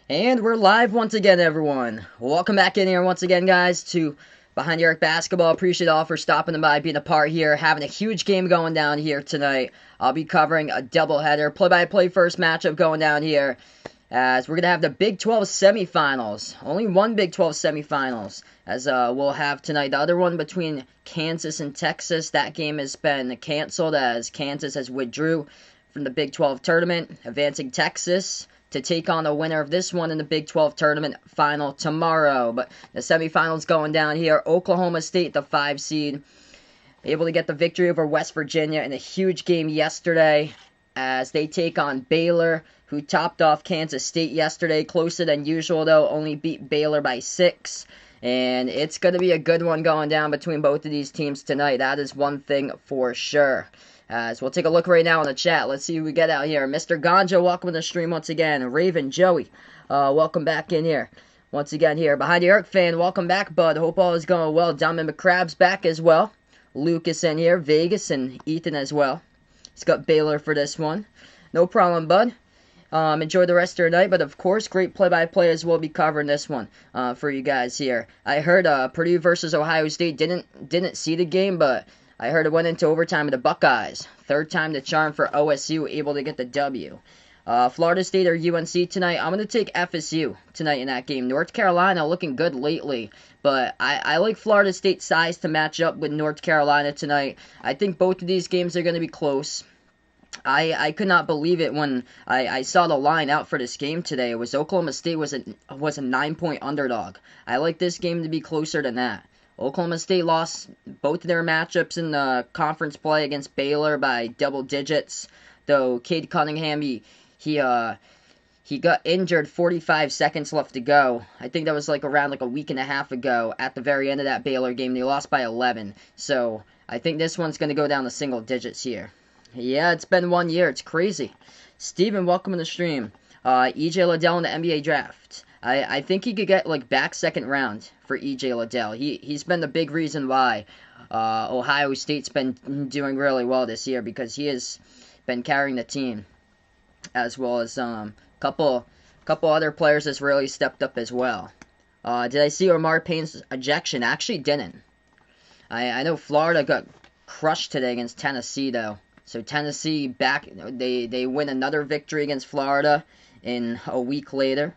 And we're live once again, everyone. Welcome back in here once again, guys, to Behind the Arc Basketball. Appreciate all for stopping by, being a part here, having a huge game going down here tonight. I'll be covering a doubleheader, play-by-play first matchup going down here, as we're going to have the Big 12 semifinals. Only one Big 12 semifinals, as we'll have tonight. The other one between Kansas and Texas, that game has been canceled as Kansas has withdrew from the Big 12 tournament, advancing Texas to take on the winner of this one in the Big 12 tournament final tomorrow. But the semifinals going down here. Oklahoma State, the 5 seed, able to get the victory over West Virginia in a huge game yesterday as they take on Baylor, who topped off Kansas State yesterday. Closer than usual, though, only beat Baylor by 6. And it's going to be a good one going down between both of these teams tonight. That is one thing for sure. So we'll take a look right now in the chat. Let's see who we get out here. Mr. Ganja, welcome to the stream once again. Raven, Joey, welcome back in here. Once again here. Behind the Arc fan, welcome back, bud. Hope all is going well. Diamond McCrab's back as well. Lucas in here. Vegas and Ethan as well. He's got Baylor for this one. No problem, bud. Enjoy the rest of your night, but of course, great play-by-play as we'll be covering this one for you guys here. I heard Purdue versus Ohio State didn't see the game, but I heard it went into overtime with the Buckeyes. Third time the charm for OSU, able to get the W. Florida State or UNC tonight. I'm going to take FSU tonight in that game. North Carolina looking good lately, but I like Florida State's size to match up with North Carolina tonight. I think both of these games are going to be close. I could not believe it when I saw the line out for this game today. It was Oklahoma State was a 9-point underdog. I like this game to be closer than that. Oklahoma State lost both of their matchups in the conference play against Baylor by double digits, though Cade Cunningham, he got injured 45 seconds left to go. I think that was around a week and a half ago at the very end of that Baylor game. They lost by 11, so I think this one's going to go down to single digits here. Yeah, it's been 1 year. It's crazy. Steven, welcome to the stream. EJ Liddell in the NBA draft. I think he could get back second round for EJ Liddell. He's been the big reason why Ohio State's been doing really well this year, because he has been carrying the team, as well as couple other players that's really stepped up as well. Did I see Omar Payne's ejection? Actually didn't. I know Florida got crushed today against Tennessee though. So Tennessee back, they win another victory against Florida in a week later.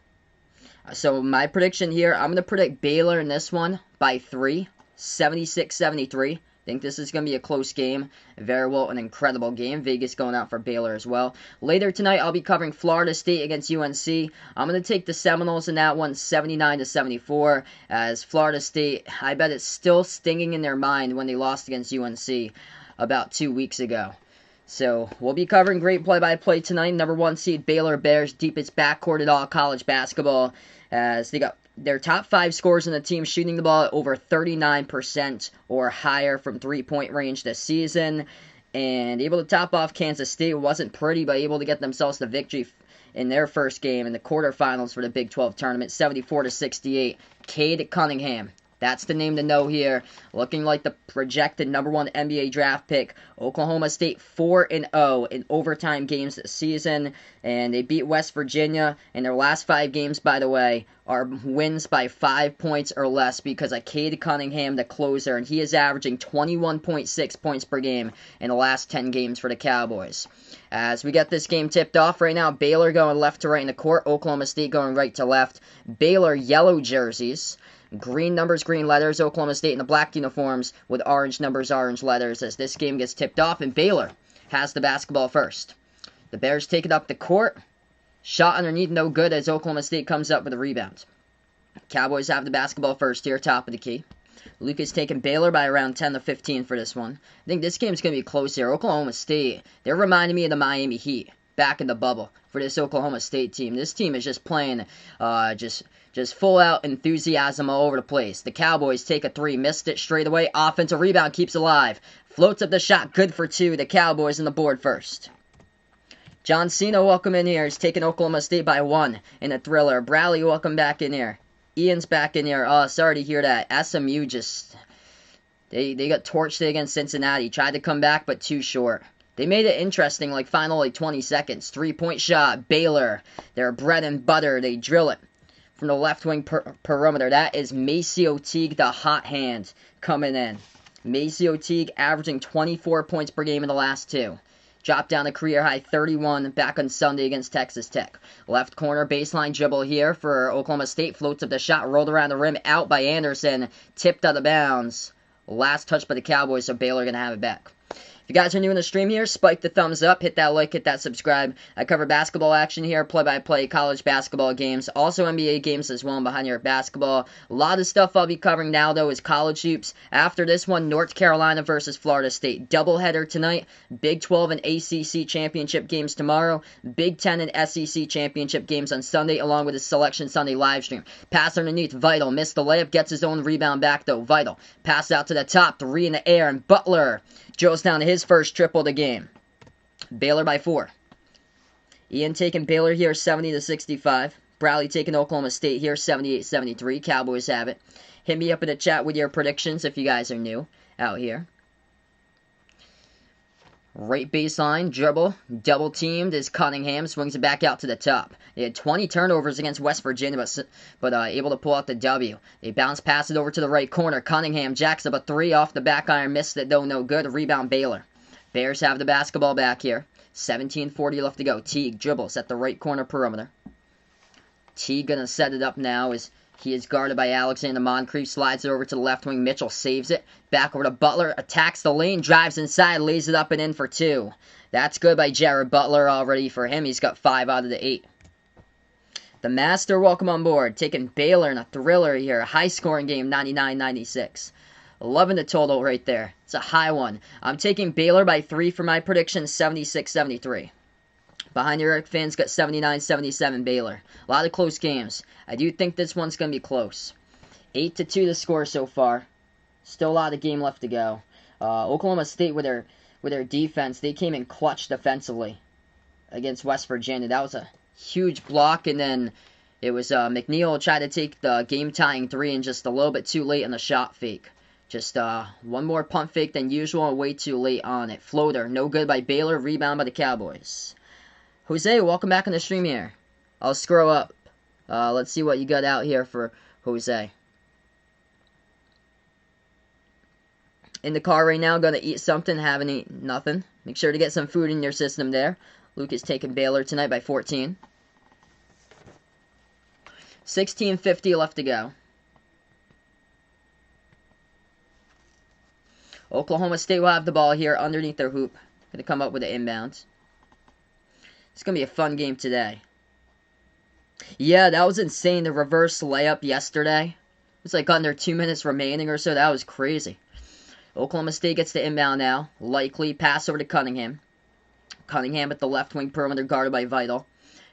So my prediction here, I'm going to predict Baylor in this one by 3, 76-73. Think this is going to be a close game. Very well an incredible game. Vegas going out for Baylor as well. Later tonight, I'll be covering Florida State against UNC. I'm going to take the Seminoles in that one, 79-74. As Florida State, I bet it's still stinging in their mind when they lost against UNC about 2 weeks ago. So, we'll be covering great play-by-play tonight. Number 1 seed Baylor Bears, deepest backcourt in all college basketball, as they got their top 5 scorers in the team shooting the ball at over 39% or higher from three-point range this season, and able to top off Kansas State. Wasn't pretty, but able to get themselves the victory in their first game in the quarterfinals for the Big 12 tournament, 74-68. Cade Cunningham. That's the name to know here. Looking like the projected number 1 NBA draft pick. Oklahoma State 4-0 in overtime games this season. And they beat West Virginia. And their last 5 games, by the way, are wins by 5 points or less because of Cade Cunningham, the closer. And he is averaging 21.6 points per game in the last 10 games for the Cowboys. As we get this game tipped off right now, Baylor going left to right in the court. Oklahoma State going right to left. Baylor yellow jerseys. Green numbers, green letters. Oklahoma State in the black uniforms with orange numbers, orange letters as this game gets tipped off, and Baylor has the basketball first. The Bears take it up the court. Shot underneath, no good as Oklahoma State comes up with a rebound. Cowboys have the basketball first here, top of the key. Lucas taking Baylor by around 10-15 for this one. I think this game's going to be close here. Oklahoma State, they're reminding me of the Miami Heat back in the bubble for this Oklahoma State team. This team is just playing just full out enthusiasm all over the place. The Cowboys take a 3, missed it straight away. Offensive rebound keeps alive. Floats up the shot, good for 2. The Cowboys on the board first. John Cena, welcome in here. He's taking Oklahoma State by 1 in a thriller. Bradley, welcome back in here. Ian's back in here. Oh, sorry to hear that. SMU just, they got torched against Cincinnati. Tried to come back, but too short. They made it interesting, like final 20 seconds. 3-point shot, Baylor. Their bread and butter, they drill it from the left wing perimeter. That is Maceo Teague, the hot hand, coming in. Maceo Teague averaging 24 points per game in the last two. Dropped down a career-high 31 back on Sunday against Texas Tech. Left corner baseline dribble here for Oklahoma State. Floats up the shot, rolled around the rim, out by Anderson. Tipped out of bounds. Last touch by the Cowboys, so Baylor going to have it back. If you guys are new in the stream here, spike the thumbs up, hit that like, hit that subscribe. I cover basketball action here, play-by-play, college basketball games, also NBA games as well, Behind Your Basketball. A lot of stuff I'll be covering now, though, is college hoops. After this one, North Carolina versus Florida State. Doubleheader tonight, Big 12 and ACC championship games tomorrow, Big 10 and SEC championship games on Sunday, along with a Selection Sunday live stream. Pass underneath, Vital, missed the layup, gets his own rebound back, though. Vital, pass out to the top, 3 in the air, and Butler drills down to his first triple of the game. Baylor by 4. Ian taking Baylor here 70-65. Bradley taking Oklahoma State here 78-73. Cowboys have it. Hit me up in the chat with your predictions if you guys are new out here. Right baseline, dribble, double teamed is Cunningham, swings it back out to the top. They had 20 turnovers against West Virginia, but able to pull out the W. They bounce pass it over to the right corner. Cunningham jacks up a 3 off the back iron, missed it though, no good. Rebound Baylor. Bears have the basketball back here. 17:40 left to go. Teague dribbles at the right corner perimeter. Teague gonna set it up now as he is guarded by Alexander Moncrief, slides it over to the left wing. Mitchell saves it. Back over to Butler, attacks the lane, drives inside, lays it up and in for 2. That's good by Jared Butler already for him. He's got 5 out of the 8. The Master, welcome on board. Taking Baylor in a thriller here. A high-scoring game, 99-96. 11 the total right there. It's a high one. I'm taking Baylor by 3 for my prediction, 76-73. Behind Your Eric fans got 79-77 Baylor. A lot of close games. I do think this one's going to be close. 8-2 the score so far. Still a lot of game left to go. Oklahoma State with their defense, they came in clutch defensively against West Virginia. That was a huge block, and then it was McNeil tried to take the game-tying 3 and just a little bit too late on the shot fake. Just one more pump fake than usual and way too late on it. Floater, no good by Baylor, rebound by the Cowboys. Jose, welcome back on the stream here. I'll scroll up. Let's see what you got out here for Jose. In the car right now, gonna eat something, haven't eaten nothing. Make sure to get some food in your system there. Luke is taking Baylor tonight by 14. 16:50 left to go. Oklahoma State will have the ball here underneath their hoop. Gonna come up with an inbound. It's going to be a fun game today. Yeah, that was insane. The reverse layup yesterday. It was like under 2 minutes remaining or so. That was crazy. Oklahoma State gets the inbound now. Likely pass over to Cunningham. Cunningham at the left wing perimeter guarded by Vital.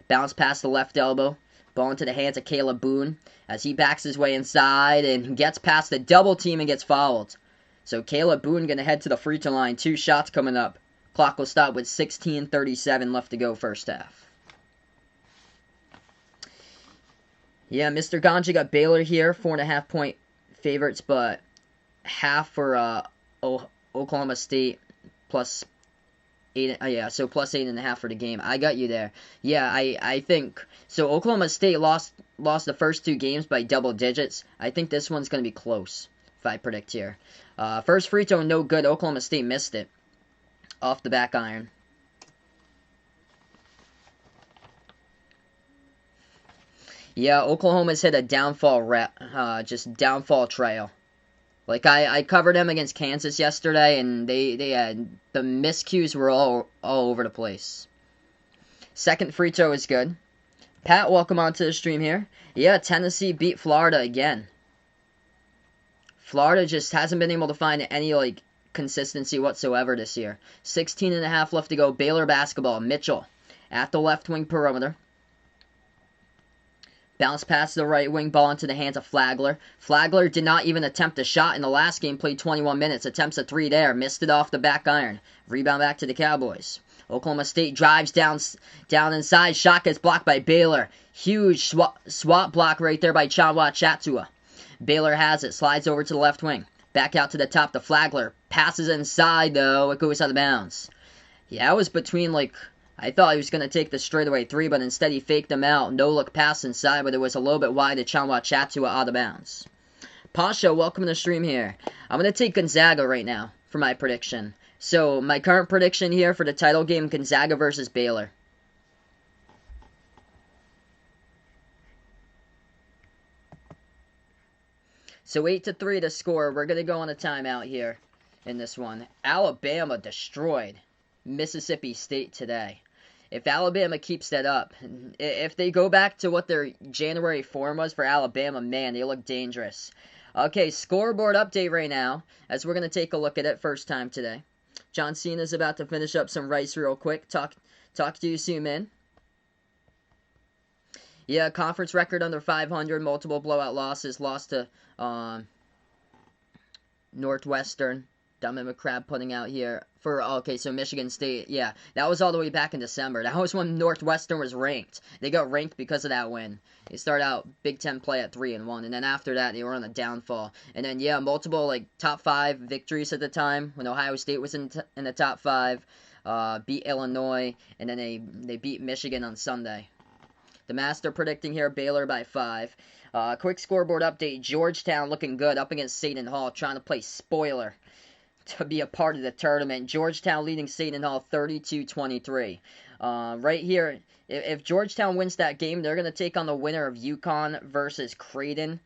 Bounce past the left elbow. Ball into the hands of Caleb Boone as he backs his way inside and gets past the double team and gets fouled. So Caleb Boone going to head to the free throw line. 2 shots coming up. Clock will stop with 16:37 left to go first half. Yeah, Mr. Ganja got Baylor here, 4.5 point favorites, but half for Oklahoma State plus 8. So plus 8.5 for the game. I got you there. Yeah, I think so. Oklahoma State lost the first 2 games by double digits. I think this one's going to be close if I predict here. First free throw, no good. Oklahoma State missed it. Off the back iron. Yeah, Oklahoma's hit a downfall just downfall trail. Like I covered them against Kansas yesterday, and they had the miscues were all over the place. Second free throw is good. Pat, welcome onto the stream here. Yeah, Tennessee beat Florida again. Florida just hasn't been able to find any consistency whatsoever this year. 16.5 left to go. Baylor basketball. Mitchell at the left wing perimeter. Bounce past the right wing, ball into the hands of Flagler. Flagler did not even attempt a shot in the last game, played 21 minutes. Attempts a 3 there, missed it off the back iron. Rebound back to the Cowboys. Oklahoma State drives down inside. Shot gets blocked by Baylor. Huge swap block right there by Chanwa Chatua. Baylor has it, slides over to the left wing. Back out to the top to Flagler. Passes inside, though. It goes out of bounds. Yeah, I was between, like, I thought he was going to take the straightaway 3, but instead he faked them out. No look pass inside, but it was a little bit wide to Chanwa Chatua out of bounds. Pasha, welcome to the stream here. I'm going to take Gonzaga right now for my prediction. So, my current prediction here for the title game, Gonzaga versus Baylor. So 8-3 to score. We're going to go on a timeout here in this one. Alabama destroyed Mississippi State today. If Alabama keeps that up, if they go back to what their January form was for Alabama, man, they look dangerous. Okay, scoreboard update right now, as we're going to take a look at it first time today. John Cena's about to finish up some rice real quick. Talk to you soon, man. Yeah, conference record under 500, multiple blowout losses. Lost to Northwestern. Dumb and McCrab putting out here. Okay, so Michigan State, yeah. That was all the way back in December. That was when Northwestern was ranked. They got ranked because of that win. They started out Big Ten play at 3-1, and then after that, they were on a downfall. And then, yeah, multiple, like, top 5 victories at the time when Ohio State was in the top 5. Beat Illinois, and then they beat Michigan on Sunday. The Master predicting here, Baylor by 5. Quick scoreboard update, Georgetown looking good up against Seton Hall, trying to play spoiler to be a part of the tournament. Georgetown leading Seton Hall 32-23. Right here, if Georgetown wins that game, they're going to take on the winner of UConn versus Creighton.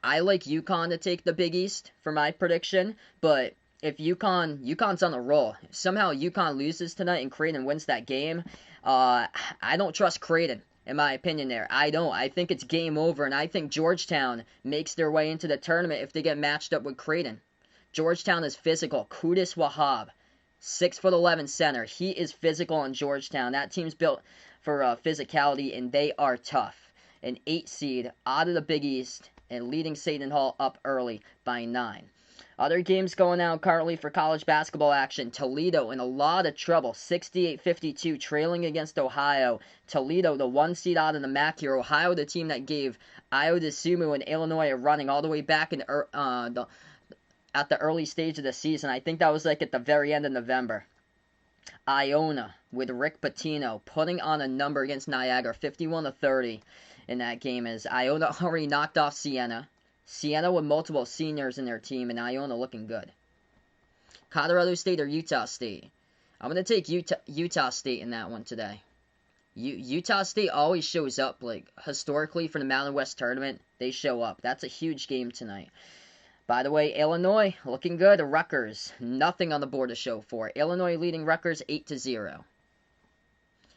I like UConn to take the Big East for my prediction, but if UConn's on a roll. If somehow UConn loses tonight and Creighton wins that game, I don't trust Creighton. In my opinion there. I don't. I think it's game over, and I think Georgetown makes their way into the tournament if they get matched up with Creighton. Georgetown is physical. Qudus Wahab, 6'11" center. He is physical on Georgetown. That team's built for physicality, and they are tough. An 8 seed out of the Big East and leading Seton Hall up early by 9. Other games going on currently for college basketball action. Toledo in a lot of trouble. 68-52 trailing against Ohio. Toledo, the 1 seed out of the MAC here. Ohio, the team that gave Iowa Sumu and Illinois a running all the way back in at the early stage of the season. I think that was like at the very end of November. Iona with Rick Pitino putting on a number against Niagara. 51-30 in that game as Iona already knocked off Siena. Siena with multiple seniors in their team, and Iona looking good. Colorado State or Utah State? I'm going to take Utah State in that one today. Utah State always shows up, like, historically for the Mountain West Tournament. They show up. That's a huge game tonight. By the way, Illinois looking good. Rutgers, nothing on the board to show for. Illinois leading Rutgers 8-0.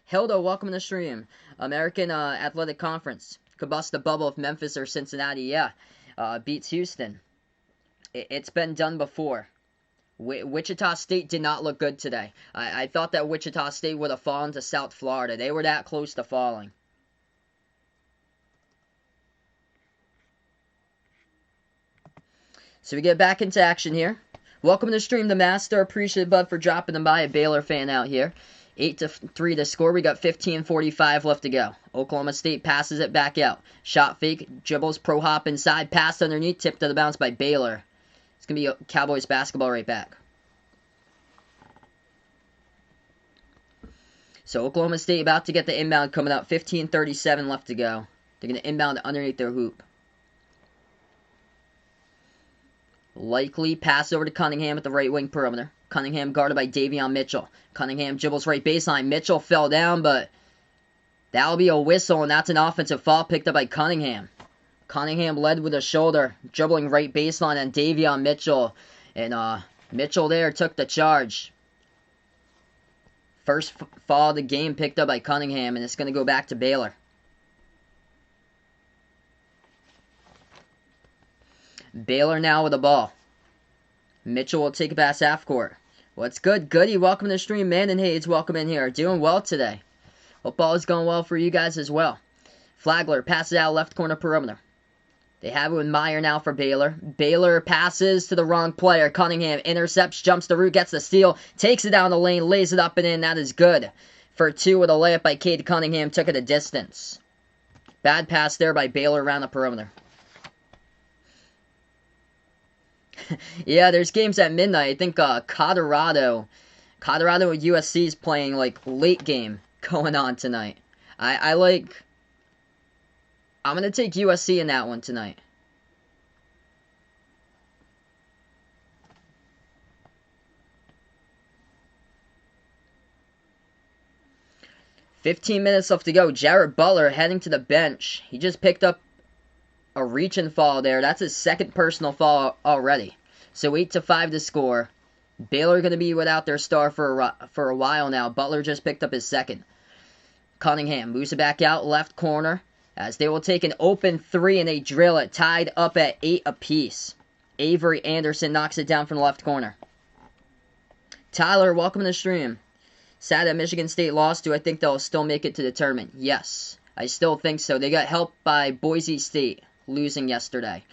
Hilda, welcome to the stream. American Athletic Conference. Could bust the bubble if Memphis or Cincinnati, yeah. Beats Houston. It's been done before. Wichita State did not look good today. I thought that Wichita State would have fallen to South Florida. They were that close to falling. So we get back into action here. Welcome to the stream, the Master. Appreciate Bud for dropping them by. A Baylor fan out here. 8-3 to score. We got 15:45 left to go. Oklahoma State passes it back out. Shot fake, dribbles, pro hop inside, pass underneath, tipped to the bounce by Baylor. It's going to be Cowboys basketball right back. So Oklahoma State about to get the inbound coming up. 15:37 left to go. They're going to inbound underneath their hoop. Likely pass over to Cunningham at the right wing perimeter. Cunningham guarded by Davion Mitchell. Cunningham dribbles right baseline. Mitchell fell down, but that'll be a whistle, and that's an offensive foul picked up by Cunningham. Cunningham led with a shoulder, dribbling right baseline on Davion Mitchell. And Mitchell there took the charge. First foul of the game picked up by Cunningham, and it's going to go back to Baylor. Baylor now with the ball. Mitchell will take it past half court. What's good? Goody, welcome to the stream. Man and Hayes, welcome in here. Doing well today. Hope all is going well for you guys as well. Flagler passes out left corner perimeter. They have it with Meyer now for Baylor. Baylor passes to the wrong player. Cunningham intercepts, jumps the route, gets the steal, takes it down the lane, lays it up and in. That is good. For 2 with a layup by Cade Cunningham. Took it a distance. Bad pass there by Baylor around the perimeter. Yeah, there's games at midnight. I think Colorado Colorado and USC is playing, like, late game going on tonight. I'm going to take USC in that one tonight. $15 left to go. Jared Butler heading to the bench. He just picked up a reach and fall there. That's his second personal fall already. So 8-5 to score. Baylor going to be without their star for a while now. Butler just picked up his second. Cunningham moves it back out left corner as they will take an open three and they drill it. Tied up at 8 apiece. Avery Anderson knocks it down from the left corner. Tyler, welcome to the stream. Sad that Michigan State lost. Do I think they'll still make it to the tournament? Yes, I still think so. They got helped by Boise State losing yesterday.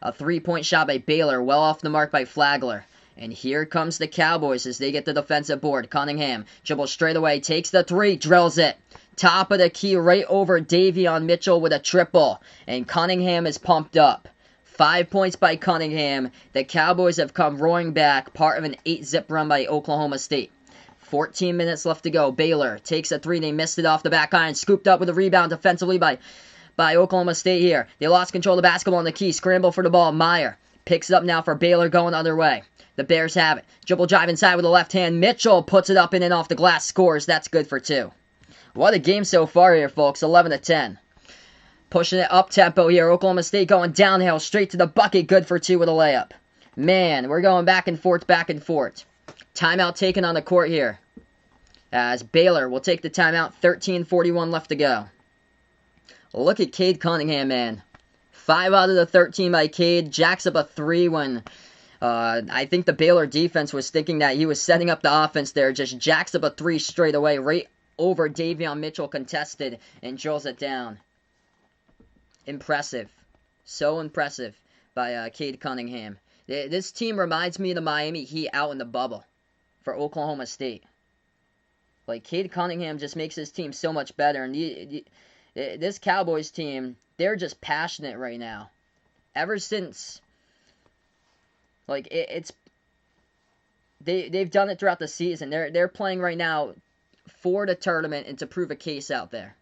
A 3-point shot by Baylor, well off the mark by Flagler. And here comes the Cowboys as they get the defensive board. Cunningham dribbles straight away, takes the three, drills it. Top of the key right over Davion Mitchell with a triple. And Cunningham is pumped up. 5 points by Cunningham. The Cowboys have come roaring back, part of an 8-zip run by Oklahoma State. 14 minutes left to go. Baylor takes a three. They missed it off the back iron. Scooped up with a rebound defensively by Oklahoma State here. They lost control of the basketball on the key. Scramble for the ball. Meyer picks it up now for Baylor going the other way. The Bears have it. Dribble drive inside with the left hand. Mitchell puts it up in and off the glass. Scores. That's good for 2. What a game so far here, folks. 11-10. Pushing it up tempo here. Oklahoma State going downhill. Straight to the bucket. Good for 2 with a layup. Man, we're going back and forth, back and forth. Timeout taken on the court here. As Baylor will take the timeout. 13:41 left to go. Look at Cade Cunningham, man. 5 out of the 13 by Cade. Jacks up a 3 when I think the Baylor defense was thinking that he was setting up the offense there. Just jacks up a 3 straight away. Right over Davion Mitchell contested and drills it down. Impressive. So impressive by Cade Cunningham. This team reminds me of the Miami Heat out in the bubble for Oklahoma State. Like, Cade Cunningham just makes his team so much better. And this Cowboys team, they're just passionate right now. Ever since, like, they've done it throughout the season. They're playing right now for the tournament and to prove a case out there.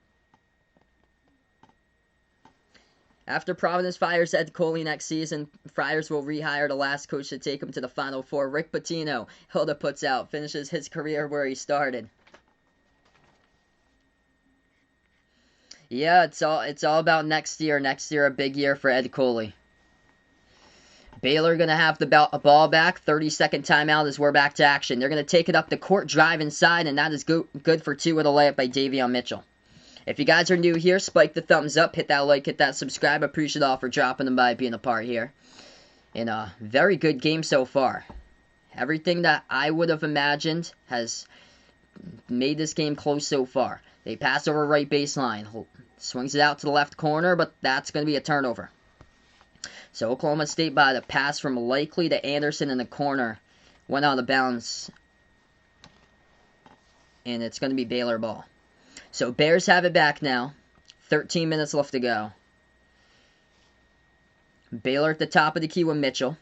After Providence fires Ed Coley next season, Friars will rehire the last coach to take him to the Final Four. Rick Pitino, Hilda puts out, finishes his career where he started. Yeah, it's all about next year. Next year, a big year for Ed Coley. Baylor going to have the ball back. 30-second timeout as we're back to action. They're going to take it up the court, drive inside, and that is good for 2 with a layup by Davion Mitchell. If you guys are new here, spike the thumbs up, hit that like, hit that subscribe. Appreciate all for dropping them by, being a part here. And a very good game so far. Everything that I would have imagined has made this game close so far. They pass over right baseline. Swings it out to the left corner, but that's going to be a turnover. So Oklahoma State by the pass from Likely to Anderson in the corner. Went out of bounds. And it's going to be Baylor ball. So Bears have it back now. 13 minutes left to go. Baylor at the top of the key with Mitchell.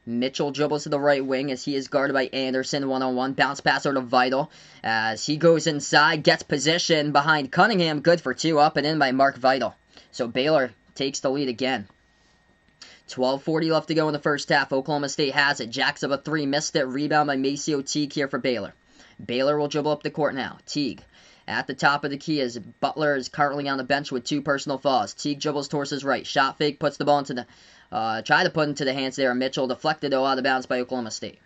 Mitchell dribbles to the right wing as he is guarded by Anderson. One-on-one. Bounce pass over to Vital. As he goes inside. Gets position behind Cunningham. Good for 2. Up and in by Mark Vital. So Baylor takes the lead again. 12:40 left to go in the first half. Oklahoma State has it. Jacks up a 3. Missed it. Rebound by Maceo Teague here for Baylor. Baylor will dribble up the court now. Teague at the top of the key as Butler is currently on the bench with 2 personal fouls. Teague dribbles towards his right. Shot fake, puts the ball into the... try to put into the hands there. Mitchell deflected, though, out of bounds by Oklahoma State.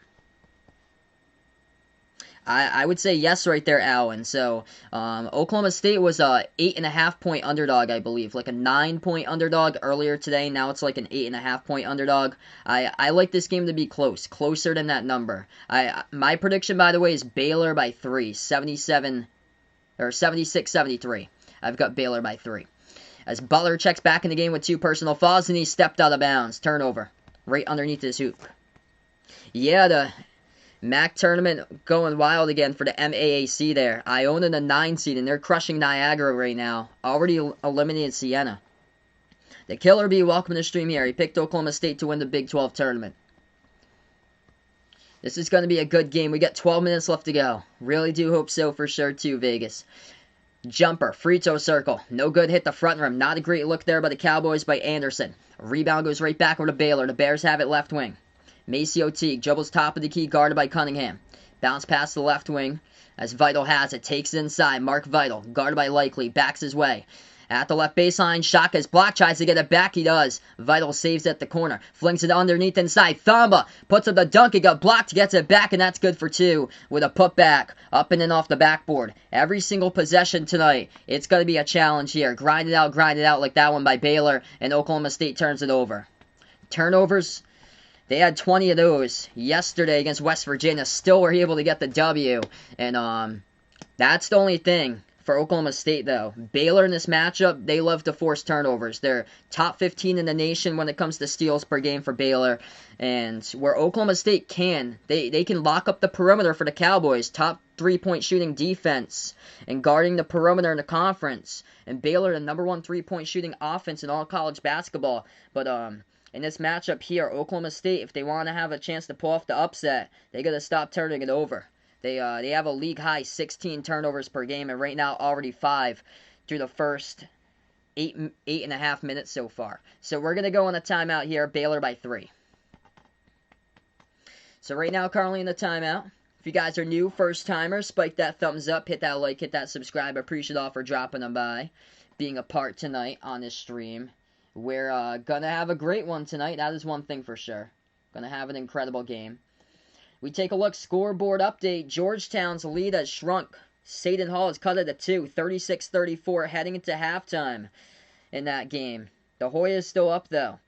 I would say yes right there, Allen. So, Oklahoma State was a 8.5-point underdog, I believe. Like a 9-point underdog earlier today. Now it's like an 8.5-point underdog. I like this game to be close. Closer than that number. My prediction, by the way, is Baylor by 3. 76-73. I've got Baylor by 3. As Butler checks back in the game with 2 personal fouls, and he stepped out of bounds. Turnover. Right underneath his hoop. Yeah, the MAC tournament going wild again for the MAAC there. Iona the 9 seed, and they're crushing Niagara right now. Already eliminated Siena. The Killer Bee, welcome to the stream here. He picked Oklahoma State to win the Big 12 tournament. This is going to be a good game. We got 12 minutes left to go. Really do hope so for sure too, Vegas. Jumper, free throw circle. No good, hit the front rim. Not a great look there by the Cowboys by Anderson. Rebound goes right back over to Baylor. The Bears have it left wing. Maceo Teague dribbles top of the key, guarded by Cunningham. Bounce pass to the left wing as Vital has it. Takes it inside. Mark Vital, guarded by Likely. Backs his way. At the left baseline, Shaka is blocked, tries to get it back, he does. Vital saves at the corner, flings it underneath inside. Thamba puts up the dunk, it got blocked, gets it back, and that's good for two with a putback up and in off the backboard. Every single possession tonight, it's going to be a challenge here. Grind it out like that one by Baylor, and Oklahoma State turns it over. Turnovers, they had 20 of those yesterday against West Virginia, still were able to get the W, and that's the only thing. For Oklahoma State, though, Baylor in this matchup, they love to force turnovers. They're top 15 in the nation when it comes to steals per game for Baylor. And where Oklahoma State can, they can lock up the perimeter for the Cowboys. Top three-point shooting defense and guarding the perimeter in the conference. And Baylor, the number one three-point shooting offense in all college basketball. But in this matchup here, Oklahoma State, if they want to have a chance to pull off the upset, they got to stop turning it over. They have a league-high 16 turnovers per game, and right now already 5 through the first 8.5 minutes so far. So we're going to go on a timeout here, Baylor by 3. So right now, currently in the timeout. If you guys are new, first-timers, spike that thumbs up, hit that like, hit that subscribe. I appreciate all for dropping them by, being a part tonight on this stream. We're going to have a great one tonight. That is one thing for sure. Going to have an incredible game. We take a look, scoreboard update. Georgetown's lead has shrunk. Seton Hall has cut it to 2, 36-34, heading into halftime in that game. The Hoyas still up, though.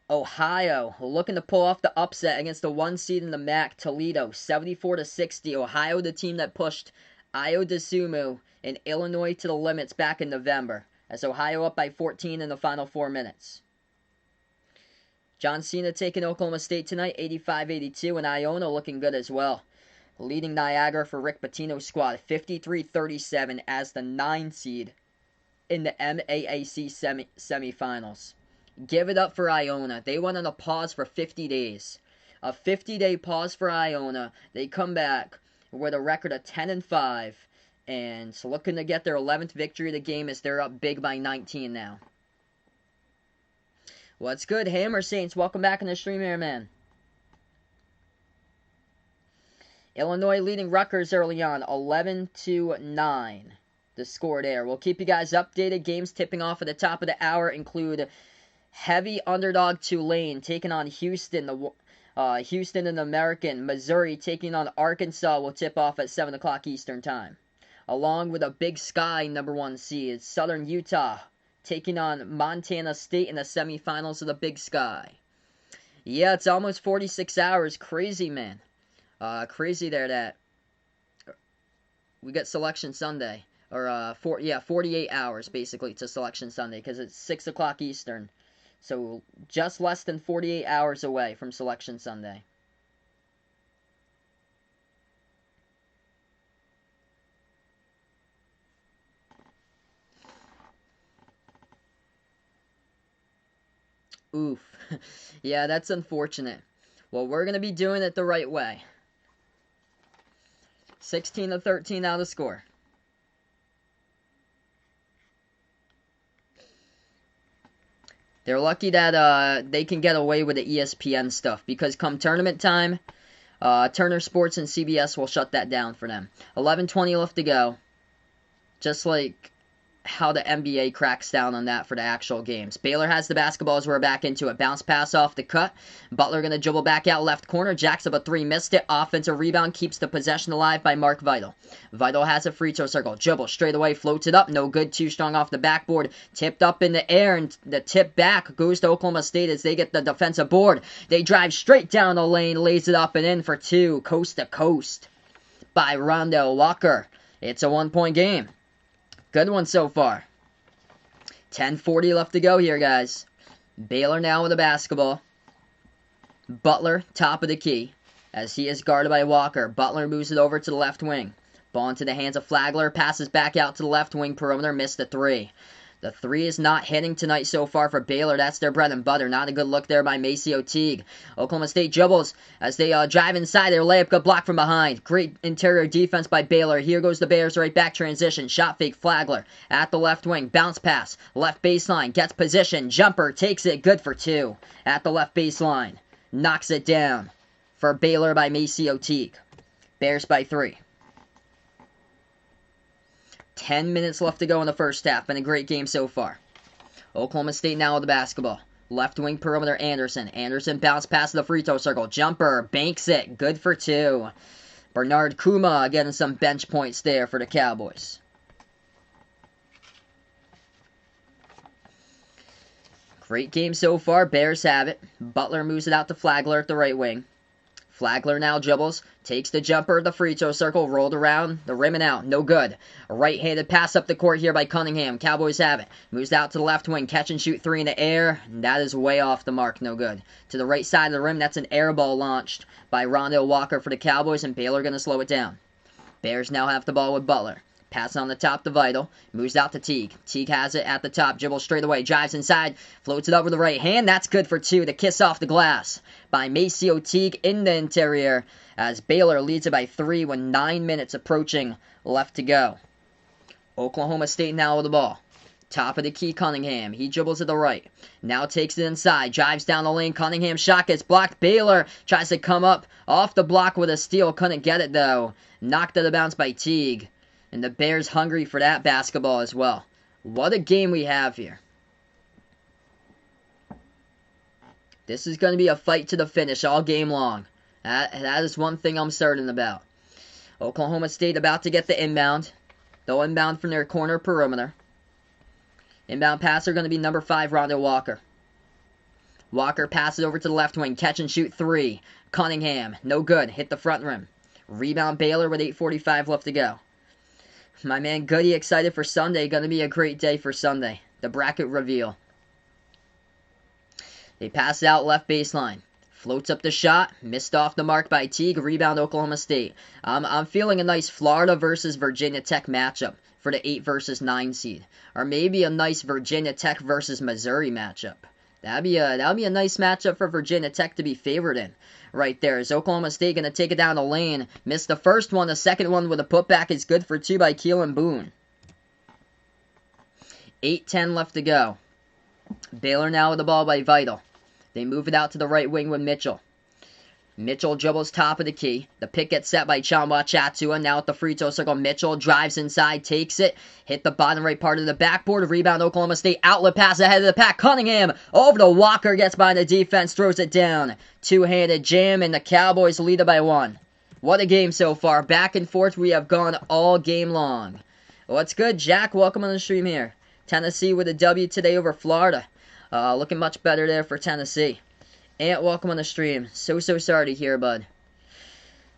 Ohio looking to pull off the upset against the 1 seed in the MAC, Toledo, 74-60. Ohio, the team that pushed Io DeSumo and Illinois to the limits back in November, as Ohio up by 14 in the final 4 minutes. John Cena taking Oklahoma State tonight, 85-82, and Iona looking good as well. Leading Niagara for Rick Pitino's squad, 53-37 as the 9 seed in the MAAC semifinals. Give it up for Iona. They went on a pause for 50 days. A 50-day pause for Iona. They come back with a record of 10-5, and looking to get their 11th victory of the game as they're up big by 19 now. What's good, Hammer Saints? Welcome back in the stream here, man. Illinois leading Rutgers early on, 11-9. The score there. We'll keep you guys updated. Games tipping off at the top of the hour include heavy underdog Tulane taking on Houston. Houston and American. Missouri taking on Arkansas will tip off at 7 o'clock Eastern Time. Along with a Big Sky number 1 seed, Southern Utah taking on Montana State in the semifinals of the Big Sky. Yeah, it's almost 46 hours. Crazy, man. Crazy there that we got Selection Sunday. Or, 48 hours, basically, to Selection Sunday, because it's 6 o'clock Eastern. So, just less than 48 hours away from Selection Sunday. Oof. Yeah, that's unfortunate. Well, we're going to be doing it the right way. 16-13 now the score. They're lucky that they can get away with the ESPN stuff, because come tournament time, Turner Sports and CBS will shut that down for them. 11:20 left to go. Just like how the NBA cracks down on that for the actual games. Baylor has the basketball as we're back into it. Bounce pass off the cut. Butler going to dribble back out left corner. Jacks up a 3, missed it. Offensive rebound keeps the possession alive by Mark Vital. Vital has a free throw circle. Dribble straight away, floats it up. No good. Too strong off the backboard. Tipped up in the air, and the tip back goes to Oklahoma State as they get the defensive board. They drive straight down the lane, lays it up and in for 2, coast to coast by Rondell Walker. It's a 1-point game. Good one so far. 10:40 left to go here, guys. Baylor now with the basketball. Butler, top of the key, as he is guarded by Walker. Butler moves it over to the left wing. Ball into the hands of Flagler. Passes back out to the left wing perimeter. Missed the 3. The three is not hitting tonight so far for Baylor. That's their bread and butter. Not a good look there by Maceo Teague. Oklahoma State dribbles as they drive inside. Their layup got blocked from behind. Great interior defense by Baylor. Here goes the Bears right back transition. Shot fake Flagler at the left wing. Bounce pass. Left baseline. Gets position. Jumper. Takes it. Good for two. At the left baseline. Knocks it down for Baylor by Maceo Teague. Bears by 3. 10 minutes left to go in the first half. Been a great game so far. Oklahoma State now with the basketball. Left wing perimeter Anderson. Anderson bounce pass to the free throw circle. Jumper. Banks it. Good for 2. Bernard Kuma getting some bench points there for the Cowboys. Great game so far. Bears have it. Butler moves it out to Flagler at the right wing. Flagler now dribbles, takes the jumper, the free throw circle, rolled around, the rim and out, no good. A right-handed pass up the court here by Cunningham. Cowboys have it. Moves out to the left wing, catch and shoot 3 in the air. That is way off the mark, no good. To the right side of the rim, that's an air ball launched by Rondell Walker for the Cowboys, and Baylor going to slow it down. Bears now have the ball with Butler. Pass on the top to Vital. Moves out to Teague. Teague has it at the top. Dribbles straight away. Drives inside. Floats it up with the right hand. That's good for 2. The kiss off the glass by Maceo Teague in the interior as Baylor leads it by 3 with 9 minutes approaching left to go. Oklahoma State now with the ball. Top of the key, Cunningham. He dribbles to the right. Now takes it inside. Drives down the lane. Cunningham shot gets blocked. Baylor tries to come up off the block with a steal. Couldn't get it though. Knocked out of bounds by Teague. And the Bears hungry for that basketball as well. What a game we have here. This is going to be a fight to the finish all game long. That is one thing I'm certain about. Oklahoma State about to get the inbound. They'll inbound from their corner perimeter. Inbound passer going to be number 5, Rondell Walker. Walker passes over to the left wing. Catch and shoot 3. Cunningham. No good. Hit the front rim. Rebound Baylor with 8:45 left to go. My man Goody excited for Sunday. Going to be a great day for Sunday. The bracket reveal. They pass it out left baseline. Floats up the shot. Missed off the mark by Teague. Rebound Oklahoma State. I'm feeling a nice Florida versus Virginia Tech matchup for the 8 versus 9 seed. Or maybe a nice Virginia Tech versus Missouri matchup. That'd be a nice matchup for Virginia Tech to be favored in. Right there is Oklahoma State going to take it down the lane. Missed the first one. The second one with a putback is good for 2 by Keelan Boone. 8:10 left to go. Baylor now with the ball by Vital. They move it out to the right wing with Mitchell. Mitchell dribbles top of the key. The pick gets set by Chanwa Chatua. Now at the free throw circle, Mitchell drives inside, takes it. Hit the bottom right part of the backboard. Rebound Oklahoma State. Outlet pass ahead of the pack. Cunningham over to Walker. Gets by the defense. Throws it down. Two-handed jam, and the Cowboys lead it by 1. What a game so far. Back and forth we have gone all game long. What's good, Jack? Welcome on the stream here. Tennessee with a W today over Florida. Looking much better there for Tennessee. Ant, welcome on the stream. So sorry to hear, bud.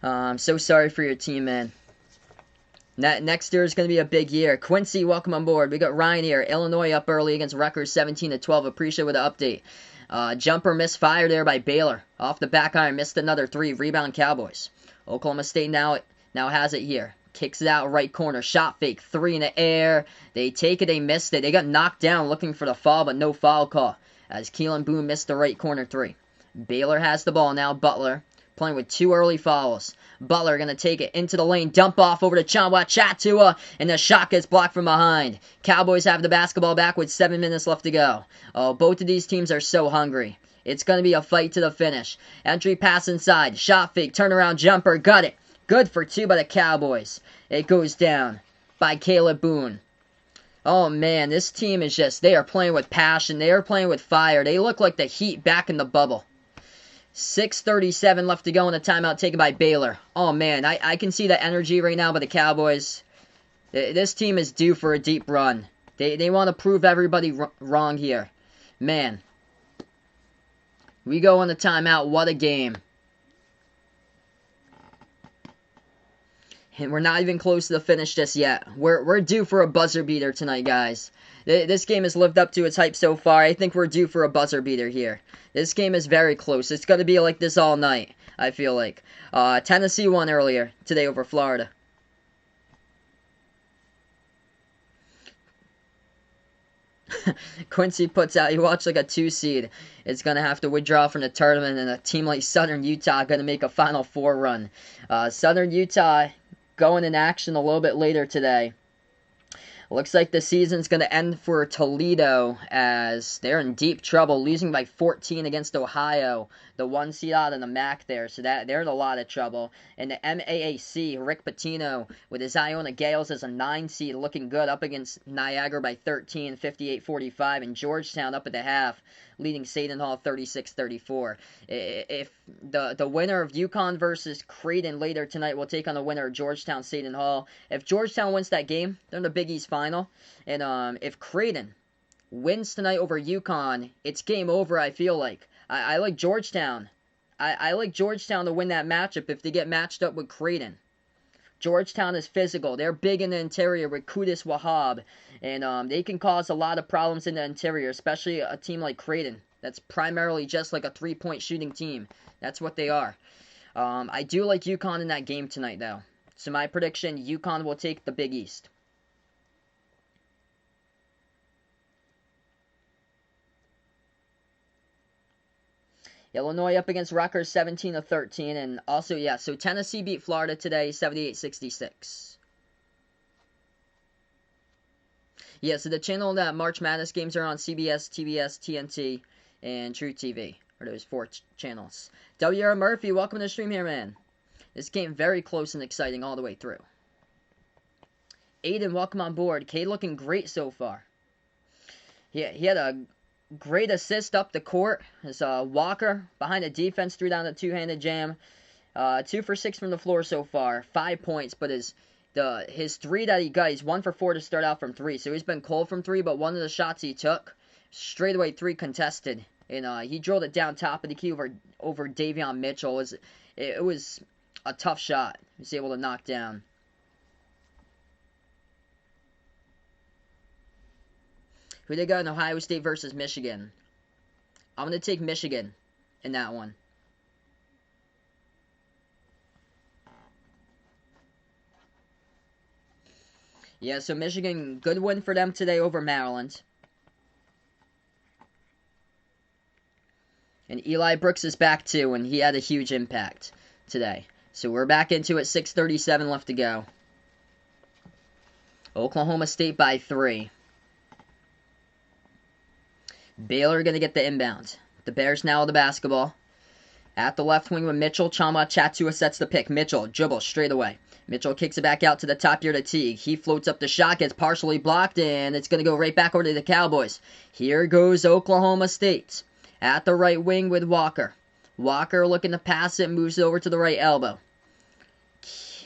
I'm so sorry for your team, man. Next year is going to be a big year. Quincy, welcome on board. We got Ryan here. Illinois up early against Rutgers 17-12. Appreciate with the update. Jumper misfire there by Baylor. Off the back iron, missed another 3. Rebound Cowboys. Oklahoma State now has it here. Kicks it out right corner. Shot fake. 3 in the air. They take it. They missed it. They got knocked down looking for the foul, but no foul call. As Keelan Boone missed the right corner 3. Baylor has the ball now. Butler playing with 2 early fouls. Butler going to take it into the lane. Dump off over to Chanwa Chatua. And the shot gets blocked from behind. Cowboys have the basketball back with 7 minutes left to go. Oh, both of these teams are so hungry. It's going to be a fight to the finish. Entry pass inside. Shot fake. Turnaround jumper. Got it. Good for 2 by the Cowboys. It goes down by Caleb Boone. Oh man, this team is they are playing with passion. They are playing with fire. They look like the Heat back in the bubble. 6:37 left to go in the timeout taken by Baylor. Oh man, I can see the energy right now by the Cowboys. This team is due for a deep run. They want to prove everybody wrong here. Man. We go on the timeout. What a game. And we're not even close to the finish just yet. We're due for a buzzer beater tonight, guys. This game has lived up to its hype so far. I think we're due for a buzzer beater here. This game is very close. It's going to be like this all night, I feel like. Tennessee won earlier today over Florida. Quincy puts out, you watch like a 2 seed. It's going to have to withdraw from the tournament, and a team like Southern Utah going to make a Final Four run. Southern Utah going in action a little bit later today. Looks like the season's going to end for Toledo as they're in deep trouble, losing by 14 against Ohio, the 1 seed out in the MAC there. So that they're in a lot of trouble. And the MAAC, Rick Pitino with his Iona Gales as a 9 seed, looking good up against Niagara by 13, 58-45, and Georgetown up at the half, leading Seton Hall 36-34. If the winner of UConn versus Creighton later tonight will take on the winner of Georgetown Seton Hall. If Georgetown wins that game, they're in the Big East final. And if Creighton wins tonight over UConn, it's game over, I feel like. I like Georgetown. I like Georgetown to win that matchup if they get matched up with Creighton. Georgetown is physical. They're big in the interior with Qudus Wahab. And they can cause a lot of problems in the interior, especially a team like Creighton. That's primarily just like a three-point shooting team. That's what they are. I do like UConn in that game tonight, though. So my prediction, UConn will take the Big East. Illinois up against Rutgers 17-13, and also, yeah, so Tennessee beat Florida today 78-66. Yeah, so the channel that March Madness games are on CBS, TBS, TNT, and True TV. Or those 4 channels. W.R. Murphy, welcome to the stream here, man. This game very close and exciting all the way through. Aiden, welcome on board. Cade looking great so far. He had a great assist up the court. As Walker behind the defense threw down a two-handed jam. 2 for 6 from the floor so far. 5 points, but his 3 that he got, he's 1 for 4 to start out from 3. So he's been cold from 3, but one of the shots he took, straightaway 3 contested. And he drilled it down top of the key over Davion Mitchell. It was a tough shot. He was able to knock down. Who they got in Ohio State versus Michigan? I'm going to take Michigan in that one. Yeah, so Michigan, good win for them today over Maryland. And Eli Brooks is back too, and he had a huge impact today. So we're back into it, 6:37 left to go. Oklahoma State by 3. Baylor going to get the inbound. The Bears now with the basketball. At the left wing with Mitchell. Chama Chatua sets the pick. Mitchell dribbles straight away. Mitchell kicks it back out to the top here to Teague. He floats up the shot, gets partially blocked, and it's going to go right back over to the Cowboys. Here goes Oklahoma State. At the right wing with Walker. Walker looking to pass it, moves over to the right elbow.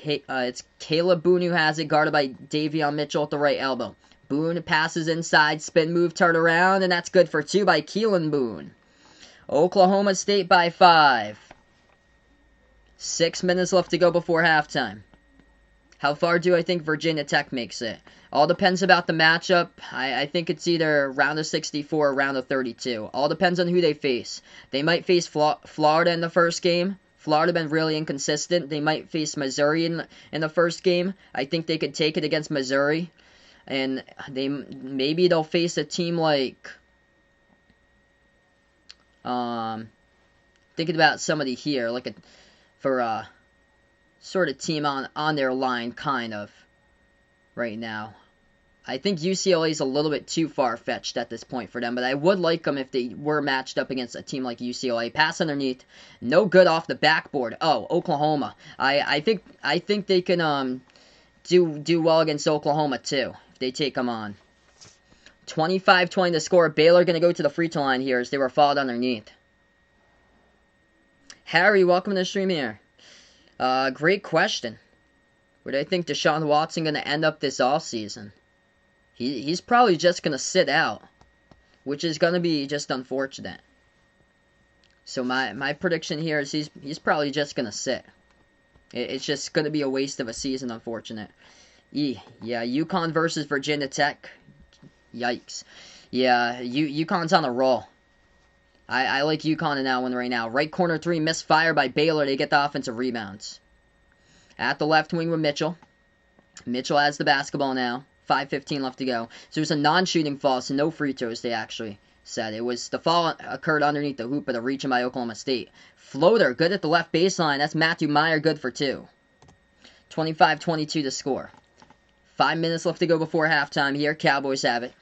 It's Caleb Boone who has it, guarded by Davion Mitchell at the right elbow. Boone passes inside, spin move, turn around, and that's good for 2 by Keelan Boone. Oklahoma State by 5. 6 minutes left to go before halftime. How far do I think Virginia Tech makes it? All depends about the matchup. I think it's either round of 64 or round of 32. All depends on who they face. They might face Florida in the first game. Florida been really inconsistent. They might face Missouri in the first game. I think they could take it against Missouri. And maybe they'll face a team like, thinking about somebody here, like for sort of team on their line, kind of, right now. I think UCLA is a little bit too far-fetched at this point for them, but I would like them if they were matched up against a team like UCLA. Pass underneath, no good off the backboard. Oh, Oklahoma. I think they can do well against Oklahoma too. They take them on. 25-20 to score. Baylor going to go to the free throw line here as they were fouled underneath. Harry, welcome to the stream here. Great question. Where do I think Deshaun Watson going to end up this offseason? He's probably just going to sit out, which is going to be just unfortunate. So my prediction here is he's probably just going to sit. It's just going to be a waste of a season, unfortunate. Yeah, UConn versus Virginia Tech. Yikes. Yeah, UConn's on a roll. I like UConn in that one right now. Right corner 3, misfire by Baylor. They get the offensive rebounds. At the left wing with Mitchell. Mitchell has the basketball now. 5:15 left to go. So it was a non-shooting foul, so no free throws, they actually said. It was the foul occurred underneath the hoop, but a reach by Oklahoma State. Floater, good at the left baseline. That's Matthew Meyer, good for 2. 25-22 to score. 5 minutes left to go before halftime here. Cowboys have it.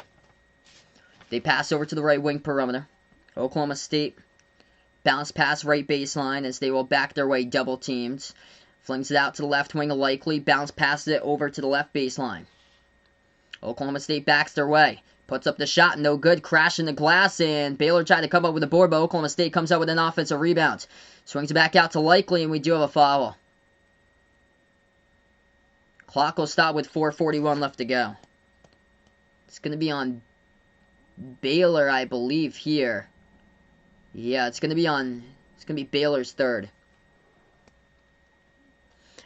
They pass over to the right wing perimeter. Oklahoma State bounce pass right baseline as they will back their way double teamed. Flings it out to the left wing, likely. Bounce passes it over to the left baseline. Oklahoma State backs their way. Puts up the shot, no good. Crashing the glass, and Baylor tried to come up with a board, but Oklahoma State comes out with an offensive rebound. Swings it back out to Likely, and we do have a foul. Clock will stop with 4:41 left to go. It's going to be on Baylor, I believe, here. Yeah, it's going to be Baylor's third.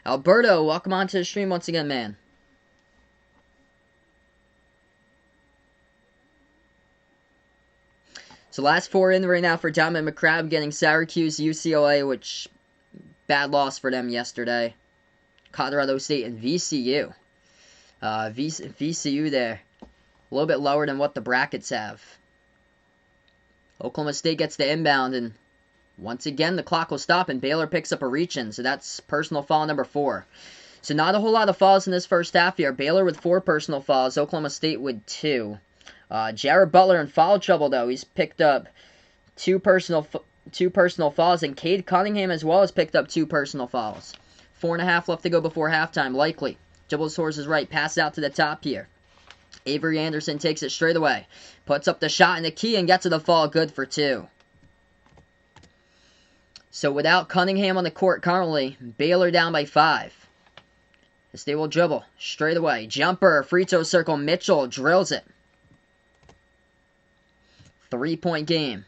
Alberto, welcome onto the stream once again, man. So last 4 in right now for Diamond McCrabb, getting Syracuse, UCLA, which bad loss for them yesterday. Colorado State and VCU. VCU there, a little bit lower than what the brackets have. Oklahoma State gets the inbound, and once again the clock will stop, and Baylor picks up a reach-in, so that's personal foul number 4. So not a whole lot of fouls in this first half here. Baylor with 4 personal fouls, Oklahoma State with 2. Jared Butler in foul trouble, though. He's picked up 2 personal fouls, and Cade Cunningham as well has picked up 2 personal fouls. 4:30 left to go before halftime. Likely dribbles towards his right, passes out to the top here. Avery Anderson takes it straight away, puts up the shot in the key and gets to the foul, good for 2. So without Cunningham on the court currently, Baylor down by 5. As they will dribble straight away. Jumper, free throw circle, Mitchell drills it. 3-point game.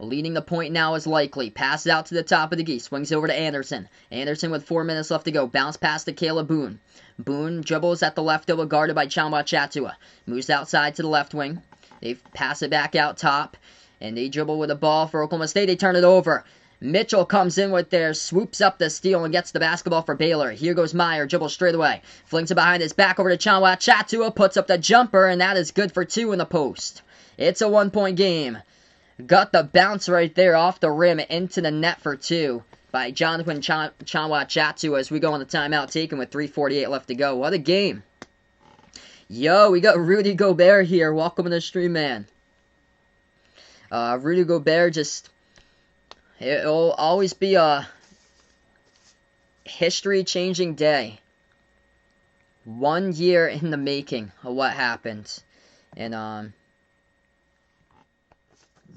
Leading the point now is Likely. Passes out to the top of the key. Swings over to Anderson. Anderson with 4 minutes left to go. Bounce pass to Caleb Boone. Boone dribbles at the left elbow, guarded by Chamba Chatua. Moves outside to the left wing. They pass it back out top. And they dribble with the ball for Oklahoma State. They turn it over. Mitchell comes in with their, swoops up the steal and gets the basketball for Baylor. Here goes Meyer, dribbles straight away. Flings it behind his back over to Chamba Chatua. Puts up the jumper, and that is good for 2 in the post. It's a 1-point game. Got the bounce right there off the rim into the net for 2 by Jonathan Chanwa Chatu as we go on the timeout taken with 3:48 left to go. What a game. Yo, we got Rudy Gobert here. Welcome to the stream, man. Rudy Gobert it'll always be a history-changing day. 1 year in the making of what happened. And,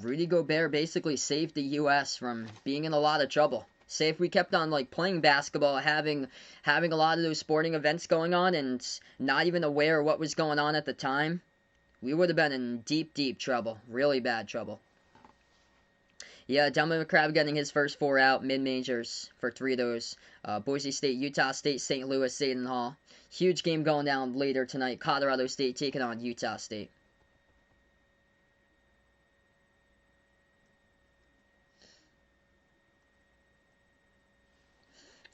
Rudy Gobert basically saved the U.S. from being in a lot of trouble. Say if we kept on playing basketball, having a lot of those sporting events going on, and not even aware of what was going on at the time, we would have been in deep, deep trouble. Really bad trouble. Yeah, Diamond McCrabb getting his first 4 out, mid-majors for 3 of those. Boise State, Utah State, St. Louis, Seton Hall. Huge game going down later tonight. Colorado State taking on Utah State.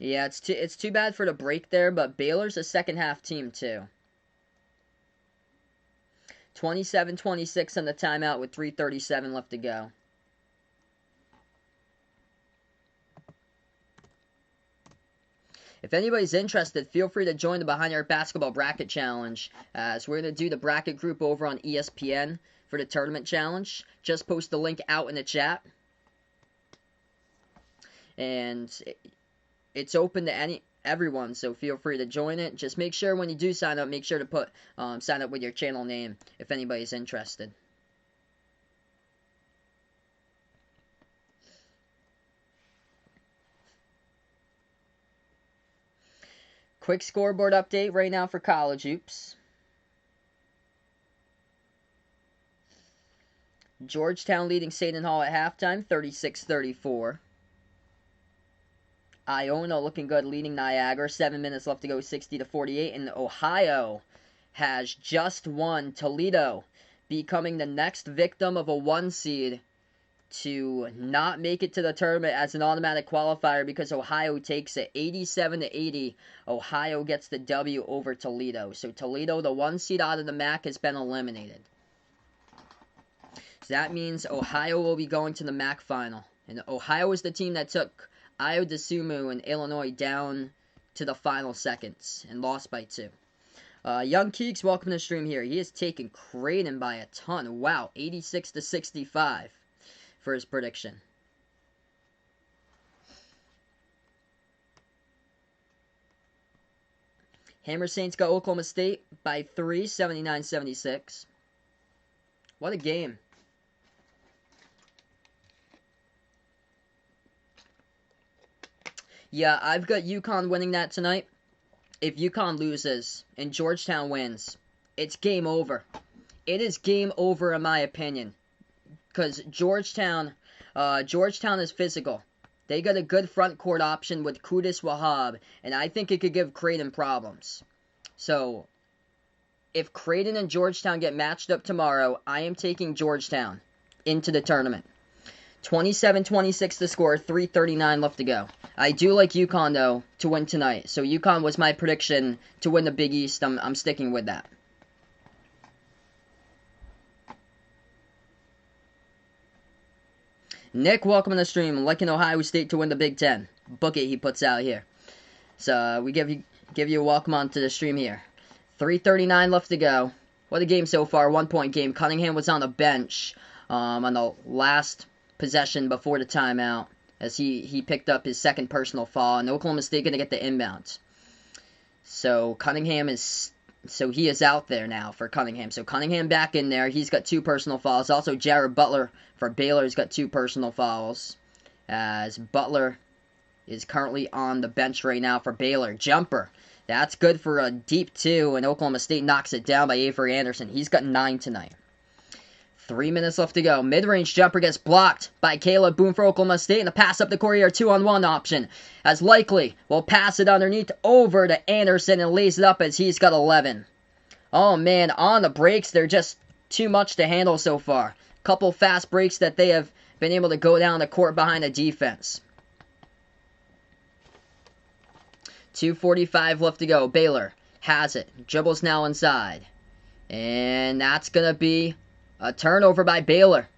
Yeah, it's too bad for the break there, but Baylor's a second-half team, too. 27-26 on the timeout with 3:37 left to go. If anybody's interested, feel free to join the Behind Your Basketball Bracket Challenge, as we're going to do the bracket group over on ESPN for the Tournament Challenge. Just post the link out in the chat. And it's open to everyone, so feel free to join it. Just make sure when you do sign up, make sure to put sign up with your channel name if anybody's interested. Quick scoreboard update right now for college hoops. Georgetown leading Seton Hall at halftime, 36-34. Iona looking good, leading Niagara. 7 minutes left to go, 60-48. And Ohio has just won. Toledo becoming the next victim of a 1 seed to not make it to the tournament as an automatic qualifier because Ohio takes it 87-80. Ohio gets the W over Toledo. So Toledo, the 1 seed out of the MAC, has been eliminated. So that means Ohio will be going to the MAC final. And Ohio is the team that took Io DeSumo and Illinois down to the final seconds and lost by 2. Young Keeks, welcome to the stream here. He has taken Creighton by a ton. Wow, 86-65 for his prediction. Hammer Saints got Oklahoma State by 3, 79-76. What a game. Yeah, I've got UConn winning that tonight. If UConn loses and Georgetown wins, it's game over. It is game over in my opinion. Because Georgetown is physical. They got a good front court option with Qudus Wahab, and I think it could give Creighton problems. So, if Creighton and Georgetown get matched up tomorrow, I am taking Georgetown into the tournament. 27-26 the score, 3:39 left to go. I do like UConn, though, to win tonight. So UConn was my prediction to win the Big East. I'm sticking with that. Nick, welcome to the stream. Liking Ohio State to win the Big Ten. Book it, he puts out here. So we give you a welcome onto the stream here. 3:39 left to go. What a game so far. 1-point game. Cunningham was on the bench on the last possession before the timeout as he picked up his second personal foul, and Oklahoma State going to get the inbound. So he is out there now for Cunningham. So Cunningham back in there. He's got 2 personal fouls. Also, Jared Butler for Baylor's got 2 personal fouls, as Butler is currently on the bench right now for Baylor. Jumper. That's good for a deep 2, and Oklahoma State knocks it down by Avery Anderson. He's got 9 tonight. 3 minutes left to go. Mid-range jumper gets blocked by Caleb Boone for Oklahoma State, and the pass up the court here, 2-on-1 option. As Likely will pass it underneath over to Anderson and lays it up as he's got 11. Oh man, on the breaks, they're just too much to handle so far. Couple fast breaks that they have been able to go down the court behind the defense. 2:45 left to go. Baylor has it. Dribbles now inside. And that's going to be a turnover by Baylor.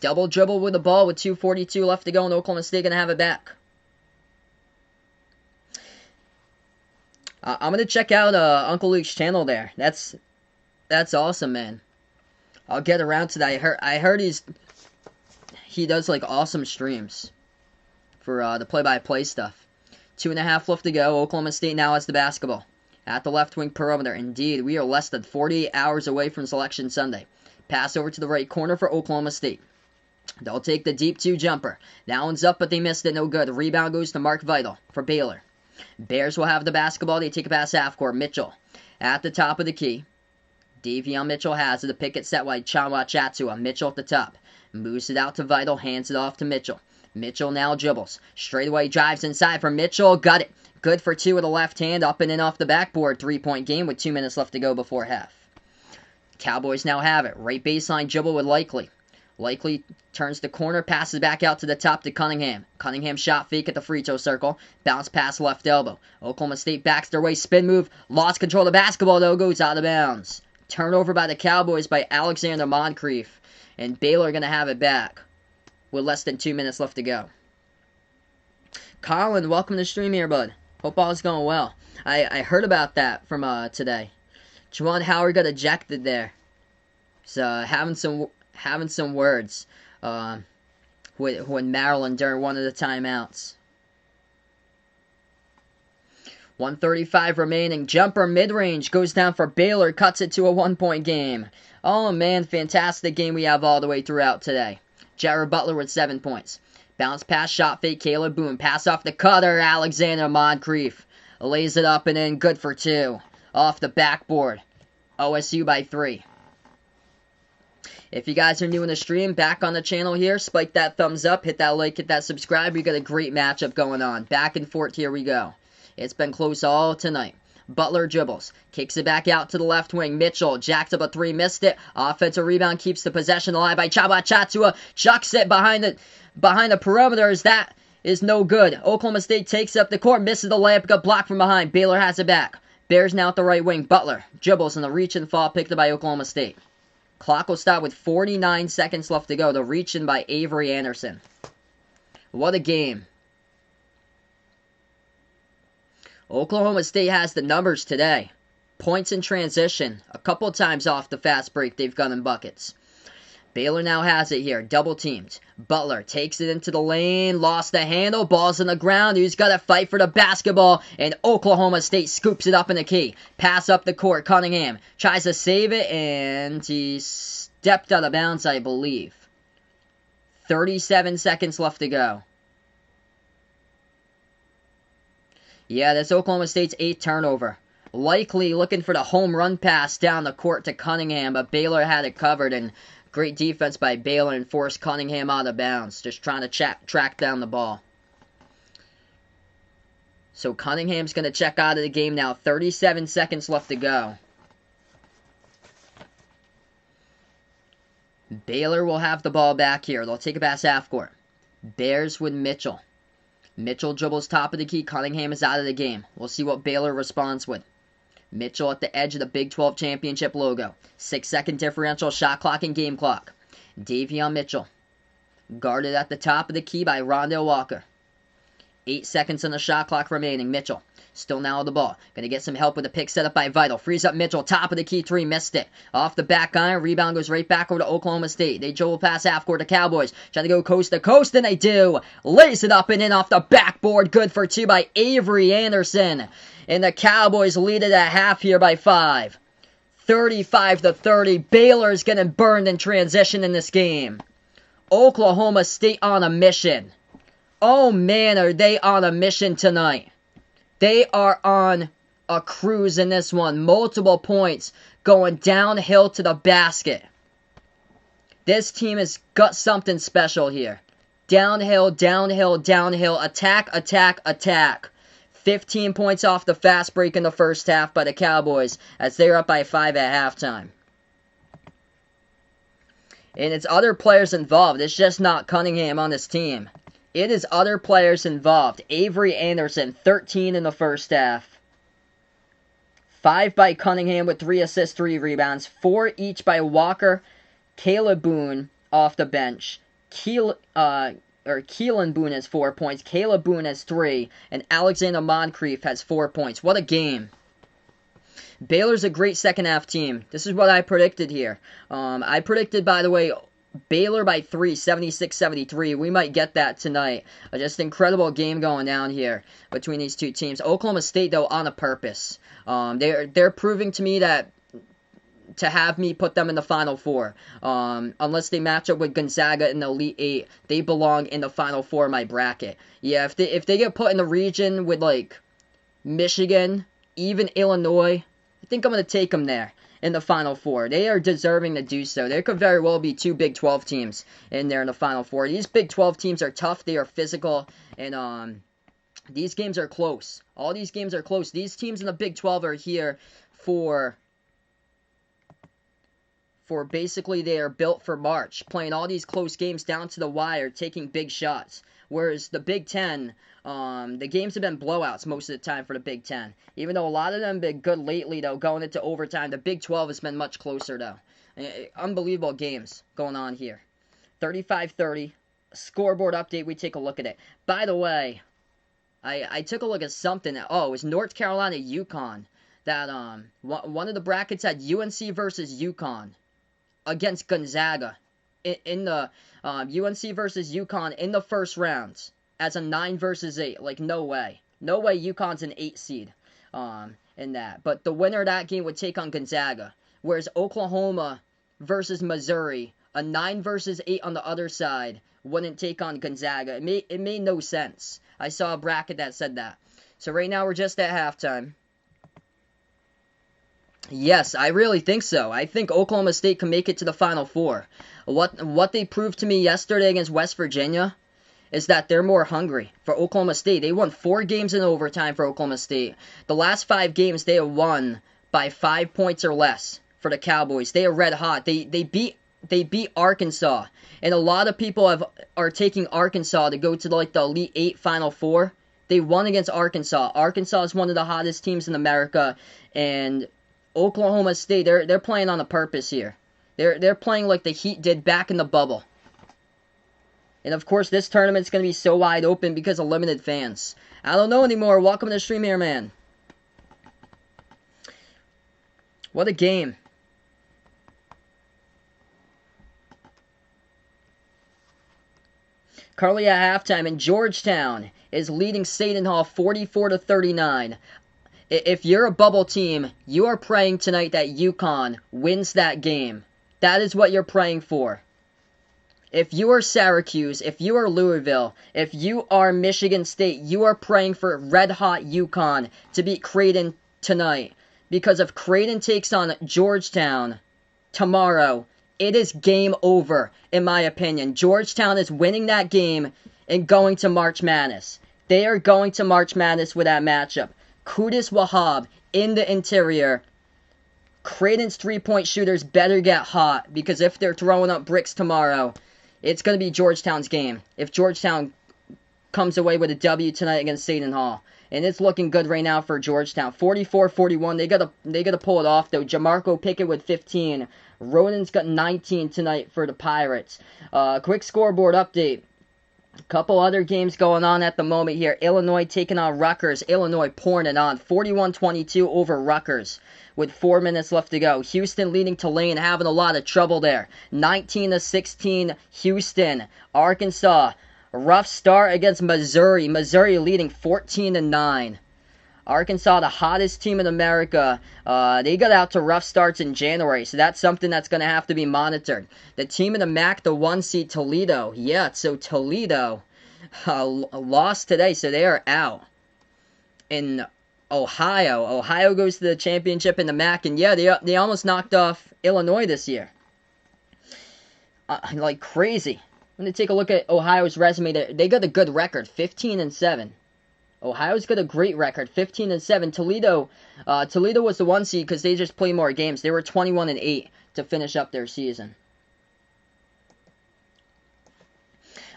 Double dribble with the ball with 2:42 left to go, and Oklahoma State going to have it back. I'm going to check out Uncle Luke's channel there. That's awesome, man. I'll get around to that. I heard he does like awesome streams for the play-by-play stuff. 2.5 left to go. Oklahoma State now has the basketball. At the left wing perimeter. Indeed, we are less than 48 hours away from Selection Sunday. Pass over to the right corner for Oklahoma State. They'll take the deep 2 jumper. That one's up, but they missed it. No good. Rebound goes to Mark Vital for Baylor. Bears will have the basketball. They take it past half court. Mitchell at the top of the key. Davion Mitchell has it. The pick it set wide. Chanwa Chatsua. Mitchell at the top. Moves it out to Vital. Hands it off to Mitchell. Mitchell now dribbles. Straightaway drives inside for Mitchell. Got it. Good for 2 with the left hand. Up and in off the backboard. 3-point game with 2 minutes left to go before half. Cowboys now have it. Right baseline dribble with Likely. Likely turns the corner. Passes back out to the top to Cunningham. Cunningham shot fake at the free throw circle. Bounce pass left elbow. Oklahoma State backs their way. Spin move. Lost control of the basketball though. Goes out of bounds. Turnover by the Cowboys by Alexander Moncrief. And Baylor going to have it back with less than 2 minutes left to go. Colin, welcome to the stream here, bud. Hope all is going well. I heard about that from today. Juwan Howard got ejected there. So having some words with Maryland during one of the timeouts. 1:35 remaining. Jumper mid-range goes down for Baylor. Cuts it to a 1-point game. Oh man, fantastic game we have all the way throughout today. Jared Butler with 7 points. Bounce pass, shot fake, Caleb Boone. Pass off the cutter, Alexander Moncrief. Lays it up and in, good for 2. Off the backboard. OSU by 3. If you guys are new in the stream, back on the channel here, spike that thumbs up, hit that like, hit that subscribe. We got a great matchup going on. Back and forth, here we go. It's been close all tonight. Butler dribbles. Kicks it back out to the left wing. Mitchell jacks up a three, missed it. Offensive rebound keeps the possession alive by Chaba Chatua. Chucks it behind the perimeters. That is no good. Oklahoma State takes up the court, misses the layup, got blocked from behind. Baylor has it back. Bears now at the right wing. Butler dribbles in the reach and fall, picked up by Oklahoma State. Clock will stop with 49 seconds left to go. The reach in by Avery Anderson. What a game. Oklahoma State has the numbers today. Points in transition. A couple times off the fast break they've got in buckets. Baylor now has it here. Double teamed. Butler takes it into the lane. Lost the handle. Ball's on the ground. He's got to fight for the basketball. And Oklahoma State scoops it up in the key. Pass up the court. Cunningham tries to save it. And he stepped out of bounds, I believe. 37 seconds left to go. Yeah, that's Oklahoma State's 8th turnover. Likely looking for the home run pass down the court to Cunningham. But Baylor had it covered. And great defense by Baylor and forced Cunningham out of bounds. Just trying to track down the ball. So Cunningham's going to check out of the game now. 37 seconds left to go. Baylor will have the ball back here. They'll take it past half court. Bears with Mitchell. Mitchell dribbles top of the key. Cunningham is out of the game. We'll see what Baylor responds with. Mitchell at the edge of the Big 12 championship logo. 6-second differential, shot clock, and game clock. Davion Mitchell. Guarded at the top of the key by Rondell Walker. 8 seconds on the shot clock remaining. Mitchell still now with the ball. Gonna get some help with a pick set up by Vital. Frees up Mitchell. Top of the key three. Missed it. Off the back iron. Rebound goes right back over to Oklahoma State. They dribble past half court to Cowboys. Trying to go coast to coast, and they do. Lays it up and in off the backboard. Good for two by Avery Anderson. And the Cowboys lead it at half here by 5. 35-30. Baylor's getting burned in transition in this game. Oklahoma State on a mission. Oh man, are they on a mission tonight. They are on a cruise in this one. Multiple points going downhill to the basket. This team has got something special here. Downhill, downhill, downhill. Attack, attack, attack. 15 points off the fast break in the first half by the Cowboys as they're up by 5 at halftime. And it's other players involved. It's just not Cunningham on this team. It is other players involved. Avery Anderson, 13 in the first half. 5 by Cunningham with 3 assists, 3 rebounds. 4 each by Walker, Caleb Boone off the bench. Keelan Boone has 4 points. Caleb Boone has 3. And Alexander Moncrief has 4 points. What a game. Baylor's a great second half team. This is what I predicted here. I predicted, by the way, Baylor by 3, 76-73. We might get that tonight. Just incredible game going down here between these two teams. Oklahoma State, though, on a purpose. They're proving to me that to have me put them in the Final Four. Unless they match up with Gonzaga in the Elite 8, they belong in the Final Four of my bracket. Yeah, if they get put in the region with, like, Michigan, even Illinois, I think I'm going to take them there in the Final Four. They are deserving to do so. There could very well be 2 Big 12 teams in there in the Final Four. These Big 12 teams are tough. They are physical. And these games are close. All these games are close. These teams in the Big 12 are here for basically they are built for March. Playing all these close games down to the wire. Taking big shots. Whereas the Big 10, the games have been blowouts most of the time for the Big 10. Even though a lot of them have been good lately, though, going into overtime, the Big 12 has been much closer, though. Unbelievable games going on here. 35-30. Scoreboard update, we take a look at it. By the way, I took a look at something. Oh, it was North Carolina, UConn. That, one of the brackets had UNC versus UConn against Gonzaga. In the UNC versus UConn in the first round as a 9 versus 8. Like, no way. No way UConn's an 8 seed in that. But the winner of that game would take on Gonzaga. Whereas Oklahoma versus Missouri, a 9 versus 8 on the other side, wouldn't take on Gonzaga. It made no sense. I saw a bracket that said that. So right now we're just at halftime. Yes, I really think so. I think Oklahoma State can make it to the Final Four. What they proved to me yesterday against West Virginia is that they're more hungry. For Oklahoma State, they won 4 games in overtime for Oklahoma State. The last 5 games they have won by 5 points or less for the Cowboys. They are red hot. They beat Arkansas, and a lot of people are taking Arkansas to go to like the Elite 8 Final Four. They won against Arkansas. Arkansas is one of the hottest teams in America, and Oklahoma State, they're playing on a purpose here. They're playing like the Heat did back in the bubble. And of course, this tournament's going to be so wide open because of limited fans. I don't know anymore. Welcome to the stream here, man. What a game. Currently at halftime, and Georgetown is leading Seton Hall 44-39. If you're a bubble team, you are praying tonight that UConn wins that game. That is what you're praying for. If you are Syracuse, if you are Louisville, if you are Michigan State, you are praying for red-hot UConn to beat Creighton tonight. Because if Creighton takes on Georgetown tomorrow, it is game over, in my opinion. Georgetown is winning that game and going to March Madness. They are going to March Madness with that matchup. Qudus Wahab in the interior. Creighton's three-point shooters better get hot, because if they're throwing up bricks tomorrow, it's going to be Georgetown's game. If Georgetown comes away with a W tonight against Seton Hall. And it's looking good right now for Georgetown. 44-41. They gotta pull it off, though. Jamarco Pickett with 15. Rodin's got 19 tonight for the Pirates. Quick scoreboard update. A couple other games going on at the moment here. Illinois taking on Rutgers. Illinois pouring it on. 41-22 over Rutgers with 4 minutes left to go. Houston leading Tulane, having a lot of trouble there. 19-16 Houston. Arkansas, rough start against Missouri. Missouri leading 14-9. Arkansas, the hottest team in America, they got out to rough starts in January, so that's something that's going to have to be monitored. The team in the MAC, the 1 seed Toledo. Yeah, so Toledo lost today, so they are out. In Ohio goes to the championship in the MAC, and yeah, they almost knocked off Illinois this year. Like crazy. I'm going to take a look at Ohio's resume. They got a good record, 15-7. Ohio's got a great record, 15-7. Toledo was the 1 seed because they just play more games. They were 21-8 to finish up their season.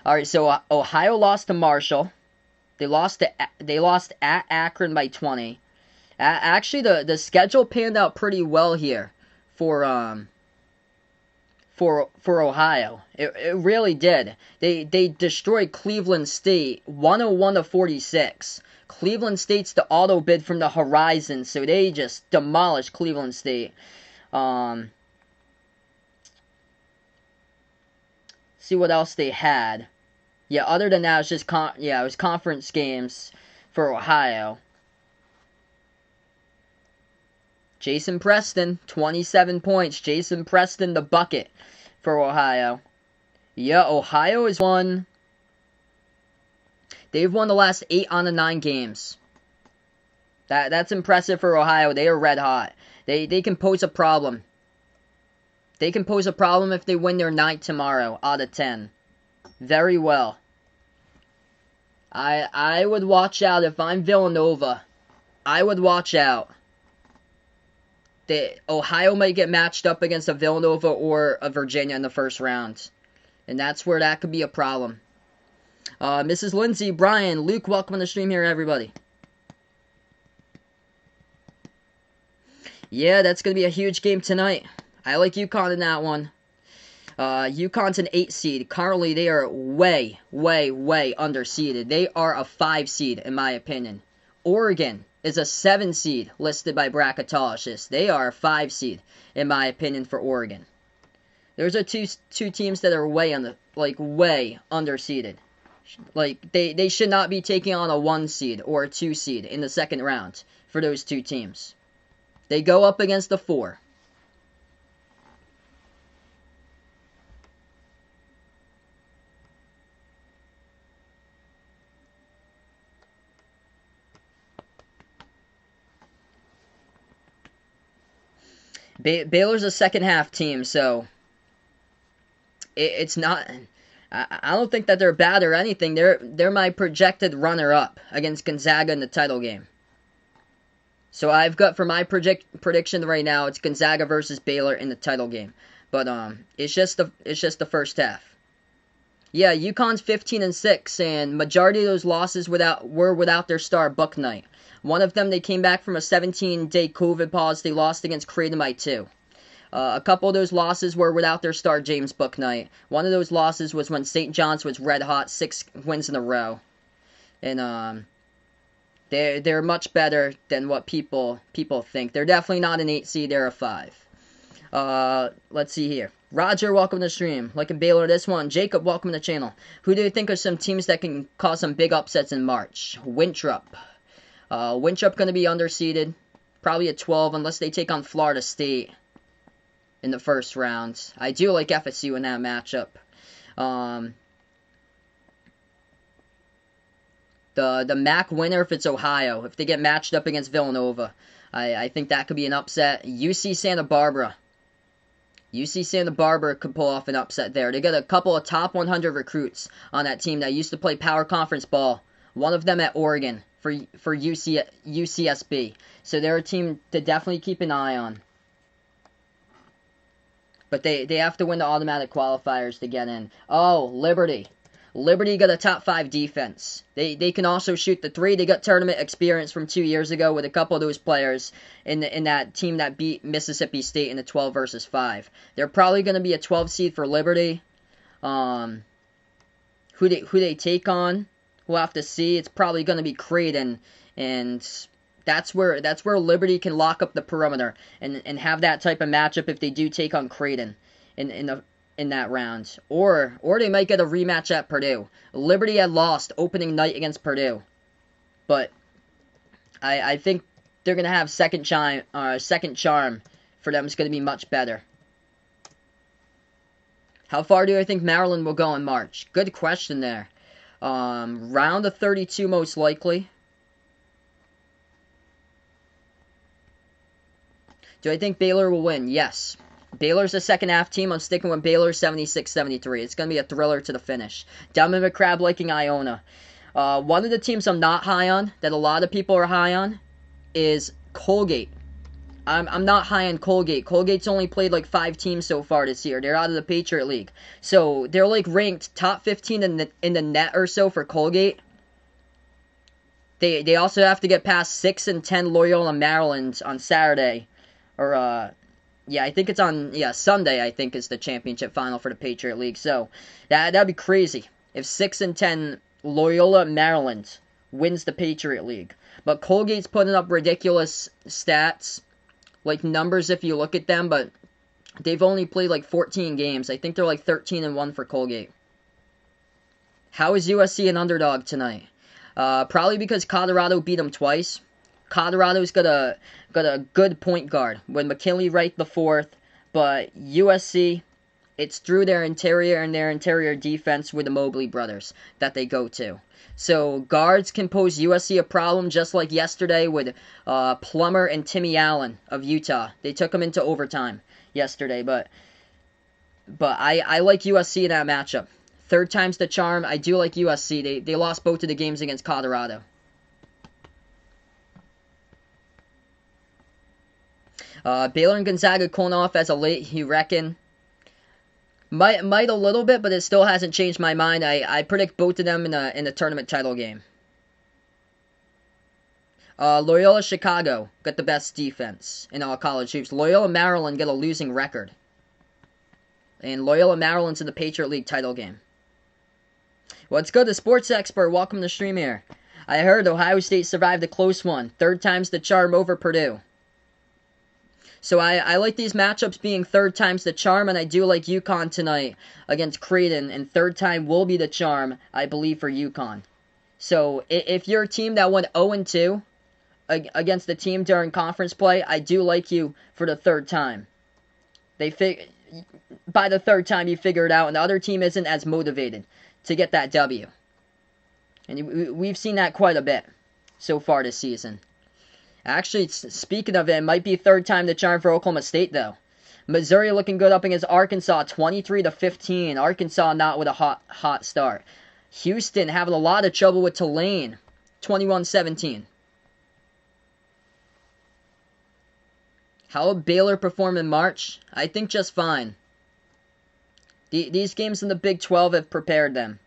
All right, so Ohio lost to Marshall. They lost at Akron by 20. Actually, the schedule panned out pretty well here for Ohio. It really did. They destroyed Cleveland State 101-46. Cleveland State's the auto bid from the Horizon, so they just demolished Cleveland State. See what else they had. Yeah, other than that, it was conference games for Ohio. Jason Preston, 27 points. Jason Preston, the bucket for Ohio. Yeah, Ohio has won. They've won the last 8 on the 9 games. That's impressive for Ohio. They are red hot. They can pose a problem. They can pose a problem if they win their 9th tomorrow out of 10. Very well. I would watch out if I'm Villanova. I would watch out. Ohio might get matched up against a Villanova or a Virginia in the first round. And that's where that could be a problem. Mrs. Lindsay, Brian, Luke, welcome on the stream here, everybody. Yeah, that's going to be a huge game tonight. I like UConn in that one. UConn's an 8 seed. Currently, they are way, way, way underseeded. They are a 5 seed, in my opinion. Oregon is a 7 seed listed by bracketologists. They are a 5 seed, in my opinion, for Oregon. Those are two teams that are way underseeded. Like they should not be taking on a 1 seed or a 2 seed in the second round for those two teams. They go up against the 4. Baylor's a second half team, so it's not. I don't think that they're bad or anything. They're my projected runner-up against Gonzaga in the title game. So I've got for my prediction right now, it's Gonzaga versus Baylor in the title game. But it's just the first half. Yeah, UConn's 15-6, and majority of those losses were without their star Bucknight. One of them, they came back from a 17-day COVID pause. They lost against Creighton by 2. A couple of those losses were without their star James Bucknight. One of those losses was when St. John's was red hot, 6 wins in a row, and they're much better than what people think. They're definitely not an 8 seed. They're a 5. Let's see here. Roger, welcome to the stream. Like in Baylor, this one. Jacob, welcome to the channel. Who do you think are some teams that can cause some big upsets in March? Winthrop. Winthrop going to be underseeded. Probably a 12 unless they take on Florida State in the first round. I do like FSU in that matchup. The MAC winner, if it's Ohio, if they get matched up against Villanova, I think that could be an upset. UC Santa Barbara. UC Santa Barbara could pull off an upset there. They got a couple of top 100 recruits on that team that used to play power conference ball. One of them at Oregon for UCSB. So they're a team to definitely keep an eye on. But they have to win the automatic qualifiers to get in. Oh, Liberty. Liberty got a top 5 defense. They can also shoot the 3. They got tournament experience from 2 years ago with a couple of those players in that team that beat Mississippi State in the 12 versus 5. They're probably going to be a 12 seed for Liberty. Who they take on, we'll have to see. It's probably going to be Creighton, and that's where Liberty can lock up the perimeter and have that type of matchup if they do take on Creighton in that round. Or they might get a rematch at Purdue. Liberty had lost opening night against Purdue. But I think they're going to have second charm for them is going to be much better. How far do I think Maryland will go in March? Good question there. Round of 32 most likely. Do I think Baylor will win? Yes. Baylor's a second half team. I'm sticking with Baylor 76-73. It's going to be a thriller to the finish. Diamond McCrab liking Iona. One of the teams I'm not high on, that a lot of people are high on, is Colgate. I'm not high on Colgate. Colgate's only played like 5 teams so far this year. They're out of the Patriot League. So they're like ranked top 15 in the net or so for Colgate. They also have to get past 6 and 10 Loyola Maryland on Saturday. Or yeah, I think it's on Sunday, I think, is the championship final for the Patriot League. So that'd be crazy if 6 and 10 Loyola Maryland wins the Patriot League. But Colgate's putting up ridiculous stats, like numbers if you look at them, but they've only played like 14 games. I think they're like 13-1 for Colgate. How is USC an underdog tonight? Probably because Colorado beat them twice. Colorado's got a good point guard with McKinley Wright the fourth, but USC, it's through their interior defense with the Mobley brothers that they go to. So guards can pose USC a problem, just like yesterday with Plummer and Timmy Allen of Utah. They took them into overtime yesterday, but I like USC in that matchup. Third time's the charm. I do like USC. They lost both of the games against Colorado. Baylor and Gonzaga cooling off as of late, you reckon? Might a little bit, but it still hasn't changed my mind. I predict both of them in the tournament title game. Loyola Chicago got the best defense in all college hoops. Loyola Maryland got a losing record. And Loyola Maryland's in the Patriot League title game. Let's go to Sports Expert. Welcome to the stream here. I heard Ohio State survived a close one. Third time's the charm over Purdue. So I like these matchups being third time's the charm, and I do like UConn tonight against Creighton, and third time will be the charm, I believe, for UConn. So if you're a team that went 0-2 against the team during conference play, I do like you for the third time. By the third time you figure it out, and the other team isn't as motivated to get that W. And we've seen that quite a bit so far this season. Actually, speaking of it might be third time the charm for Oklahoma State, though. Missouri looking good up against Arkansas, 23-15. Arkansas not with a hot start. Houston having a lot of trouble with Tulane, 21-17. How will Baylor perform in March? I think just fine. These games in the Big 12 have prepared them.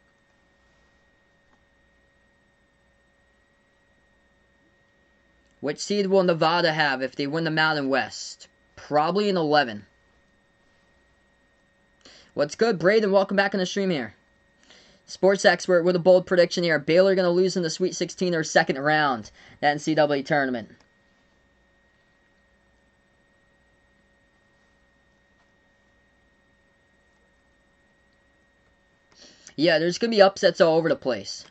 Which seed will Nevada have if they win the Mountain West? Probably an 11. What's good, Braden? Welcome back on the stream here. Sports expert with a bold prediction here. Baylor going to lose in the Sweet 16 or second round, that NCAA tournament. Yeah, there's going to be upsets all over the place.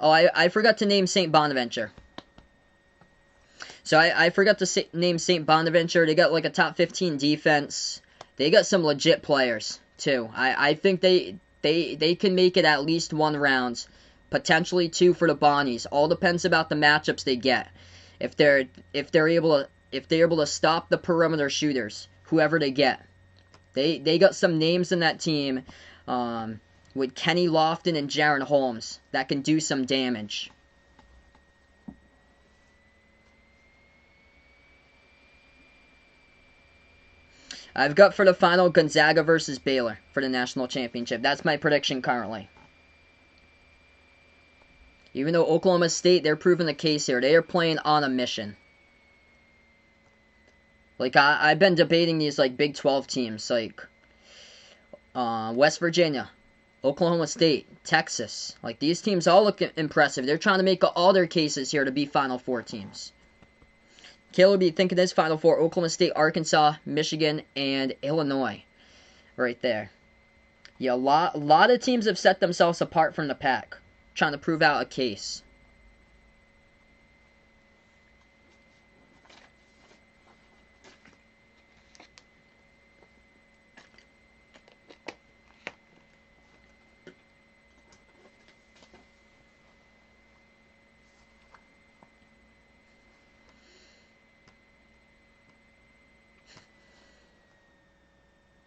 Oh, I forgot to name St. Bonaventure. So I forgot to name St. Bonaventure. They got like a top 15 defense. They got some legit players, too. I think they can make it at least one round. Potentially two for the Bonnies. All depends about the matchups they get. If they're able to stop the perimeter shooters, whoever they get. They got some names in that team. With Kenny Lofton and Jaron Holmes that can do some damage. I've got for the final Gonzaga versus Baylor for the national championship. That's my prediction currently. Even though Oklahoma State, they're proving the case here. They are playing on a mission. Like, I've been debating these, like, Big 12 teams. Like, West Virginia, Oklahoma State, Texas. Like, these teams all look impressive. They're trying to make all their cases here to be Final Four teams. Caleb be thinking this Final Four: Oklahoma State, Arkansas, Michigan, and Illinois. Right there. Yeah, a lot of teams have set themselves apart from the pack, trying to prove out a case.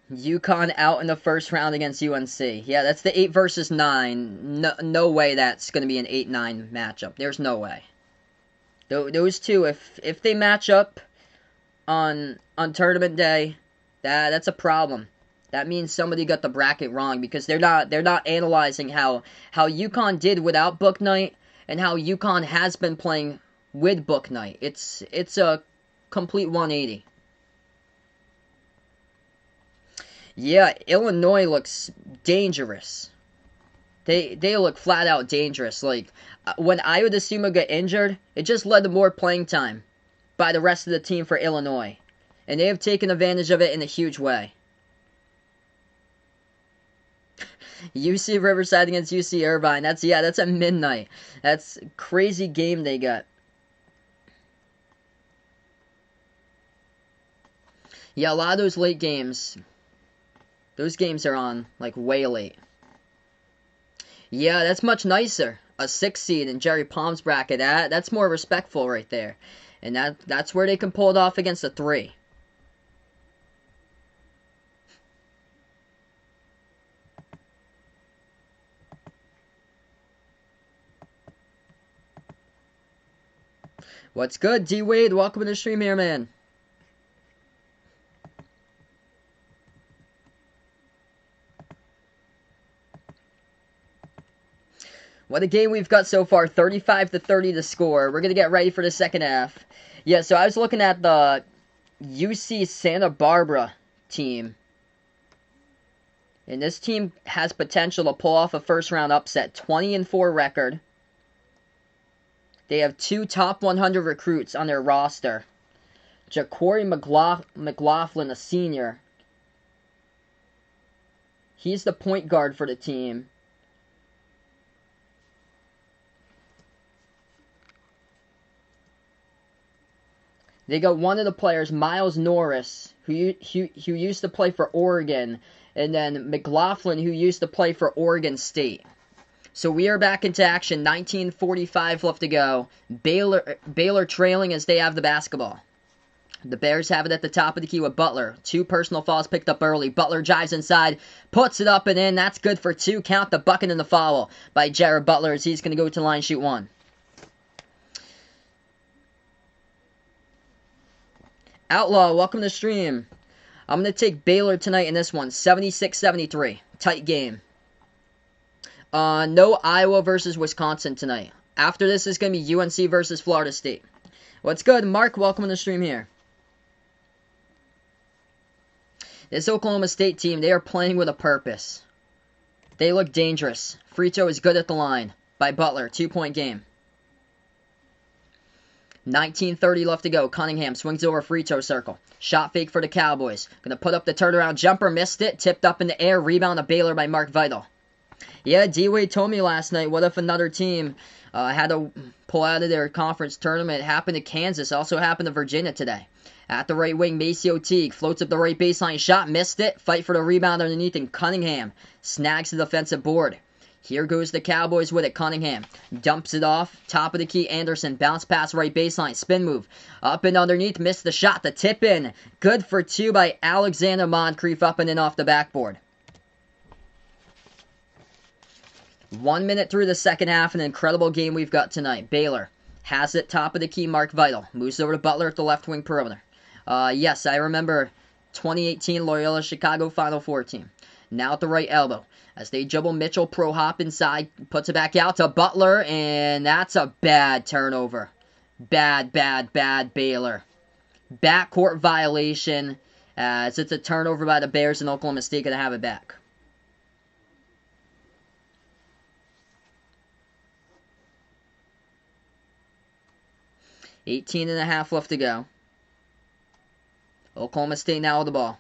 UConn out in the first round against UNC. Yeah, that's the 8 versus 9. No way that's going to be an 8-9 matchup. There's no way. Those two, if they match up on tournament day, that's a problem. That means somebody got the bracket wrong because they're not analyzing how UConn did without Book Night and how UConn has been playing with Book Night. It's a complete 180. Yeah, Illinois looks dangerous. They look flat out dangerous. Like, when Io DeSumo got injured, it just led to more playing time by the rest of the team for Illinois. And they have taken advantage of it in a huge way. UC Riverside against UC Irvine. That's at midnight. That's a crazy game they got. Yeah, a lot of those late games... Those games are on, like, way late. Yeah, that's much nicer. A 6 seed in Jerry Palm's bracket. That's more respectful right there. And that's where they can pull it off against a 3. What's good, D-Wade? Welcome to the stream here, man. What a game we've got so far. 35-30 to score. We're going to get ready for the second half. Yeah, so I was looking at the UC Santa Barbara team. And this team has potential to pull off a first-round upset. 20-4 record. They have 2 top 100 recruits on their roster. Ja'Cory McLaughlin, a senior. He's the point guard for the team. They got one of the players, Miles Norris, who used to play for Oregon, and then McLaughlin, who used to play for Oregon State. So we are back into action. 19:45 left to go. Baylor trailing as they have the basketball. The Bears have it at the top of the key with Butler. 2 personal fouls picked up early. Butler drives inside, puts it up and in. That's good for 2. Count the bucket and the foul by Jared Butler as he's going to go to the line, shoot 1. Outlaw, welcome to the stream. I'm going to take Baylor tonight in this one. 76-73. Tight game. No Iowa versus Wisconsin tonight. After this is going to be UNC versus Florida State. What's good? Mark, welcome to the stream here. This Oklahoma State team, they are playing with a purpose. They look dangerous. Free throw is good at the line by Butler. 2-point game. 19:30 left to go. Cunningham swings over free throw circle. Shot fake for the Cowboys. Going to put up the turnaround jumper. Missed it. Tipped up in the air. Rebound to Baylor by Mark Vital. Yeah, D-Wade told me last night, what if another team had to pull out of their conference tournament? It happened to Kansas. Also happened to Virginia today. At the right wing, Maceo Teague floats up the right baseline shot. Missed it. Fight for the rebound underneath, and Cunningham snags the defensive board. Here goes the Cowboys with it. Cunningham dumps it off. Top of the key, Anderson. Bounce pass right baseline. Spin move. Up and underneath. Missed the shot. The tip in. Good for 2 by Alexander Moncrief. Up and in off the backboard. 1 minute through the second half. An incredible game we've got tonight. Baylor has it. Top of the key, Mark Vital. Moves over to Butler at the left wing perimeter. Yes, I remember 2018 Loyola Chicago Final Four team. Now at the right elbow. As they dribble, Mitchell pro hop inside, puts it back out to Butler, and that's a bad turnover. Bad Baylor. Backcourt violation, as it's a turnover by the Bears, and Oklahoma State going to have it back. $18.5 left to go. Oklahoma State now with the ball.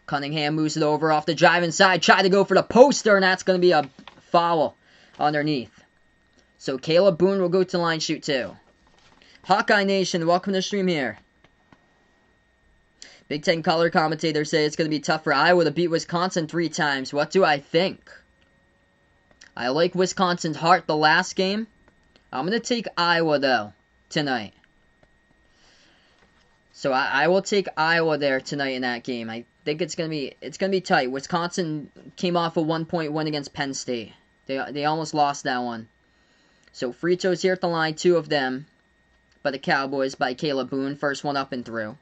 Cunningham moves it over off the drive inside. Try to go for the poster, and that's going to be a foul underneath. So Caleb Boone will go to the line, shoot 2. Hawkeye Nation, welcome to the stream here. Big Ten color commentators say it's going to be tough for Iowa to beat Wisconsin 3 times. What do I think? I like Wisconsin's heart the last game. I'm going to take Iowa, though, tonight. So I will take Iowa there tonight in that game. I think it's gonna be tight. Wisconsin came off a 1-point win against Penn State. They almost lost that one. So free throws here at the line, 2 of them by the Cowboys by Caleb Boone. First one up and through.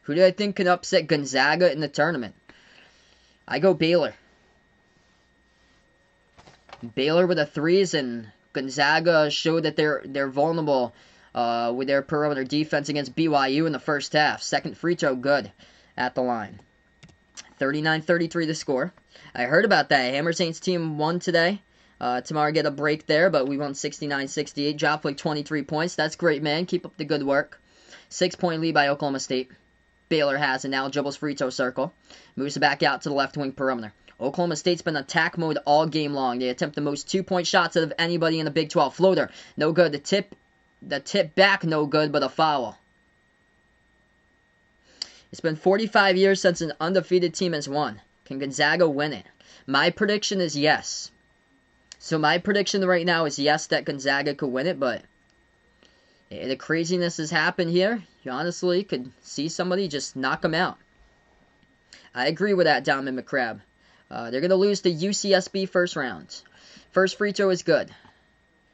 Who do I think can upset Gonzaga in the tournament? I go Baylor. Baylor with the 3s, and Gonzaga showed that they're vulnerable with their perimeter defense against BYU in the first half. Second free throw good at the line. 39-33 the score. I heard about that. Hammer Saints team won today. Tomorrow get a break there, but we won 69-68. Dropped like 23 points. That's great, man. Keep up the good work. 6-point lead by Oklahoma State. Baylor has it now. Dribbles free throw circle. Moves it back out to the left wing perimeter. Oklahoma State's been in attack mode all game long. They attempt the most 2-point shots out of anybody in the Big 12. Floater, no good. The tip back, no good, but a foul. It's been 45 years since an undefeated team has won. Can Gonzaga win it? My prediction is yes. So my prediction right now is yes, that Gonzaga could win it, but the craziness has happened here. You honestly could see somebody just knock them out. I agree with that, Diamond McCrab. They're going to lose to UCSB first round. First free throw is good.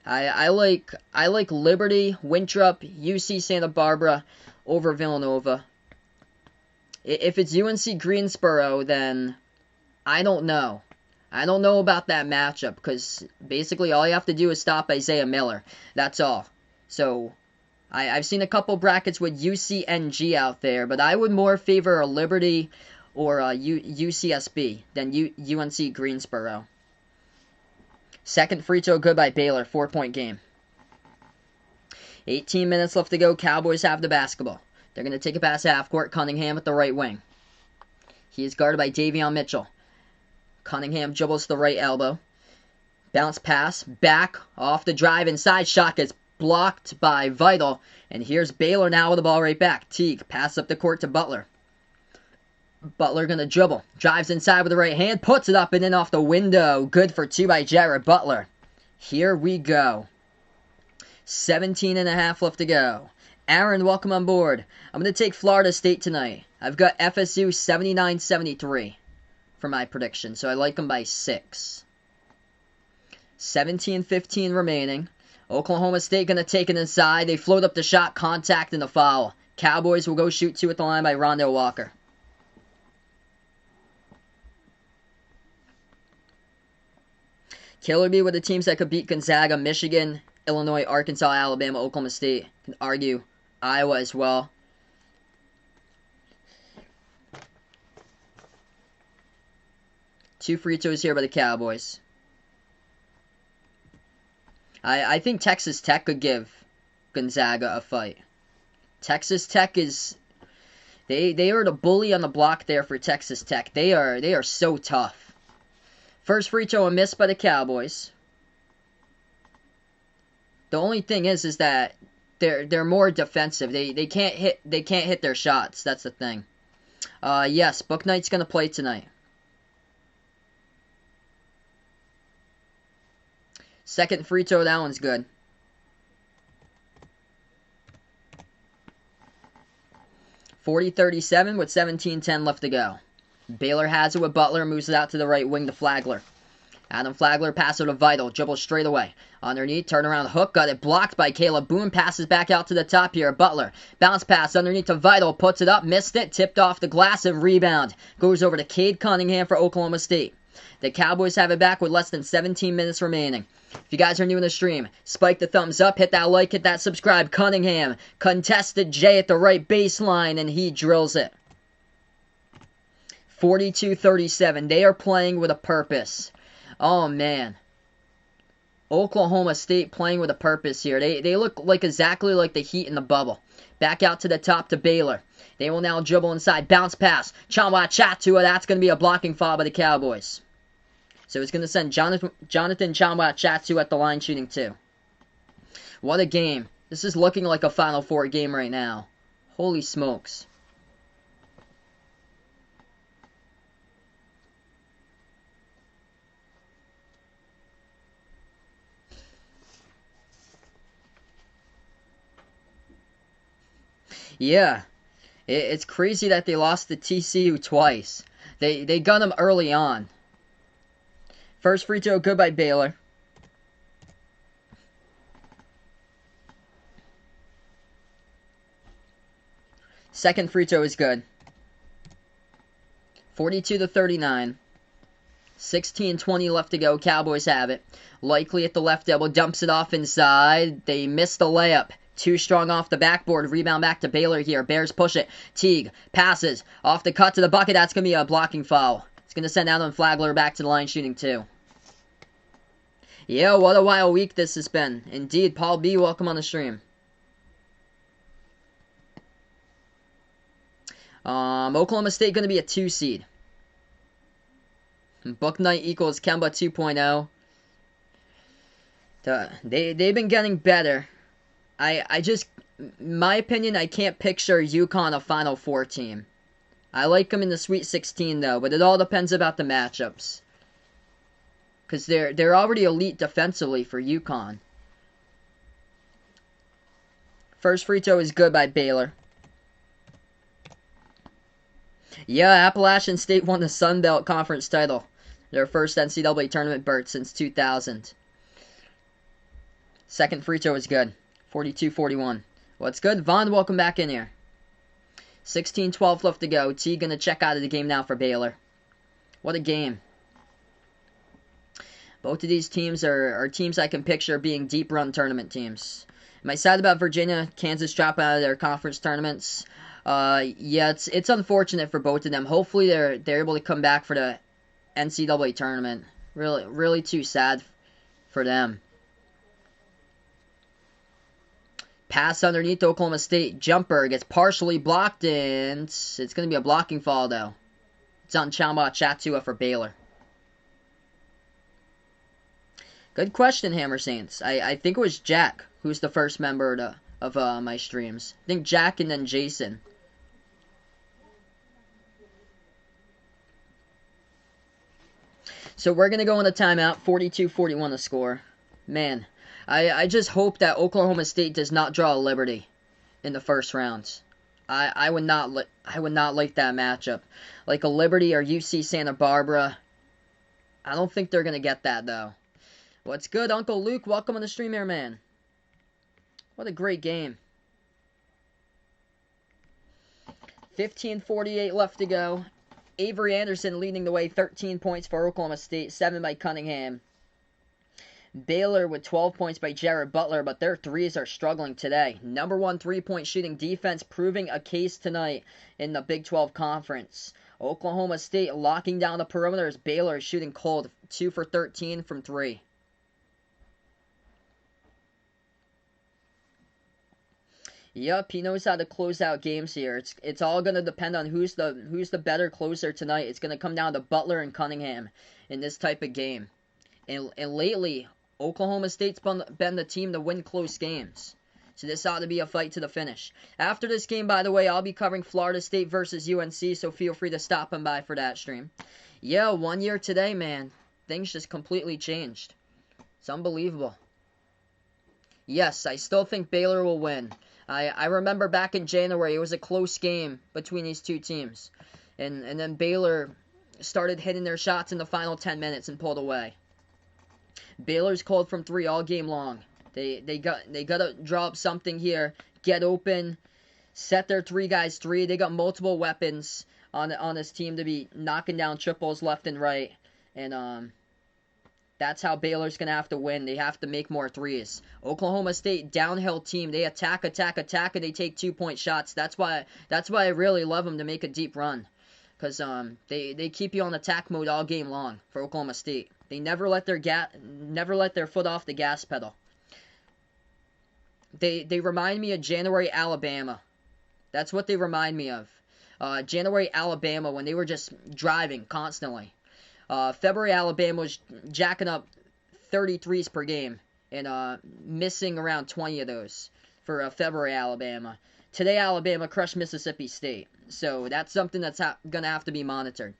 I like Liberty, Winthrop, UC Santa Barbara over Villanova. If it's UNC Greensboro, then I don't know. I don't know about that matchup, because basically all you have to do is stop Isaiah Miller. That's all. So I've seen a couple brackets with UCNG out there, but I would more favor a Liberty or UCSB than UNC Greensboro. Second free throw good by Baylor. 4-point game. 18 minutes left to go. Cowboys have the basketball. They're going to take it past half court. Cunningham at the right wing. He is guarded by Davion Mitchell. Cunningham dribbles to the right elbow. Bounce pass. Back off the drive. Inside shot gets blocked by Vital. And here's Baylor now with the ball right back. Teague pass up the court to Butler. Butler going to dribble. Drives inside with the right hand. Puts it up and in off the window. Good for 2 by Jared Butler. Here we go. 17.5 left to go. Aaron, welcome on board. I'm going to take Florida State tonight. I've got FSU 79-73 for my prediction, so I like them by 6. 17-15 remaining. Oklahoma State going to take it inside. They float up the shot, contact, and the foul. Cowboys will go shoot 2 at the line by Rondo Walker. Killer B with the teams that could beat Gonzaga, Michigan, Illinois, Arkansas, Alabama, Oklahoma State. Can argue Iowa as well. Two free throws here by the Cowboys. I think Texas Tech could give Gonzaga a fight. Texas Tech is... They are the bully on the block there for Texas Tech. They are so tough. First free throw a miss by the Cowboys. The only thing is that they're more defensive. They can't hit their shots. That's the thing. Yes, Book Knight's gonna play tonight. Second free throw, that one's good. (40-37) with 17:10 left to go. Baylor has it with Butler, moves it out to the right wing to Flagler. Adam Flagler, pass it to Vital, dribbles straight away. Underneath, turnaround hook, got it blocked by Caleb Boone, passes back out to the top here. Butler, bounce pass underneath to Vital, puts it up, missed it, tipped off the glass, and rebound. Goes over to Cade Cunningham for Oklahoma State. The Cowboys have it back with less than 17 minutes remaining. If you guys are new in the stream, spike the thumbs up, hit that like, hit that subscribe. Cunningham, contested Jay at the right baseline, and he drills it. 42-37. They are playing with a purpose. Oh, man. Oklahoma State playing with a purpose here. They look like exactly like the Heat in the bubble. Back out to the top to Baylor. They will now dribble inside. Bounce pass. Chanwa Chatua. That's going to be a blocking foul by the Cowboys. So it's going to send Jonathan Chanwa Chatu at the line shooting 2. What a game. This is looking like a Final Four game right now. Holy smokes. Yeah. It's crazy that they lost to TCU twice. They got them early on. First free throw good by Baylor. Second free throw is good. 42-39. 16:20 left to go. Cowboys have it. Likely at the left elbow. Dumps it off inside. They missed the layup. Too strong off the backboard. Rebound back to Baylor here. Bears push it. Teague passes. Off the cut to the bucket. That's going to be a blocking foul. It's going to send Adam Flagler back to the line shooting 2. Yeah, what a wild week this has been. Indeed, Paul B., welcome on the stream. Oklahoma State going to be a 2 seed. Book Knight equals Kemba 2.0. They've been getting better. I just, my opinion, I can't picture UConn a Final Four team. I like them in the Sweet 16 though, but it all depends about the matchups. Because they're already elite defensively for UConn. First free throw is good by Baylor. Yeah, Appalachian State won the Sun Belt Conference title. Their first NCAA tournament berth since 2000. Second free throw is good. 42-41. What's good? Vaughn, welcome back in here. 16-12 left to go. T gonna check out of the game now for Baylor. What a game. Both of these teams are teams I can picture being deep run tournament teams. Am I sad about Virginia, Kansas dropping out of their conference tournaments? Yeah, it's unfortunate for both of them. Hopefully they're able to come back for the NCAA tournament. Really too sad for them. Pass underneath Oklahoma State. Jumper gets partially blocked, and it's going to be a blocking foul, though. It's on Chamba Chatua for Baylor. Good question, Hammer Saints. I think it was Jack who's the first member of my streams. I think Jack and then Jason. So we're going to go on a timeout. 42-41 the score. Man, I just hope that Oklahoma State does not draw a Liberty in the first round. I would not like that matchup. Like a Liberty or UC Santa Barbara. I don't think they're gonna get that though. What's good, Uncle Luke? Welcome on the stream here, man. What a great game. 15:48 left to go. Avery Anderson leading the way, 13 points for Oklahoma State, 7 by Cunningham. Baylor with 12 points by Jared Butler, but their threes are struggling today. Number 1 3-point shooting defense proving a case tonight in the Big 12 Conference. Oklahoma State locking down the perimeters. Baylor is shooting cold, 2 for 13 from 3. Yep, he knows how to close out games here. It's all gonna depend on who's the better closer tonight. It's gonna come down to Butler and Cunningham in this type of game. And lately, Oklahoma State's been the team to win close games. So this ought to be a fight to the finish. After this game, by the way, I'll be covering Florida State versus UNC, so feel free to stop by for that stream. Yeah, 1 year today, man. Things just completely changed. It's unbelievable. Yes, I still think Baylor will win. I remember back in January, it was a close game between these two teams. And then Baylor started hitting their shots in the final 10 minutes and pulled away. Baylor's cold from 3 all game long. They got to draw up something here, get open, set their 3 guys 3. They got multiple weapons on this team to be knocking down triples left and right. And that's how Baylor's going to have to win. They have to make more threes. Oklahoma State, downhill team. They attack, and they take 2-point shots. That's why I really love them to make a deep run. Because they keep you on attack mode all game long for Oklahoma State. They never let their foot off the gas pedal. They remind me of January, Alabama. That's what they remind me of. January, Alabama, when they were just driving constantly. February, Alabama was jacking up 33s per game and missing around 20 of those for February, Alabama. Today, Alabama crushed Mississippi State. So that's something that's going to have to be monitored.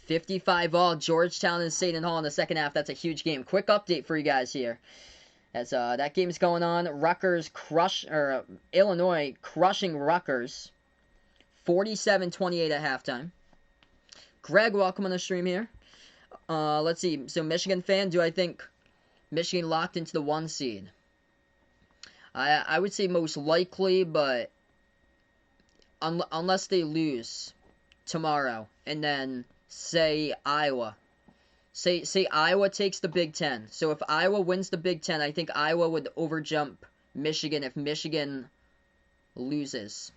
55 all, Georgetown and Seton Hall in the second half. That's a huge game. Quick update for you guys here. As that game's going on, Illinois crushing Rutgers, 47-28 at halftime. Greg, welcome on the stream here. Let's see. So, Michigan fan, do I think Michigan locked into the 1 seed? I would say most likely, but unless they lose tomorrow, and then say Iowa. Say Iowa takes the Big Ten. So if Iowa wins the Big Ten, I think Iowa would overjump Michigan if Michigan loses.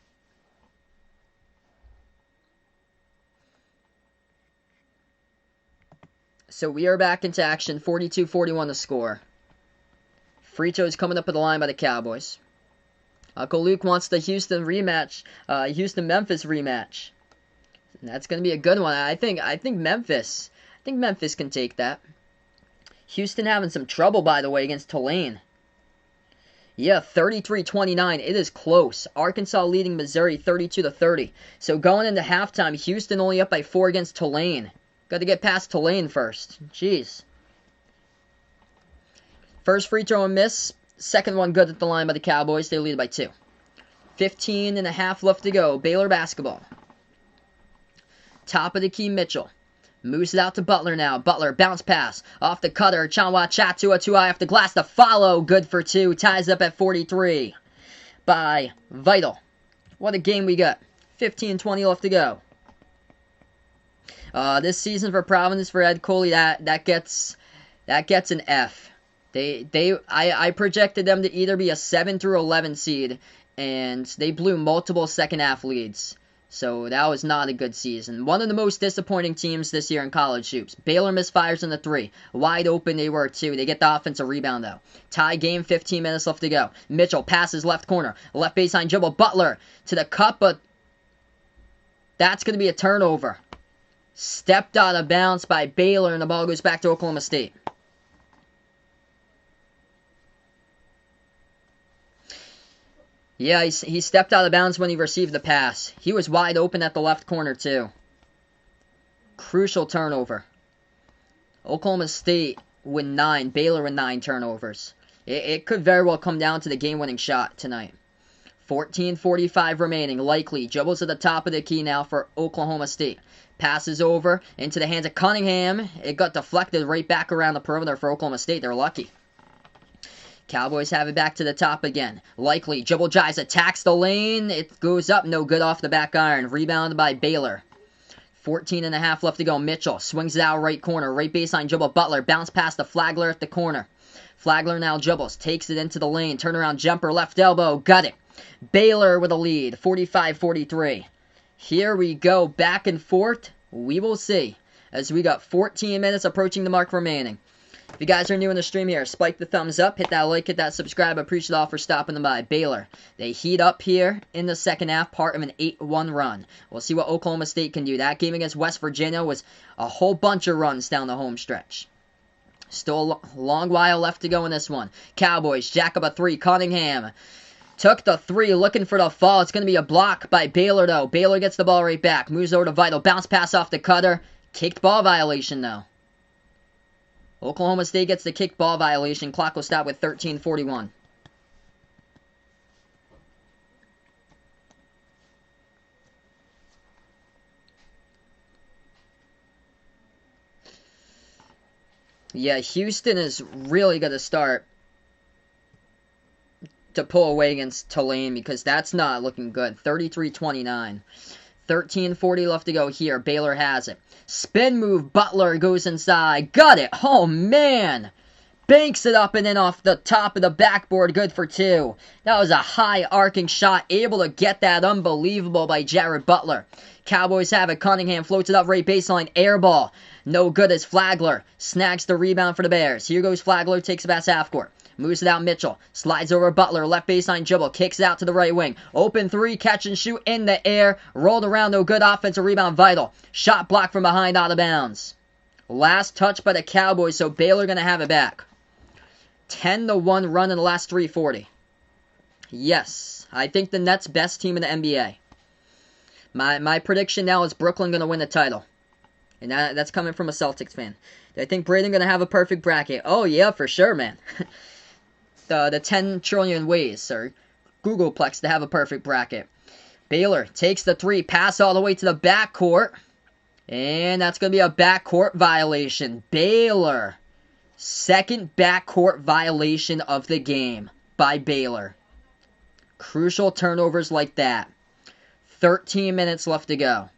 So we are back into action. 42-41 the score. Frito's coming up at the line by the Cowboys. Uncle Luke wants the Houston Memphis rematch. That's going to be a good one. I think Memphis can take that. Houston having some trouble, by the way, against Tulane. Yeah, 33-29. It is close. Arkansas leading Missouri 32-30. So going into halftime, Houston only up by 4 against Tulane. Got to get past Tulane first. Jeez. First free throw and miss. Second one good at the line by the Cowboys. They lead by 2. 15 and a half left to go. Baylor basketball. Top of the key, Mitchell. Moves it out to Butler now. Butler, bounce pass. Off the cutter. Chanwa Chatua too high off the glass to follow. Good for 2. Ties up at 43 by Vital. What a game we got. 15-20 left to go. This season for Providence for Ed Coley, that gets an F. I projected them to either be a 7 through 11 seed, and they blew multiple second half leads. So that was not a good season. One of the most disappointing teams this year in college hoops. Baylor misfires in the 3. Wide open they were 2. They get the offensive rebound though. Tie game, 15 minutes left to go. Mitchell passes left corner. Left baseline dribble. Butler to the cup, but that's going to be a turnover. Stepped out of bounds by Baylor, and the ball goes back to Oklahoma State. Yeah, he stepped out of bounds when he received the pass. He was wide open at the left corner, too. Crucial turnover. Oklahoma State with 9. Baylor with 9 turnovers. It could very well come down to the game-winning shot tonight. 14:45 remaining. Likely dribbles at the top of the key now for Oklahoma State. Passes over into the hands of Cunningham. It got deflected right back around the perimeter for Oklahoma State. They're lucky. Cowboys have it back to the top again. Likely dribble drives, attacks the lane. It goes up, no good off the back iron. Rebounded by Baylor. 14.5 left to go. Mitchell swings it out right corner. Right baseline dribble. Butler bounce past the Flagler at the corner. Flagler now dribbles. Takes it into the lane. Turnaround jumper. Left elbow. Got it. Baylor with a lead. 45-43. Here we go. Back and forth. We will see. As we got 14 minutes approaching the mark remaining. If you guys are new in the stream here, spike the thumbs up, hit that like, hit that subscribe. I appreciate it all for stopping by. Baylor, they heat up here in the second half, part of an 8-1 run. We'll see what Oklahoma State can do. That game against West Virginia was a whole bunch of runs down the home stretch. Still a long while left to go in this one. Cowboys jack up a 3. Cunningham took the 3, looking for the fall. It's going to be a block by Baylor, though. Baylor gets the ball right back. Moves over to Vital. Bounce pass off the cutter. Kicked ball violation, though. Oklahoma State gets the kick ball violation. Clock will stop with 13:41. Yeah, Houston is really going to start to pull away against Tulane because that's not looking good. 33-29. 13:40 left to go here. Baylor has it. Spin move. Butler goes inside. Got it. Oh, man. Banks it up and in off the top of the backboard. Good for 2. That was a high arcing shot. Able to get that unbelievable by Jared Butler. Cowboys have it. Cunningham floats it up right baseline. Air ball. No good as Flagler snags the rebound for the Bears. Here goes Flagler. Takes it past half court. Moves it out Mitchell. Slides over Butler. Left baseline dribble. Kicks it out to the right wing. Open 3. Catch and shoot in the air. Rolled around. No good. Offensive rebound. Vital. Shot blocked from behind out of bounds. Last touch by the Cowboys. So Baylor going to have it back. 10-1 run in the last 3:40. Yes. I think the Nets best team in the NBA. My prediction now is Brooklyn going to win the title. And that's coming from a Celtics fan. Do I think Braden going to have a perfect bracket? Oh, yeah, for sure, man. The 10 trillion ways, or Googleplex, to have a perfect bracket. Baylor takes the 3, pass all the way to the backcourt. And that's going to be a backcourt violation. Baylor. Second backcourt violation of the game by Baylor. Crucial turnovers like that. 13 minutes left to go.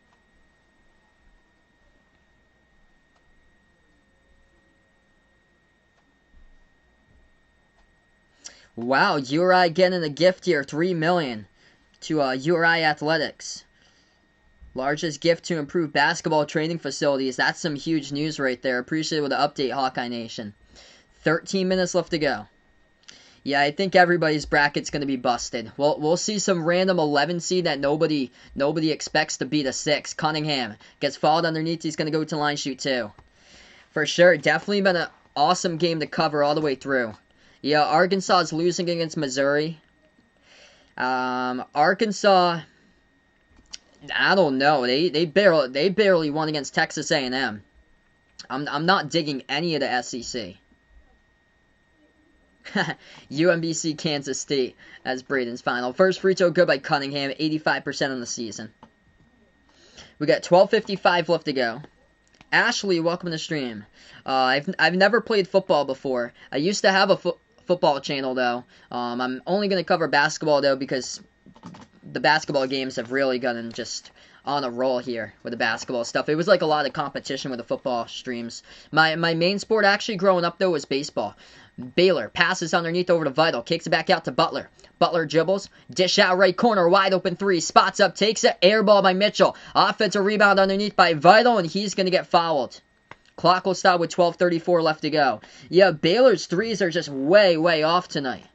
Wow, URI getting a gift here, $3 million to URI Athletics. Largest gift to improve basketball training facilities. That's some huge news right there. Appreciate it with the update, Hawkeye Nation. 13 minutes left to go. Yeah, I think everybody's bracket's going to be busted. We'll see some random 11 seed that nobody expects to beat a 6. Cunningham gets fouled underneath. He's going to go to line shoot too. For sure, definitely been an awesome game to cover all the way through. Yeah, Arkansas is losing against Missouri. Arkansas, I don't know. They barely won against Texas A&M. I'm not digging any of the SEC. UMBC Kansas State as Braden's final. First free throw good by Cunningham, 85% on the season. We got 12:55 left to go. Ashley, welcome to the stream. I've never played football before. I used to have a football channel though. I'm only going to cover basketball though because the basketball games have really gotten just on a roll here with the basketball stuff. It was like a lot of competition with the football streams. My main sport actually growing up though was baseball. Baylor passes underneath over to Vital. Kicks it back out to Butler. Butler dribbles. Dish out right corner. Wide open 3. Spots up. Takes it. Air ball by Mitchell. Offensive rebound underneath by Vital. And he's going to get fouled. Clock will stop with 12:34 left to go. Yeah, Baylor's threes are just way, way off tonight.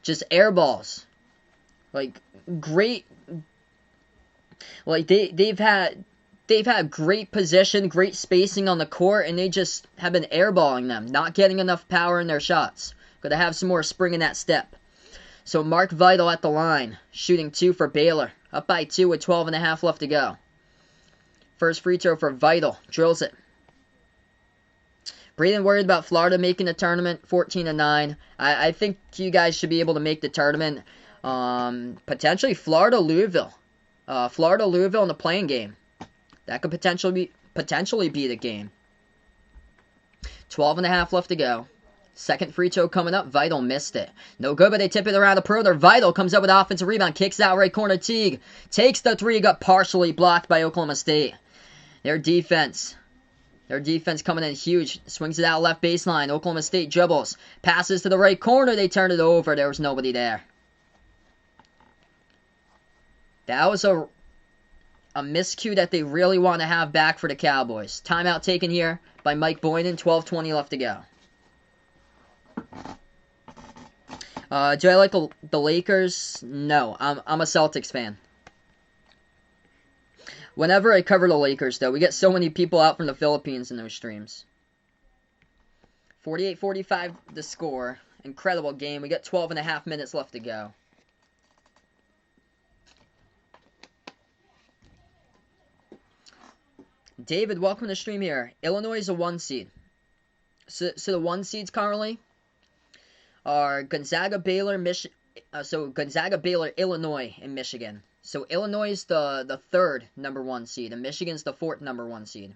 Just air balls. Like, great. Like, they've had great position, great spacing on the court, and they just have been airballing them, not getting enough power in their shots. Got to have some more spring in that step. So Mark Vital at the line, shooting 2 for Baylor, up by 2 with 12.5 left to go. First free throw for Vital, drills it. Braden worried about Florida making the tournament, 14-9. I think you guys should be able to make the tournament. Potentially Florida-Louisville. Florida-Louisville in the playing game. That could potentially be the game. 12.5 left to go. Second free throw coming up. Vital missed it. No good, but they tip it around the perimeter. Vital comes up with offensive rebound. Kicks out right corner. Teague takes the three. Got partially blocked by Oklahoma State. Their defense coming in huge. Swings it out left baseline. Oklahoma State dribbles. Passes to the right corner. They turn it over. There was nobody there. That was a miscue that they really want to have back for the Cowboys. Timeout taken here by Mike Boyden. 12:20 left to go. Do I like the Lakers? No, I'm a Celtics fan. Whenever I cover the Lakers, though, we get so many people out from the Philippines in those streams. 48-45 the score. Incredible game. We got 12.5 minutes left to go. David, welcome to the stream here. Illinois is a 1 seed. So the 1 seeds currently are Gonzaga, Baylor, Gonzaga, Baylor, Illinois, and Michigan. So Illinois is the third number 1 seed, and Michigan's the fourth number 1 seed.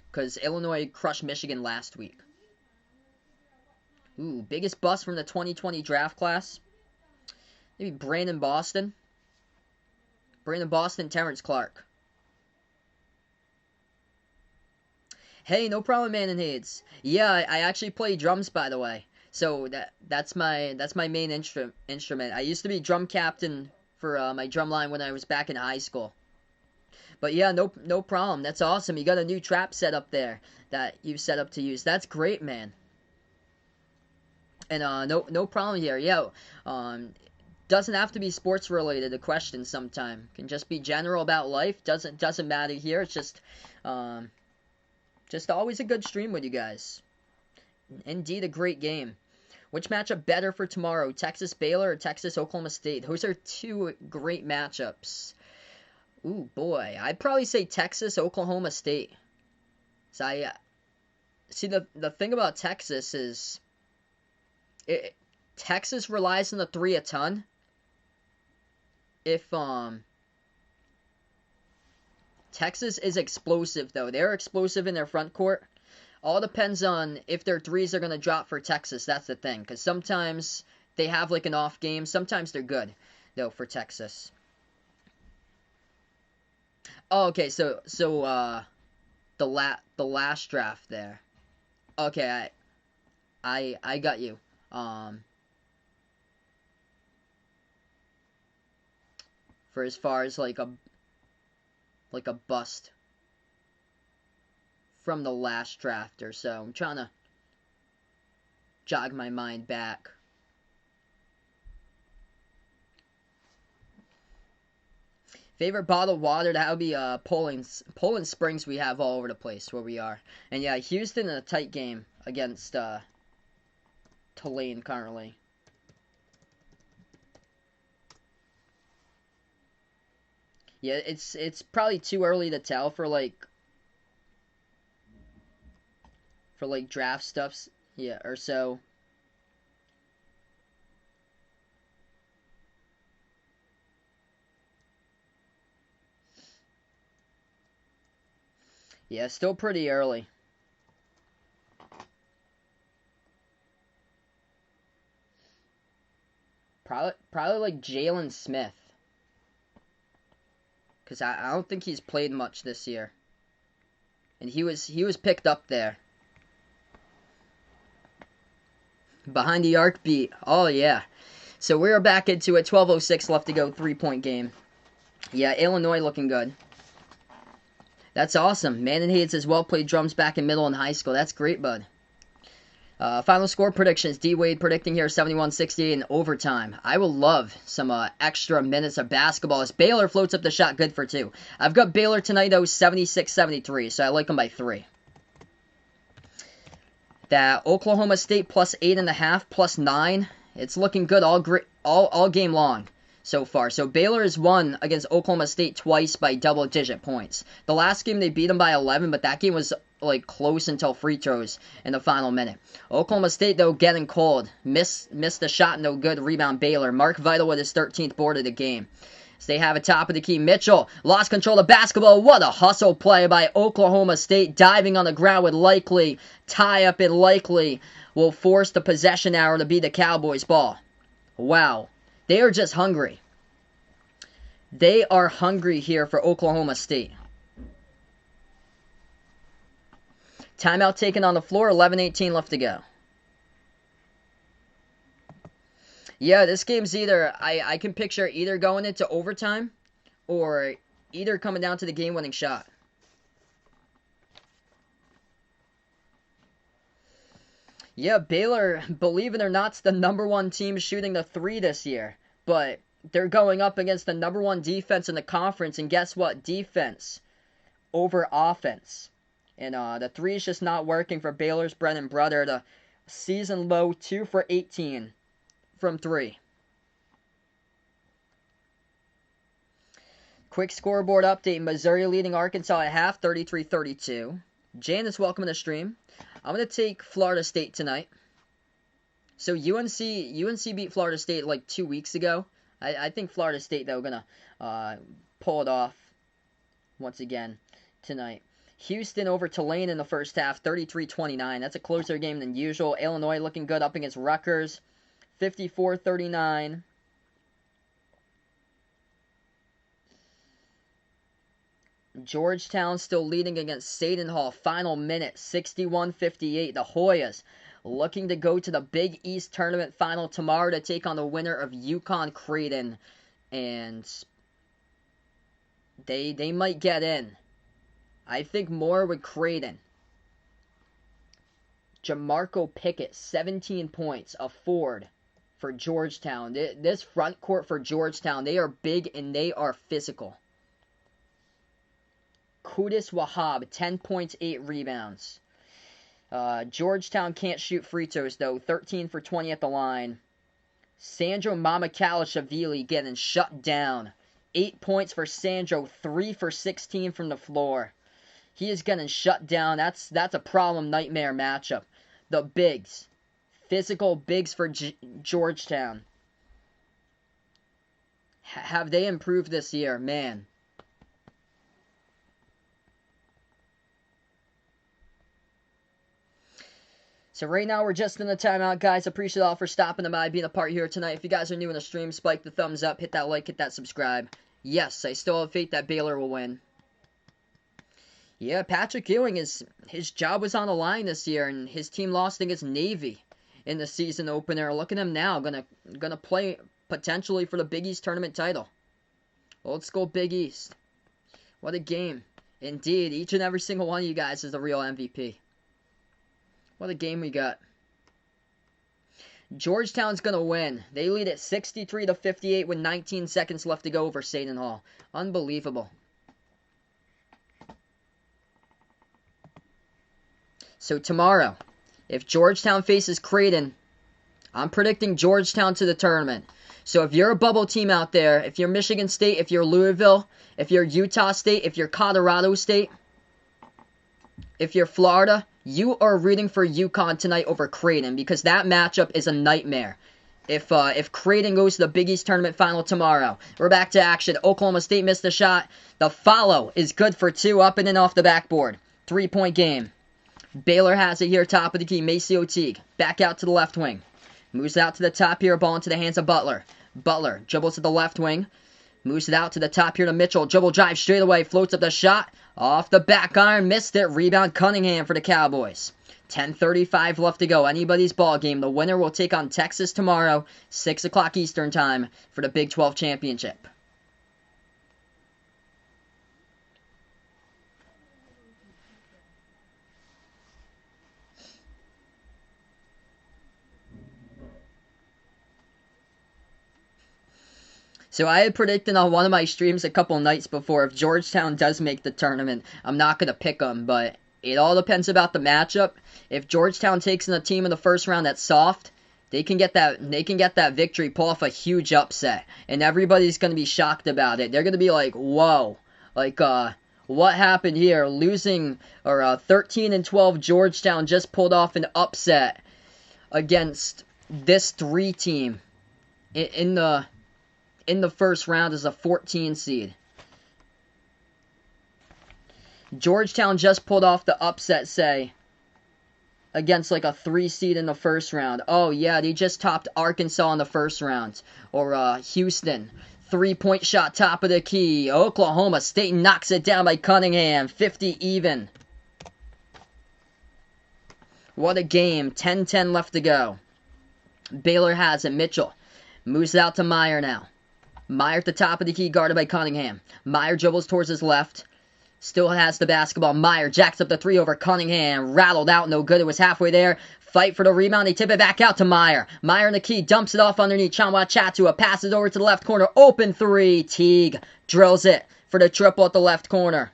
Because Illinois crushed Michigan last week. Ooh, biggest bust from the 2020 draft class. Maybe Brandon Boston, Terrence Clark. Hey, no problem, man and Hades. Yeah, I actually play drums, by the way. So that's my main instrument. I used to be drum captain for my drum line when I was back in high school. But yeah, no problem. That's awesome. You got a new trap set up there that you set up to use. That's great, man. And no problem here. Yeah, doesn't have to be sports related. A question sometime can just be general about life. Doesn't matter here. It's just always a good stream with you guys. Indeed, a great game. Which matchup better for tomorrow? Texas Baylor or Texas Oklahoma State? Those are two great matchups. Ooh, boy. I'd probably say Texas Oklahoma State. So see, the thing about Texas is Texas relies on the three a ton. If Texas is explosive, though. They're explosive in their front court. All depends on if their threes are going to drop for Texas. That's the thing. Because sometimes they have like an off game. Sometimes they're good, though, for Texas. Oh, okay. So the last draft there. Okay, I got you. For as far as like a bust from the last draft or so. I'm trying to jog my mind back. Favorite bottled water, that would be Poland Springs. We have all over the place where we are. And yeah, Houston in a tight game against Tulane currently. Yeah, it's probably too early to tell for draft stuffs, yeah, or so. Yeah, still pretty early. Probably like Jalen Smith. Because I don't think he's played much this year. And he was picked up there. Behind the arc beat. Oh, yeah. So we're back into it. 12:06 left to go. 3-point game. Yeah, Illinois looking good. That's awesome. Man and Hades has well played drums back in middle and high school. That's great, bud. Final score predictions. D-Wade predicting here 71-68 in overtime. I will love some extra minutes of basketball as Baylor floats up the shot good for 2. I've got Baylor tonight, though, 76-73, so I like them by 3. That Oklahoma State plus 8.5, plus 9. It's looking good all game long so far. So Baylor has won against Oklahoma State twice by double-digit points. The last game they beat them by 11, but that game was like close until free throws in the final minute. Oklahoma State, though, getting cold. Missed the shot, no good. Rebound Baylor. Mark Vital with his 13th board of the game. So they have a top of the key. Mitchell lost control of basketball. What a hustle play by Oklahoma State. Diving on the ground with Likely. Tie up, and Likely will force the possession arrow to be the Cowboys' ball. Wow. They are just hungry. They are hungry here for Oklahoma State. Timeout taken on the floor. 11:18 left to go. Yeah, this game's either, I can picture either going into overtime or either coming down to the game-winning shot. Yeah, Baylor, believe it or not, is the #1 team shooting the 3 this year. But they're going up against the #1 defense in the conference, and guess what? Defense over offense. And the 3 is just not working for Baylor's bread and butter. The season low 2 for 18. From 3. Quick scoreboard update. Missouri leading Arkansas at half, 33-32. Janice, welcome to the stream. I'm going to take Florida State tonight. So UNC beat Florida State like 2 weeks ago. I think Florida State, though, going to pull it off once again tonight. Houston over Tulane in the first half, 33-29. That's a closer game than usual. Illinois looking good up against Rutgers. 54-39. Georgetown still leading against Seton Hall. Final minute, 61-58. The Hoyas looking to go to the Big East Tournament final tomorrow to take on the winner of UConn-Creighton. And they might get in. I think more with Creighton. Jamarco Pickett, 17 points. A Ford for Georgetown. This front court for Georgetown, they are big and they are physical. Qudus Wahab, 10 points, 8 rebounds. Georgetown can't shoot free throws, though. 13 for 20 at the line. Sandro Mamakalashavili getting shut down. 8 points for Sandro, 3 for 16 from the floor. He is getting shut down. That's a problem nightmare matchup. The bigs. Physical bigs for Georgetown. Have they improved this year? Man. So right now we're just in the timeout, guys. Appreciate all for stopping by, being a part here tonight. If you guys are new in the stream, spike the thumbs up, hit that like, hit that subscribe. Yes, I still have faith that Baylor will win. Yeah, Patrick Ewing, his job was on the line this year, and his team lost against Navy in the season opener. Look at him now, gonna play potentially for the Big East tournament title. Old school Big East. What a game. Indeed, each and every single one of you guys is the real MVP. What a game we got. Georgetown's going to win. They lead at 63-58 with 19 seconds left to go over Seton Hall. Unbelievable. So tomorrow, if Georgetown faces Creighton, I'm predicting Georgetown to the tournament. So if you're a bubble team out there, if you're Michigan State, if you're Louisville, if you're Utah State, if you're Colorado State, if you're Florida, you are rooting for UConn tonight over Creighton because that matchup is a nightmare. If Creighton goes to the Big East Tournament final tomorrow, we're back to action. Oklahoma State missed a shot. The follow is good for 2, up and in off the backboard. 3-point game. Baylor has it here, top of the key. Maceo Teague, back out to the left wing. Moves out to the top here, ball into the hands of Butler. Butler dribbles to the left wing. Moves it out to the top here to Mitchell. Dribble drive straight away. Floats up the shot. Off the back iron. Missed it. Rebound Cunningham for the Cowboys. 10:35 left to go. Anybody's ball game. The winner will take on Texas tomorrow. 6 o'clock Eastern time for the Big 12 championship. So I had predicted on one of my streams a couple nights before, if Georgetown does make the tournament, I'm not going to pick them, but it all depends about the matchup. If Georgetown takes in a team in the first round that's soft, they can get that victory, pull off a huge upset, and everybody's going to be shocked about it. They're going to be like, whoa, like, What happened here? Losing, or 13-12, Georgetown just pulled off an upset against this 3 team in the first round as a 14 seed. Georgetown just pulled off the upset, say, against like a 3 seed in the first round. Oh yeah, they just topped Arkansas in the first round. Or Houston. 3-point shot, top of the key. Oklahoma State knocks it down by Cunningham. 50 even. What a game. 10-10 left to go. Baylor has it. Mitchell moves it out to Meyer now. Meyer at the top of the key, guarded by Cunningham. Meyer dribbles towards his left. Still has the basketball. Meyer jacks up the 3 over Cunningham. Rattled out, no good. It was halfway there. Fight for the rebound. They tip it back out to Meyer. Meyer in the key. Dumps it off underneath. Chanwa Chatua passes over to the left corner. Open 3. Teague drills it for the triple at the left corner.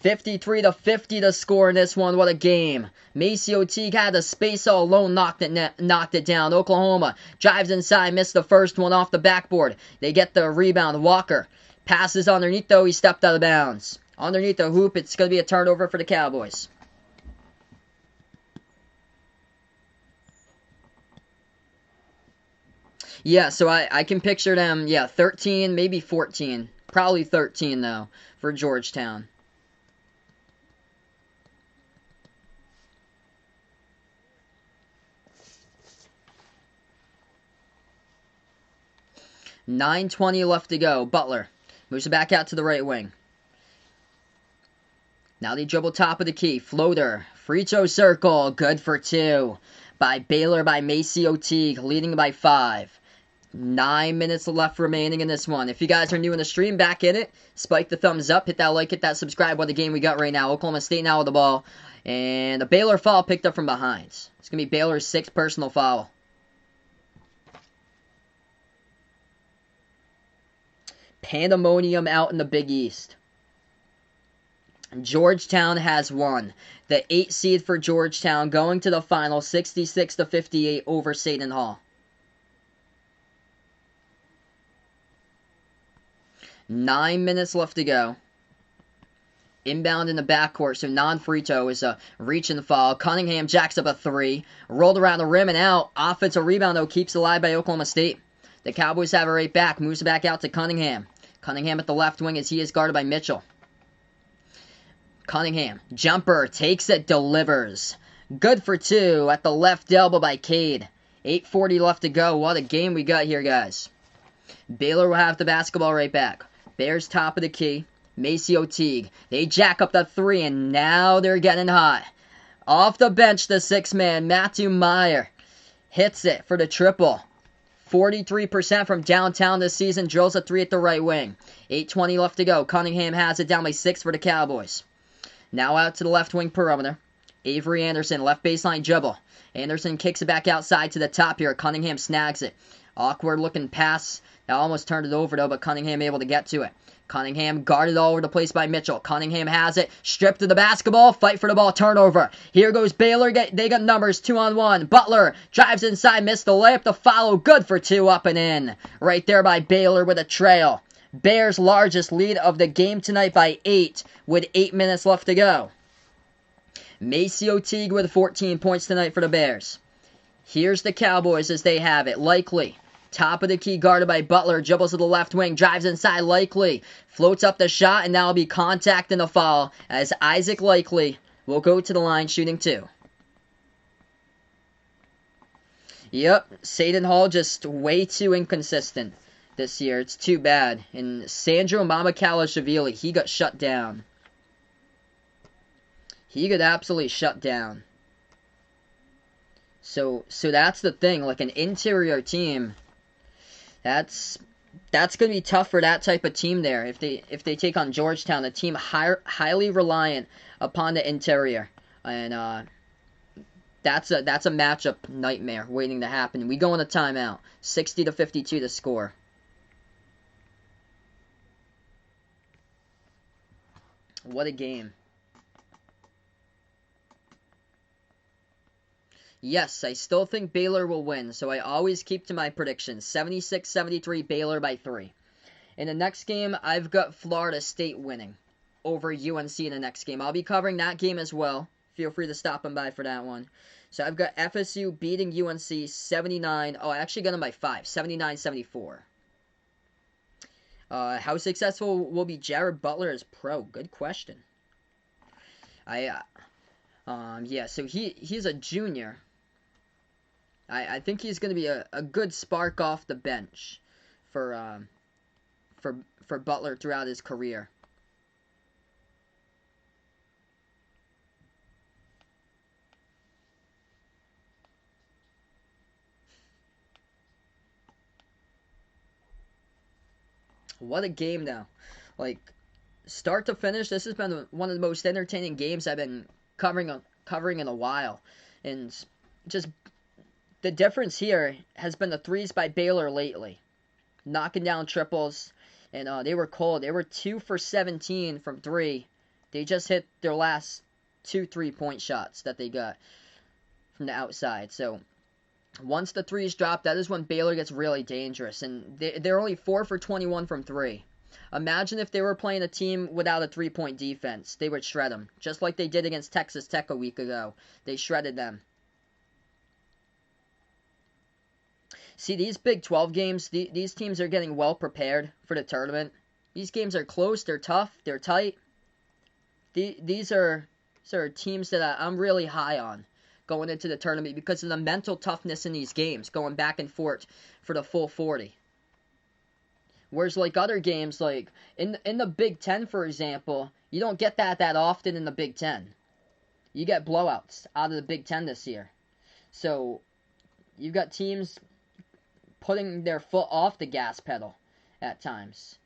53-50 to score in this one. What a game. Maceo Teague had the space all alone, knocked it down. Oklahoma drives inside, missed the first one off the backboard. They get the rebound. Walker passes underneath, though. He stepped out of bounds. Underneath the hoop, it's going to be a turnover for the Cowboys. Yeah, so I can picture them, 13, maybe 14. Probably 13, though, for Georgetown. .9:20 left to go. Butler moves it back out to the right wing. Now they dribble top of the key. Floater. Free throw circle. Good for 2. By Baylor by Maceo Teague. Leading by 5. 9 minutes left remaining in this one. If you guys are new in the stream, back in it, spike the thumbs up, hit that like, hit that subscribe. What a game we got right now. Oklahoma State now with the ball. And a Baylor foul picked up from behind. It's going to be Baylor's 6th personal foul. Pandemonium out in the Big East. Georgetown has won. The 8th seed for Georgetown going to the final, 66-58 over Seton Hall. 9 minutes left to go. Inbound in the backcourt, so non-free throw is a reach and foul. Cunningham jacks up a 3. Rolled around the rim and out. Offensive rebound, though, keeps alive by Oklahoma State. The Cowboys have it right back. Moves it back out to Cunningham. Cunningham at the left wing as he is guarded by Mitchell. Cunningham, jumper, takes it, delivers. Good for 2 at the left elbow by Cade. 8:40 left to go. What a game we got here, guys. Baylor will have the basketball right back. Bears top of the key. Maceo Teague. They jack up the 3, and now they're getting hot. Off the bench, the 6-man, Matthew Meyer. Hits it for the triple. 43% from downtown this season. Drills a 3 at the right wing. 8:20 left to go. Cunningham has it down by 6 for the Cowboys. Now out to the left wing perimeter. Avery Anderson, left baseline dribble. Anderson kicks it back outside to the top here. Cunningham snags it. Awkward looking pass. That almost turned it over, though, but Cunningham able to get to it. Cunningham guarded all over the place by Mitchell. Cunningham has it. Stripped to the basketball. Fight for the ball. Turnover. Here goes Baylor. They got numbers. 2-on-1. Butler drives inside. Missed the layup. The follow. Good for 2. Up and in. Right there by Baylor with a trail. Bears' largest lead of the game tonight by 8 with 8 minutes left to go. Maceo Teague with 14 points tonight for the Bears. Here's the Cowboys as they have it. Likely. Top of the key, guarded by Butler. Dribbles to the left wing. Drives inside. Likely. Floats up the shot, and now will be contact in the foul as Isaac Likely will go to the line shooting 2. Yep. Seton Hall just way too inconsistent this year. It's too bad. And Sandro Mamakala-Shavili, he got shut down. He got absolutely shut down. So that's the thing. Like an interior team, that's going to be tough for that type of team there. If they take on Georgetown, a team highly reliant upon the interior, and that's a matchup nightmare waiting to happen. We go on a timeout. 60-52 to score. What a game. Yes, I still think Baylor will win, so I always keep to my predictions. 76-73, Baylor by 3. In the next game, I've got Florida State winning over UNC in the next game. I'll be covering that game as well. Feel free to stop by for that one. So I've got FSU beating UNC 79. Oh, I actually got them by 5. 79-74. How successful will be Jared Butler as pro? Good question. Yeah, so he's a junior. I think he's going to be a good spark off the bench for Butler throughout his career. What a game now. Like, start to finish, this has been one of the most entertaining games I've been covering in a while. And just the difference here has been the threes by Baylor lately. Knocking down triples. And they were cold. They were 2 for 17 from 3. They just hit their last 2 3-point shots that they got from the outside. So once the threes drop, that is when Baylor gets really dangerous. And they're only 4 for 21 from 3. Imagine if they were playing a team without a 3-point defense. They would shred them. Just like they did against Texas Tech a week ago. They shredded them. See, these Big 12 games, these teams are getting well prepared for the tournament. These games are close, they're tough, they're tight. These are teams that I'm really high on going into the tournament because of the mental toughness in these games, going back and forth for the full 40. Whereas like other games, like in the Big 10, for example, you don't get that often in the Big 10. You get blowouts out of the Big 10 this year. So you've got teams putting their foot off the gas pedal at times.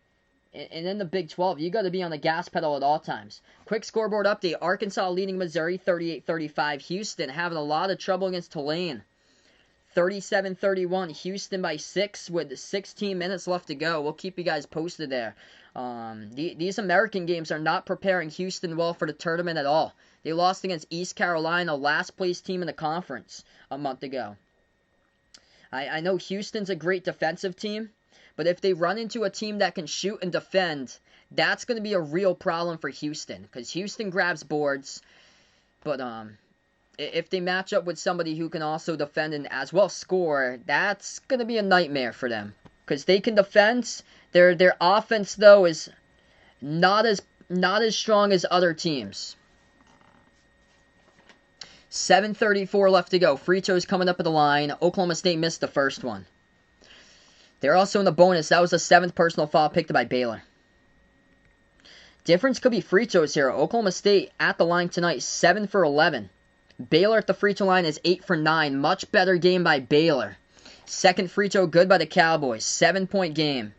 And in the Big 12, you got to be on the gas pedal at all times. Quick scoreboard update. Arkansas leading Missouri 38-35. Houston having a lot of trouble against Tulane. 37-31. Houston by 6 with 16 minutes left to go. We'll keep you guys posted there. These American games are not preparing Houston well for the tournament at all. They lost against East Carolina, last place team in the conference, a month ago. I know Houston's a great defensive team, but if they run into a team that can shoot and defend, that's going to be a real problem for Houston, because Houston grabs boards, but if they match up with somebody who can also defend and as well score, that's going to be a nightmare for them, because they can defend. Their offense, though, is not as strong as other teams. 7:34 left to go. Free throws coming up at the line. Oklahoma State missed the first one. They're also in the bonus. That was the 7th personal foul picked by Baylor. Difference could be free throws here. Oklahoma State at the line tonight, 7 for 11. Baylor at the free throw line is 8 for 9. Much better game by Baylor. Second free throw good by the Cowboys. 7-point game.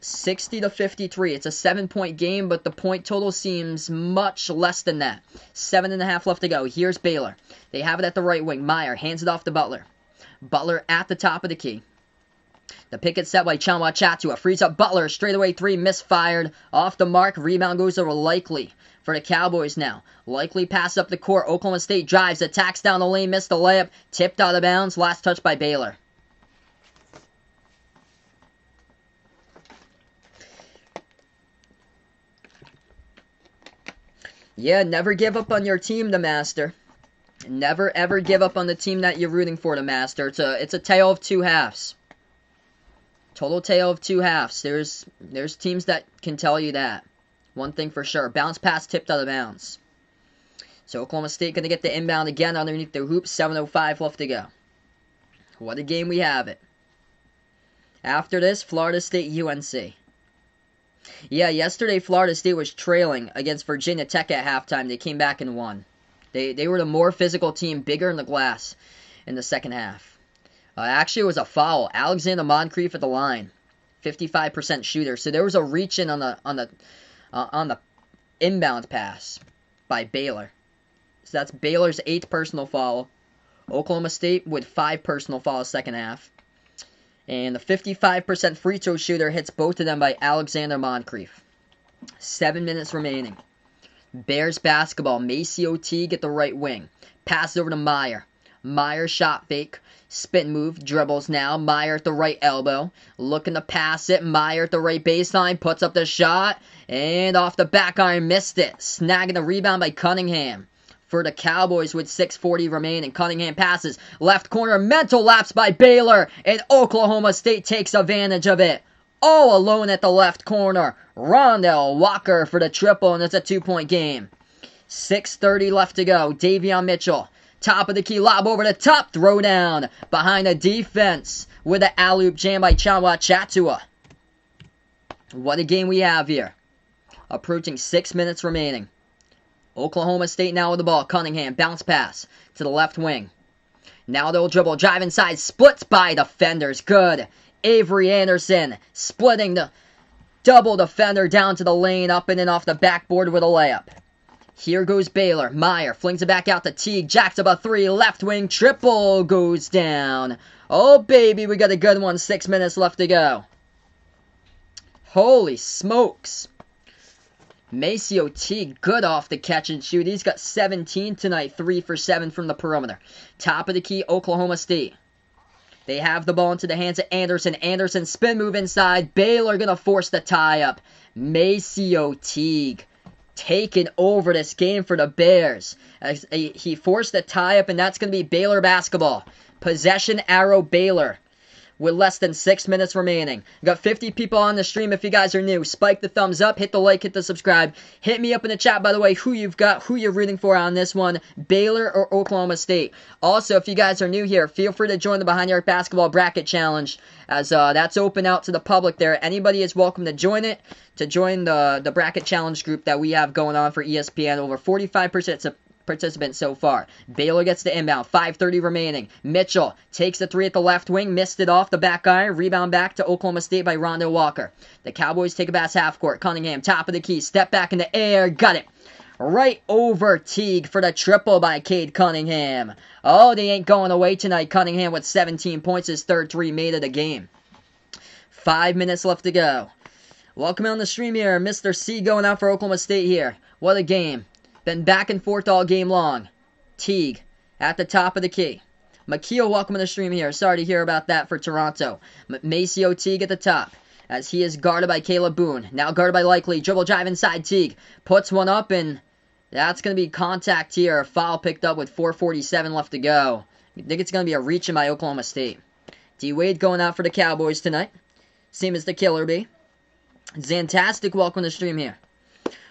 60-53. It's a 7-point game, but the point total seems much less than that. 7.5 left to go. Here's Baylor. They have it at the right wing. Meyer hands it off to Butler. Butler at the top of the key. The pick is set by Chanwa Chatua. Frees up Butler. Straightaway 3 misfired. Off the mark. Rebound goes over Likely for the Cowboys now. Likely pass up the court. Oklahoma State drives. Attacks down the lane. Missed the layup. Tipped out of bounds. Last touch by Baylor. Yeah, never give up on your team, the Master. Never, ever give up on the team that you're rooting for, the Master. It's a tale of two halves. Total tale of two halves. There's teams that can tell you that. One thing for sure. Bounce pass tipped out of bounds. So Oklahoma State going to get the inbound again underneath the hoop. 7:05 left to go. What a game we have it. After this, Florida State UNC. Yeah, yesterday Florida State was trailing against Virginia Tech at halftime. They came back and won. They were the more physical team, bigger in the glass in the second half. Actually, it was a foul. Alexander Moncrief at the line, 55% shooter. So there was a reach in on the inbound pass by Baylor. So that's Baylor's 8th personal foul. Oklahoma State with 5 personal fouls second half. And the 55% free throw shooter hits both of them by Alexander Moncrief. 7 minutes remaining. Bears basketball. Macy O.T. get the right wing. Pass over to Meyer. Meyer shot fake. Spin move, dribbles now. Meyer at the right elbow. Looking to pass it. Meyer at the right baseline. Puts up the shot. And off the back iron, missed it. Snagging the rebound by Cunningham. For the Cowboys with 6:40 remaining. Cunningham passes. Left corner, mental lapse by Baylor. And Oklahoma State takes advantage of it. All alone at the left corner. Rondell Walker for the triple, and it's a 2-point game. 6:30 left to go. Davion Mitchell. Top of the key, lob over the top, throw down. Behind the defense with an alley-oop jam by Chanwa Chatua. What a game we have here. Approaching 6 minutes remaining. Oklahoma State now with the ball. Cunningham, bounce pass to the left wing. Now they'll dribble, drive inside, splits by defenders. Good. Avery Anderson splitting the double defender down to the lane, up and in off the backboard with a layup. Here goes Baylor. Meyer flings it back out to Teague. Jacks up a 3. Left wing triple goes down. Oh, baby, we got a good one. 6 minutes left to go. Holy smokes. Maceo Teague, good off the catch and shoot. He's got 17 tonight. 3 for 7 from the perimeter. Top of the key, Oklahoma State. They have the ball into the hands of Anderson. Anderson spin move inside. Baylor going to force the tie up. Maceo Teague taking over this game for the Bears. As he forced the tie-up, and that's going to be Baylor basketball. Possession arrow Baylor with less than 6 minutes remaining. Got 50 people on the stream. If you guys are new, spike the thumbs up, hit the like, hit the subscribe. Hit me up in the chat, by the way, who you've got, who you're rooting for on this one, Baylor or Oklahoma State. Also, if you guys are new here, feel free to join the Behind the Arc Basketball Bracket Challenge, as that's open out to the public there. Anybody is welcome to join it, to join the Bracket Challenge group that we have going on for ESPN. Over 45% participants so far. Baylor gets the inbound. 5:30 remaining. Mitchell takes the 3 at the left wing. Missed it off the back iron. Rebound back to Oklahoma State by Rondell Walker. The Cowboys take a pass half court. Cunningham, top of the key. Step back in the air. Got it. Right over Teague for the triple by Cade Cunningham. Oh, they ain't going away tonight. Cunningham with 17 points. His third 3 made of the game. 5 minutes left to go. Welcome on the stream here. Mr. C going out for Oklahoma State here. What a game. Been back and forth all game long. Teague at the top of the key. McKeel, welcome to the stream here. Sorry to hear about that for Toronto. Maceo Teague at the top, as he is guarded by Caleb Boone. Now guarded by Likely. Dribble drive inside Teague. Puts one up, and that's going to be contact here. A foul picked up with 4:47 left to go. I think it's going to be a reach in by Oklahoma State. D-Wade going out for the Cowboys tonight. Same as the Killer Bee. Zantastic, welcome to the stream here.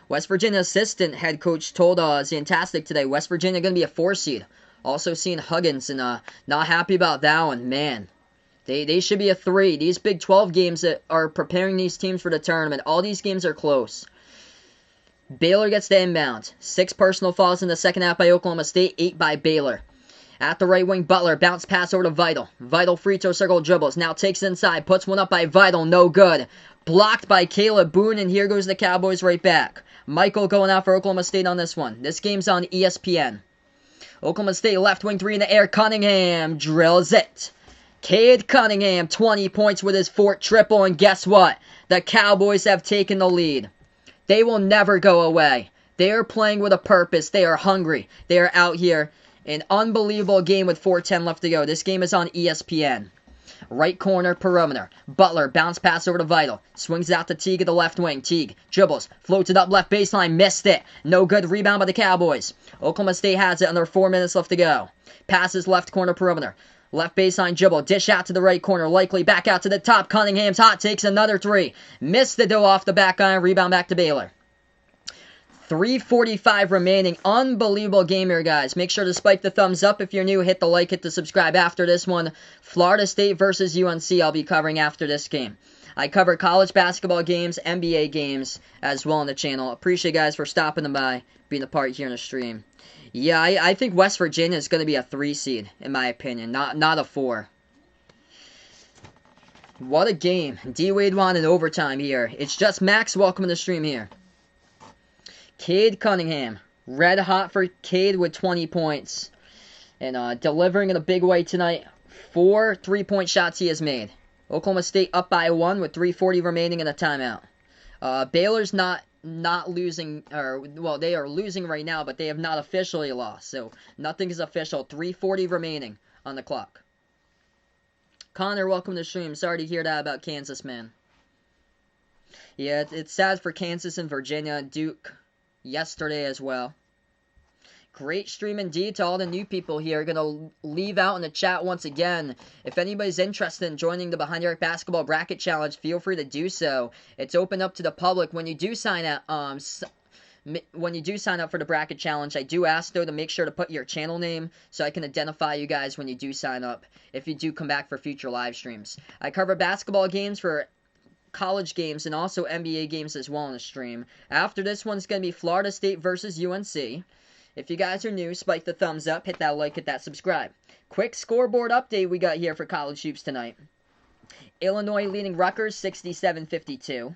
West Virginia assistant head coach told Zantastic today, West Virginia going to be a 4 seed. Also seeing Huggins, and not happy about that one. Man, they should be a 3. These Big 12 games that are preparing these teams for the tournament, all these games are close. Baylor gets the inbound. 6 personal fouls in the second half by Oklahoma State, 8 by Baylor. At the right wing, Butler, bounce pass over to Vital. Vital free throw circle dribbles. Now takes it inside, puts one up by Vital, no good. Blocked by Caleb Boone, and here goes the Cowboys right back. Michael going out for Oklahoma State on this one. This game's on ESPN. Oklahoma State left wing 3 in the air. Cunningham drills it. Cade Cunningham, 20 points with his 4th triple, and guess what? The Cowboys have taken the lead. They will never go away. They are playing with a purpose. They are hungry. They are out here. An unbelievable game with 4:10 left to go. This game is on ESPN. Right corner, perimeter. Butler, bounce pass over to Vital. Swings out to Teague at the left wing. Teague dribbles, floats it up left baseline, missed it. No good, rebound by the Cowboys. Oklahoma State has it under 4 minutes left to go. Passes left corner, perimeter. Left baseline dribble, dish out to the right corner. Likely back out to the top. Cunningham's hot, takes another 3. Missed the dough off the back iron, rebound back to Baylor. 3:45 remaining. Unbelievable game here, guys. Make sure to spike the thumbs up if you're new. Hit the like, hit the subscribe. After this one, Florida State versus UNC I'll be covering after this game. I cover college basketball games, NBA games as well on the channel. Appreciate you guys for stopping by, being a part here in the stream. Yeah, I think West Virginia is going to be a 3 seed, in my opinion, not a 4. What a game. D-Wade won in overtime here. It's just Max, welcome to the stream here. Cade Cunningham, red hot for Cade with 20 points. And delivering in a big way tonight. 4 3-point shots he has made. Oklahoma State up by 1 with 3:40 remaining in a timeout. Baylor's not not losing, or, well, they are losing right now, but they have not officially lost. So, nothing is official. 3:40 remaining on the clock. Connor, welcome to the stream. Sorry to hear that about Kansas, man. Yeah, it's sad for Kansas and Virginia and Duke yesterday as well. Great stream indeed to all the new people here. Gonna leave out in the chat once again. If anybody's interested in joining the Behind the Arc Basketball Bracket Challenge, feel free to do so. It's open up to the public when you do sign up. When you do sign up for the bracket challenge, I do ask though to make sure to put your channel name so I can identify you guys when you do sign up. If you do come back for future live streams, I cover basketball games for college games and also NBA games as well in the stream. After this one's going to be Florida State versus UNC. If you guys are new, spike the thumbs up, hit that like, hit that subscribe. Quick scoreboard update we got here for college hoops tonight. Illinois leading Rutgers 67-52.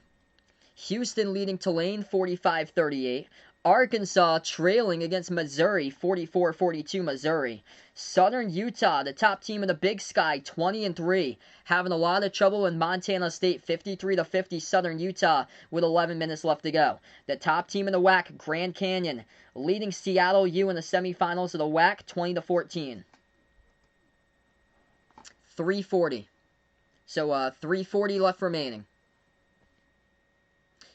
Houston leading Tulane 45-38. Arkansas trailing against Missouri 44-42 Missouri. Southern Utah, the top team in the Big Sky, 20-3, having a lot of trouble in Montana State 53-50 Southern Utah with 11 minutes left to go. The top team in the WAC, Grand Canyon, leading Seattle U in the semifinals of the WAC 20-14. 3:40. So 3:40 left remaining.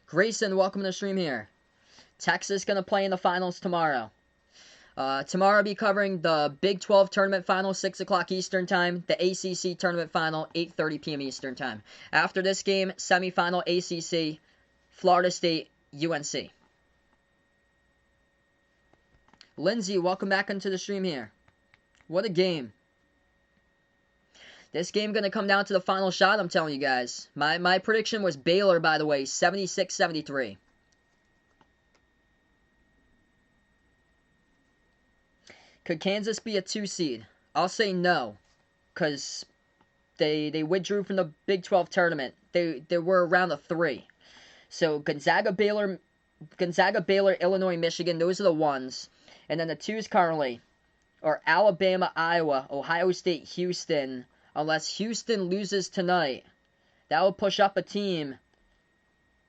Grayson, welcome to the stream here. Texas going to play in the finals tomorrow. Tomorrow I'll be covering the Big 12 Tournament Final, 6 o'clock Eastern Time. The ACC Tournament Final, 8:30 p.m. Eastern Time. After this game, semifinal ACC, Florida State, UNC. Lindsay, welcome back into the stream here. What a game. This game going to come down to the final shot, I'm telling you guys. My prediction was Baylor, by the way, 76-73. Could Kansas be a 2 seed? I'll say no, because they withdrew from the Big 12 tournament. They were around a 3. So Gonzaga, Baylor, Illinois, Michigan, those are the 1s. And then the 2s currently are Alabama, Iowa, Ohio State, Houston. Unless Houston loses tonight, that would push up a team.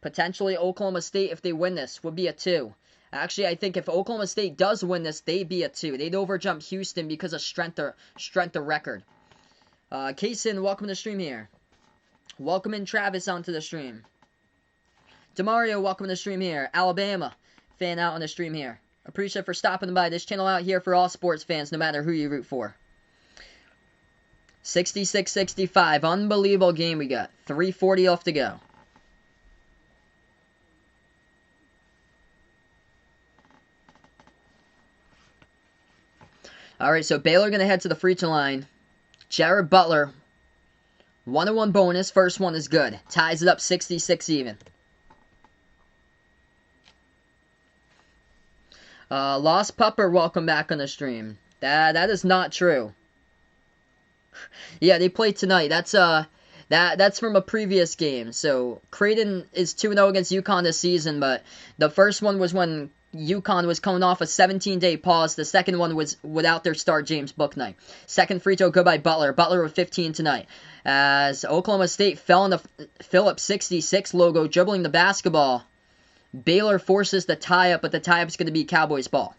Potentially Oklahoma State, if they win this, would be a 2. Actually, I think if Oklahoma State does win this, they'd be a 2. They'd overjump Houston because of strength of record. Kaysen, welcome to the stream here. Welcome in Travis onto the stream. Demario, welcome to the stream here. Alabama, fan out on the stream here. Appreciate for stopping by. This channel out here for all sports fans, no matter who you root for. 66-65. Unbelievable game we got. 3:40 left to go. Alright, so Baylor going to head to the free throw line. Jared Butler, 1-1 bonus. First one is good. Ties it up 66 even. Lost Pupper, welcome back on the stream. That is not true. Yeah, they played tonight. That's from a previous game. So Creighton is 2-0 against UConn this season, but the first one was when UConn was coming off a 17-day pause. The second one was without their star James Bouknight. Second free throw good by Butler. Butler with 15 tonight. As Oklahoma State fell in the Phillips 66 logo, dribbling the basketball. Baylor forces the tie-up, but the tie-up is going to be Cowboys ball.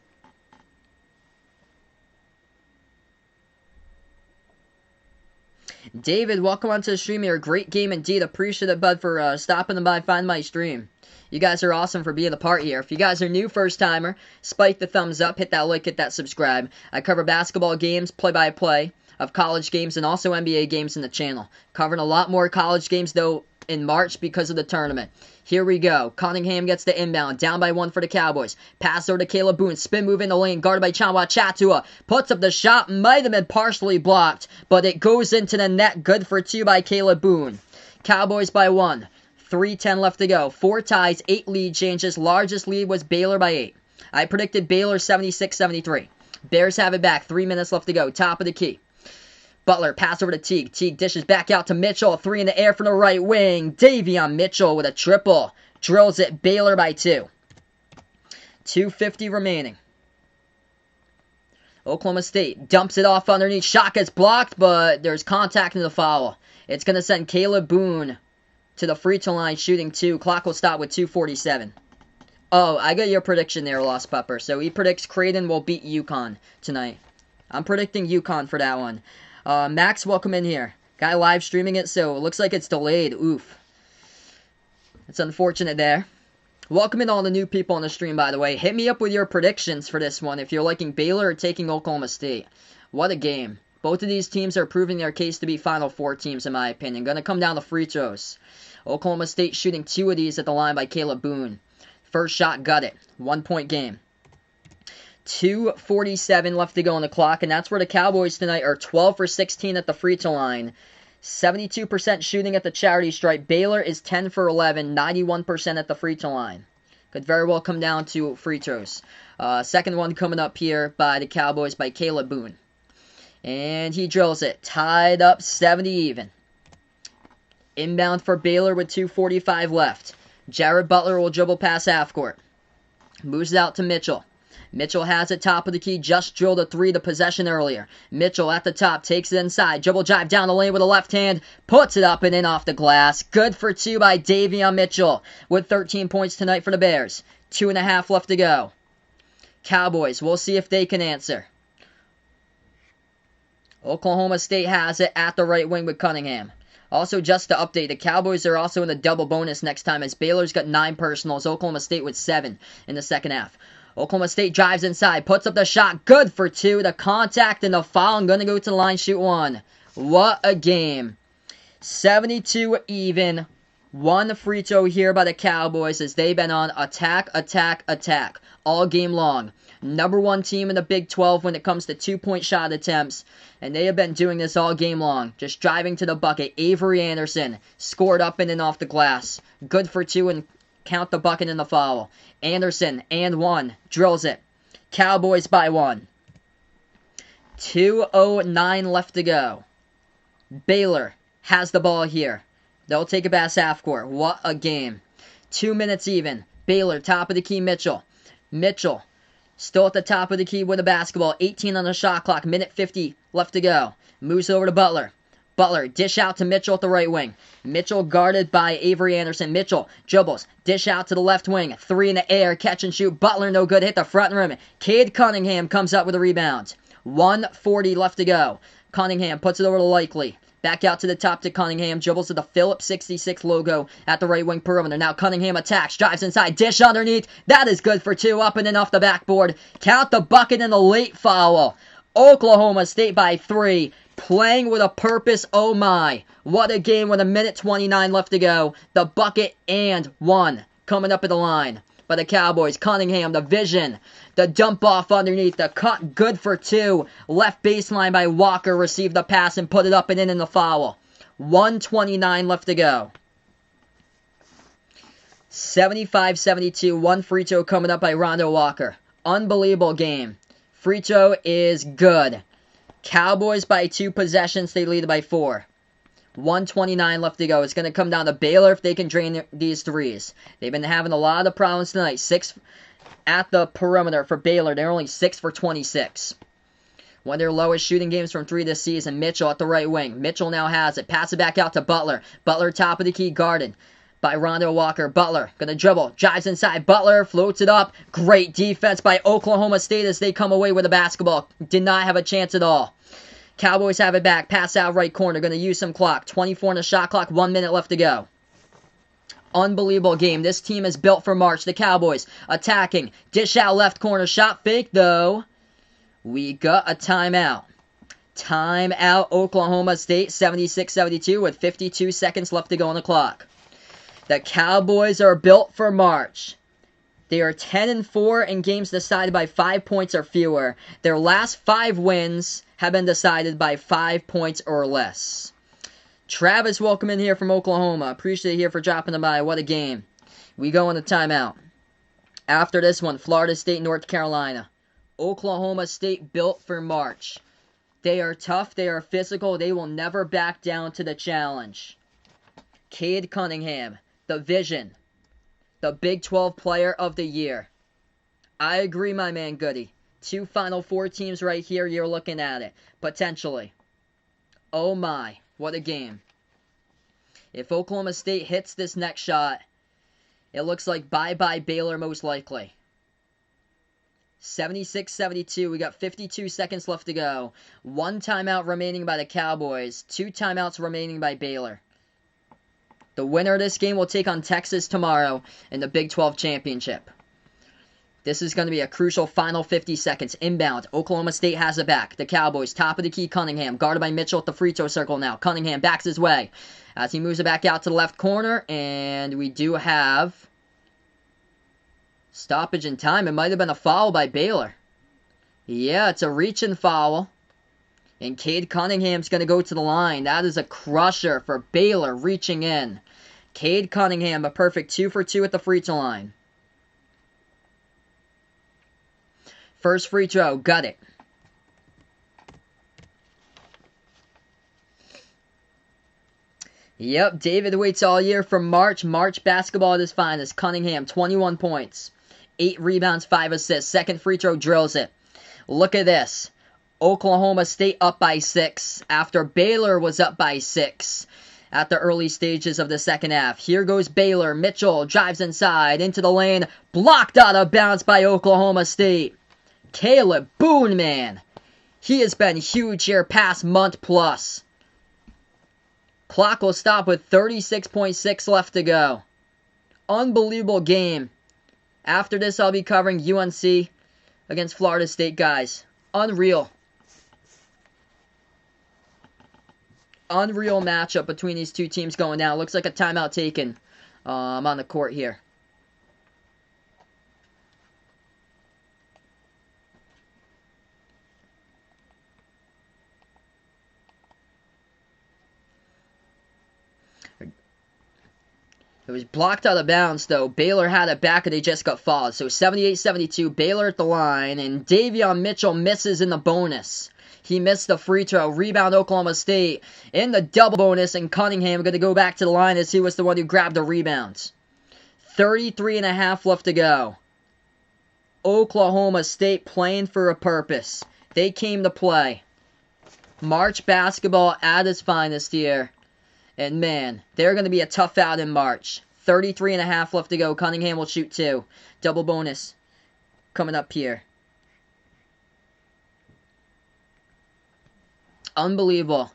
David, welcome onto the stream here. Great game indeed. Appreciate it, bud, for stopping by, finding my stream. You guys are awesome for being a part here. If you guys are new, first-timer, spike the thumbs up, hit that like, hit that subscribe. I cover basketball games, play-by-play of college games, and also NBA games in the channel. Covering a lot more college games, though, in March because of the tournament. Here we go. Cunningham gets the inbound. Down by 1 for the Cowboys. Pass over to Caleb Boone. Spin move in the lane. Guarded by Chanwa Chatua. Puts up the shot. Might have been partially blocked, but it goes into the net. Good for 2 by Caleb Boone. Cowboys by 1. 3:10 left to go. 4 ties, 8 lead changes. Largest lead was Baylor by 8. I predicted Baylor 76-73. Bears have it back. 3 minutes left to go. Top of the key. Butler, pass over to Teague. Teague dishes back out to Mitchell. 3 in the air from the right wing. Davion Mitchell with a triple. Drills it. Baylor by 2. 2:50 remaining. Oklahoma State dumps it off underneath. Shot gets blocked, but there's contact in the foul. It's going to send Caleb Boone to the free throw line shooting 2. Clock will stop with 2:47. Oh, I got your prediction there, Lost Pepper. So he predicts Creighton will beat UConn tonight. I'm predicting UConn for that one. Max, welcome in here. Guy live streaming it, so it looks like it's delayed. Oof. It's unfortunate there. Welcome in all the new people on the stream, by the way. Hit me up with your predictions for this one if you're liking Baylor or taking Oklahoma State. What a game. Both of these teams are proving their case to be Final Four teams, in my opinion. Going to come down to free throws. Oklahoma State shooting 2 of these at the line by Caleb Boone. First shot, got it. 1 point game. 2:47 left to go on the clock, and that's where the Cowboys tonight are 12 for 16 at the free throw line. 72% shooting at the charity stripe. Baylor is 10 for 11, 91% at the free throw line. Could very well come down to free throws. Second one coming up here by the Cowboys by Caleb Boone. And he drills it. Tied up 70 even. Inbound for Baylor with 2:45 left. Jared Butler will dribble past half court. Moves it out to Mitchell. Mitchell has it top of the key, just drilled a 3 to possession earlier. Mitchell at the top, takes it inside, dribble drive down the lane with a left hand, puts it up and in off the glass. Good for 2 by Davion Mitchell with 13 points tonight for the Bears. 2.5 left to go. Cowboys, we'll see if they can answer. Oklahoma State has it at the right wing with Cunningham. Also, just to update, the Cowboys are also in the double bonus next time as Baylor's got 9 personals, Oklahoma State with 7 in the second half. Oklahoma State drives inside, puts up the shot, good for 2. The contact and the foul, and going to go to the line, shoot 1. What a game. 72 even. 1 free throw here by the Cowboys as they've been on attack, attack, attack all game long. Number 1 team in the Big 12 when it comes to 2-point shot attempts, and they have been doing this all game long. Just driving to the bucket. Avery Anderson scored up and in off the glass. Good for 2 and count the bucket and the foul. Anderson, and 1, drills it. Cowboys by 1. 2:09 left to go. Baylor has the ball here. They'll take it past half court. What a game. 2 minutes even. Baylor, top of the key, Mitchell. Mitchell, still at the top of the key with a basketball. 18 on the shot clock. Minute 50 left to go. Moves over to Butler. Butler, dish out to Mitchell at the right wing. Mitchell guarded by Avery Anderson. Mitchell dribbles, dish out to the left wing. 3 in the air, catch and shoot. Butler no good, hit the front rim. Cade Cunningham comes up with a rebound. 1:40 left to go. Cunningham puts it over to Likely. Back out to the top to Cunningham. Dribbles to the Phillips 66 logo at the right wing perimeter. Now Cunningham attacks, drives inside, dish underneath. That is good for 2, up and in off the backboard. Count the bucket and the late foul. Oklahoma State by 3. Playing with a purpose, oh my. What a game with 1:29 left to go. The bucket and 1 coming up at the line by the Cowboys. Cunningham, the vision, the dump off underneath, the cut, good for 2. Left baseline by Walker, received the pass and put it up and in the foul. 1:29 left to go. 75-72, 1 free throw coming up by Rondo Walker. Unbelievable game. Free throw is good. Cowboys by 2 possessions, they lead by 4. 1:29 left to go. It's going to come down to Baylor if they can drain these threes. They've been having a lot of problems tonight. 6 at the perimeter for Baylor. They're only 6 for 26. One of their lowest shooting games from 3 this season. Mitchell at the right wing. Mitchell now has it. Pass it back out to Butler. Butler top of the key, guarded by Rondo Walker. Butler gonna dribble, drives inside. Butler floats it up. Great defense by Oklahoma State as they come away with the basketball. Did not have a chance at all. Cowboys have it back. Pass out right corner. Gonna use some clock. 24 on the shot clock. 1 minute left to go. Unbelievable game. This team is built for March. The Cowboys attacking. Dish out left corner. Shot fake though. We got a timeout. Timeout Oklahoma State. 76-72 with 52 seconds left to go on the clock. The Cowboys are built for March. They are 10-4 in games decided by 5 points or fewer. Their last 5 wins have been decided by 5 points or less. Travis, welcome in here from Oklahoma. Appreciate it here for dropping by. What a game. We go on the timeout. After this one, Florida State, North Carolina. Oklahoma State built for March. They are tough. They are physical. They will never back down to the challenge. Cade Cunningham, the vision, the Big 12 Player of the Year. I agree, my man Goody. 2 Final Four teams right here, you're looking at it. Potentially. Oh my, what a game. If Oklahoma State hits this next shot, It looks like bye-bye Baylor most likely. 76-72. We got 52 seconds left to go. 1 timeout remaining by the Cowboys. 2 timeouts remaining by Baylor. The winner of this game will take on Texas tomorrow in the Big 12 Championship. This is going to be a crucial final 50 seconds. Inbound. Oklahoma State has it back. The Cowboys, top of the key, Cunningham. Guarded by Mitchell at the free throw circle now. Cunningham backs his way as he moves it back out to the left corner. And we do have stoppage in time. It might have been a foul by Baylor. Yeah, it's a reach-in foul. And Cade Cunningham's going to go to the line. That is a crusher for Baylor reaching in. Cade Cunningham, a perfect 2 for 2 at the free throw line. First free throw, got it. Yep, David waits all year for March. March basketball at its finest. Cunningham, 21 points. 8 rebounds, 5 assists. Second free throw, drills it. Look at this. Oklahoma State up by 6 after Baylor was up by 6 at the early stages of the second half. Here goes Baylor. Mitchell drives inside into the lane. Blocked out of bounds by Oklahoma State. Caleb Boone, man. He has been huge here past month plus. Clock will stop with 36.6 left to go. Unbelievable game. After this, I'll be covering UNC against Florida State, guys. Unreal. Unreal matchup between these two teams going down. Looks like a timeout taken on the court here. It was blocked out of bounds, though. Baylor had it back, and they just got fouled. So 78-72, Baylor at the line, and Davion Mitchell misses in the bonus. He missed the free throw. Rebound Oklahoma State in the double bonus, and Cunningham going to go back to the line as he was the one who grabbed the rebounds. 33.5 left to go. Oklahoma State playing for a purpose. They came to play. March basketball at its finest here. And man, they're going to be a tough out in March. 33.5 left to go. Cunningham will shoot 2. Double bonus coming up here. Unbelievable.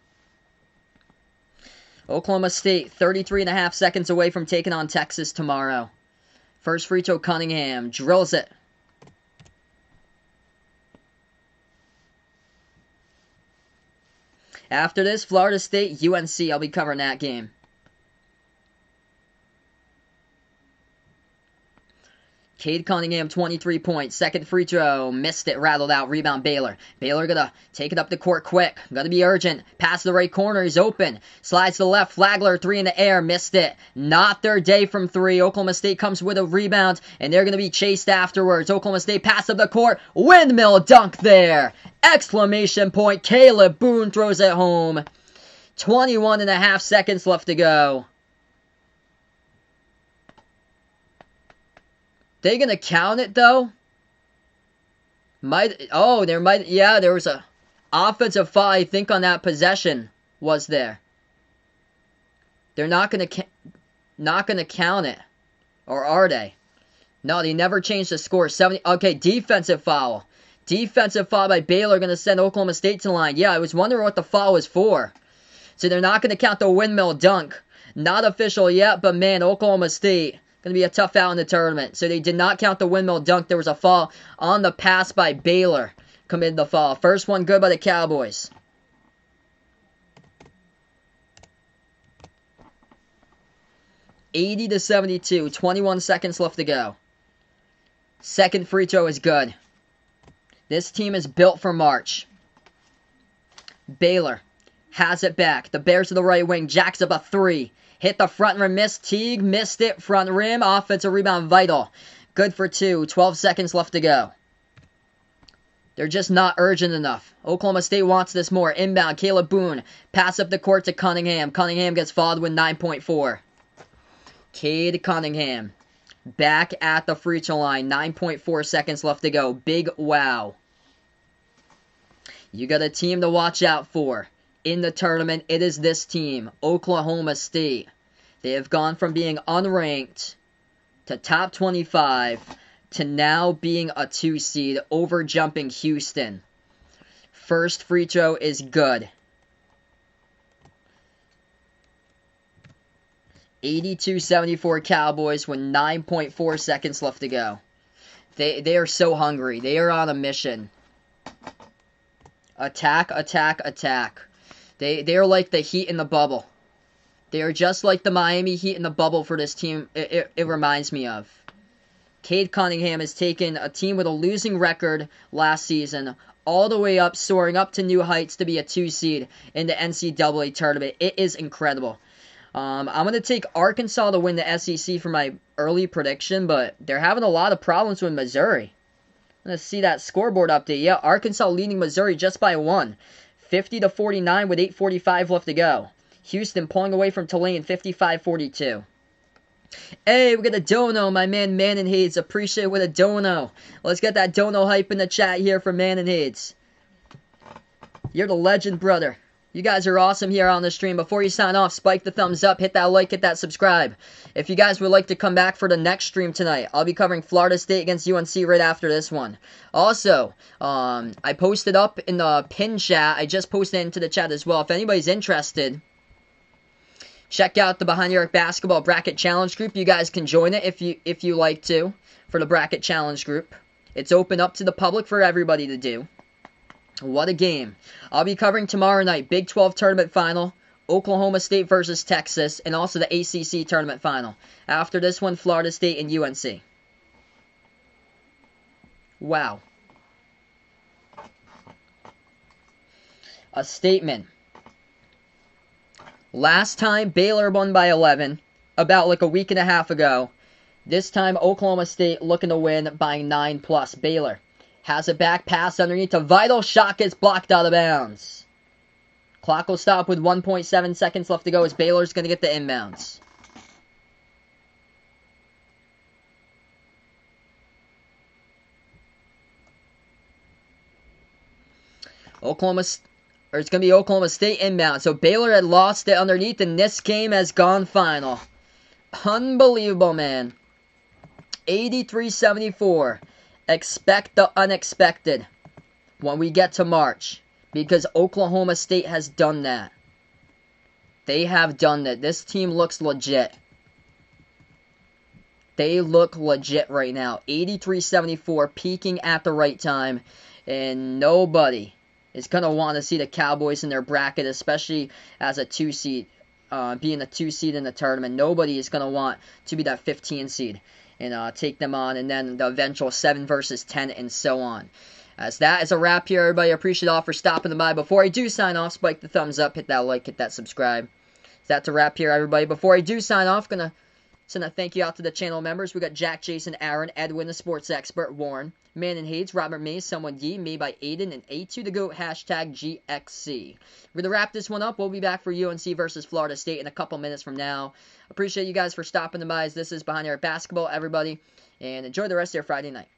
Oklahoma State, 33.5 seconds away from taking on Texas tomorrow. First free throw, Cunningham. Drills it. After this, Florida State, UNC. I'll be covering that game. Cade Cunningham, 23 points. Second free throw. Missed it. Rattled out. Rebound Baylor. Baylor gonna take it up the court quick. Gonna be urgent. Pass to the right corner. He's open. Slides to the left. Flagler, 3 in the air. Missed it. Not their day from 3. Oklahoma State comes with a rebound, and they're gonna be chased afterwards. Oklahoma State pass up the court. Windmill dunk there. Exclamation point. Caleb Boone throws it home. 21.5 seconds left to go. They gonna count it though? There was a offensive foul, I think, on that possession. Was there? They're not gonna count it, or are they? No, they never changed the score. 70. Okay, defensive foul. Defensive foul by Baylor, gonna send Oklahoma State to the line. Yeah, I was wondering what the foul was for. So they're not gonna count the windmill dunk. Not official yet, but man, Oklahoma State going to be a tough out in the tournament. So they did not count the windmill dunk. There was a foul on the pass by Baylor. Committed the foul. First one good by the Cowboys. (80-72). 21 seconds left to go. Second free throw is good. This team is built for March. Baylor has it back. The Bears to the right wing. Jacks up a 3. Hit the front rim, missed. Teague missed it. Front rim, offensive rebound, Vital. Good for 2. 12 seconds left to go. They're just not urgent enough. Oklahoma State wants this more. Inbound, Caleb Boone. Pass up the court to Cunningham. Cunningham gets fouled with 9.4. Cade Cunningham. Back at the free throw line. 9.4 seconds left to go. Big wow. You got a team to watch out for. In the tournament, it is this team, Oklahoma State. They have gone from being unranked to top 25 to now being a 2 seed over jumping Houston. First free throw is good. 82-74 Cowboys with 9.4 seconds left to go. They are so hungry. They are on a mission. Attack, attack, attack. They are like the Heat in the bubble. They are just like the Miami Heat in the bubble for this team. It reminds me of. Cade Cunningham has taken a team with a losing record last season all the way up, soaring up to new heights to be a 2 seed in the NCAA tournament. It is incredible. I'm going to take Arkansas to win the SEC for my early prediction, but they're having a lot of problems with Missouri. I'm going to see that scoreboard update. Yeah, Arkansas leading Missouri just by 1. 50-49 with 8:45 left to go. Houston pulling away from Tulane 55-42. Hey, we got a dono, my man and Hades. Appreciate it with a dono. Let's get that dono hype in the chat here for Man and Hades. You're the legend, brother. You guys are awesome here on the stream. Before you sign off, spike the thumbs up, hit that like, hit that subscribe. If you guys would like to come back for the next stream tonight, I'll be covering Florida State against UNC right after this one. Also, I posted up in the pin chat. I just posted into the chat as well. If anybody's interested, check out the Behind the Arc Basketball Bracket Challenge group. You guys can join it if you like to for the Bracket Challenge group. It's open up to the public for everybody to do. What a game. I'll be covering tomorrow night, Big 12 Tournament Final, Oklahoma State versus Texas, and also the ACC Tournament Final. After this one, Florida State and UNC. Wow. A statement. Last time, Baylor won by 11, about like a week and a half ago. This time, Oklahoma State looking to win by 9+. Baylor has a back pass underneath. A vital shot gets blocked out of bounds. Clock will stop with 1.7 seconds left to go as Baylor's going to get the inbounds. It's going to be Oklahoma State inbound. So Baylor had lost it underneath, and this game has gone final. Unbelievable, man. 83-74. Expect the unexpected when we get to March, because Oklahoma State has done that. They have done that. This team looks legit. They look legit right now. 83-74, peaking at the right time, and nobody is going to want to see the Cowboys in their bracket, especially as a 2 seed, being a 2 seed in the tournament. Nobody is going to want to be that 15 seed and take them on, and then the eventual 7 versus 10 and so on. As that is a wrap here, everybody. I appreciate all for stopping by. Before I do sign off, spike the thumbs up, hit that like, hit that subscribe. That's a wrap here, everybody. Before I do sign off, gonna send a thank you out to the channel members. We got Jack, Jason, Aaron, Edwin, the sports expert, Warren, Man and Hades, Robert Mays, Someone D, made by Aiden, and A2TheGoat, hashtag GXC. We're gonna wrap this one up. We'll be back for UNC versus Florida State in a couple minutes from now. Appreciate you guys for stopping by. This is Behind the Arc Basketball, everybody, and enjoy the rest of your Friday night.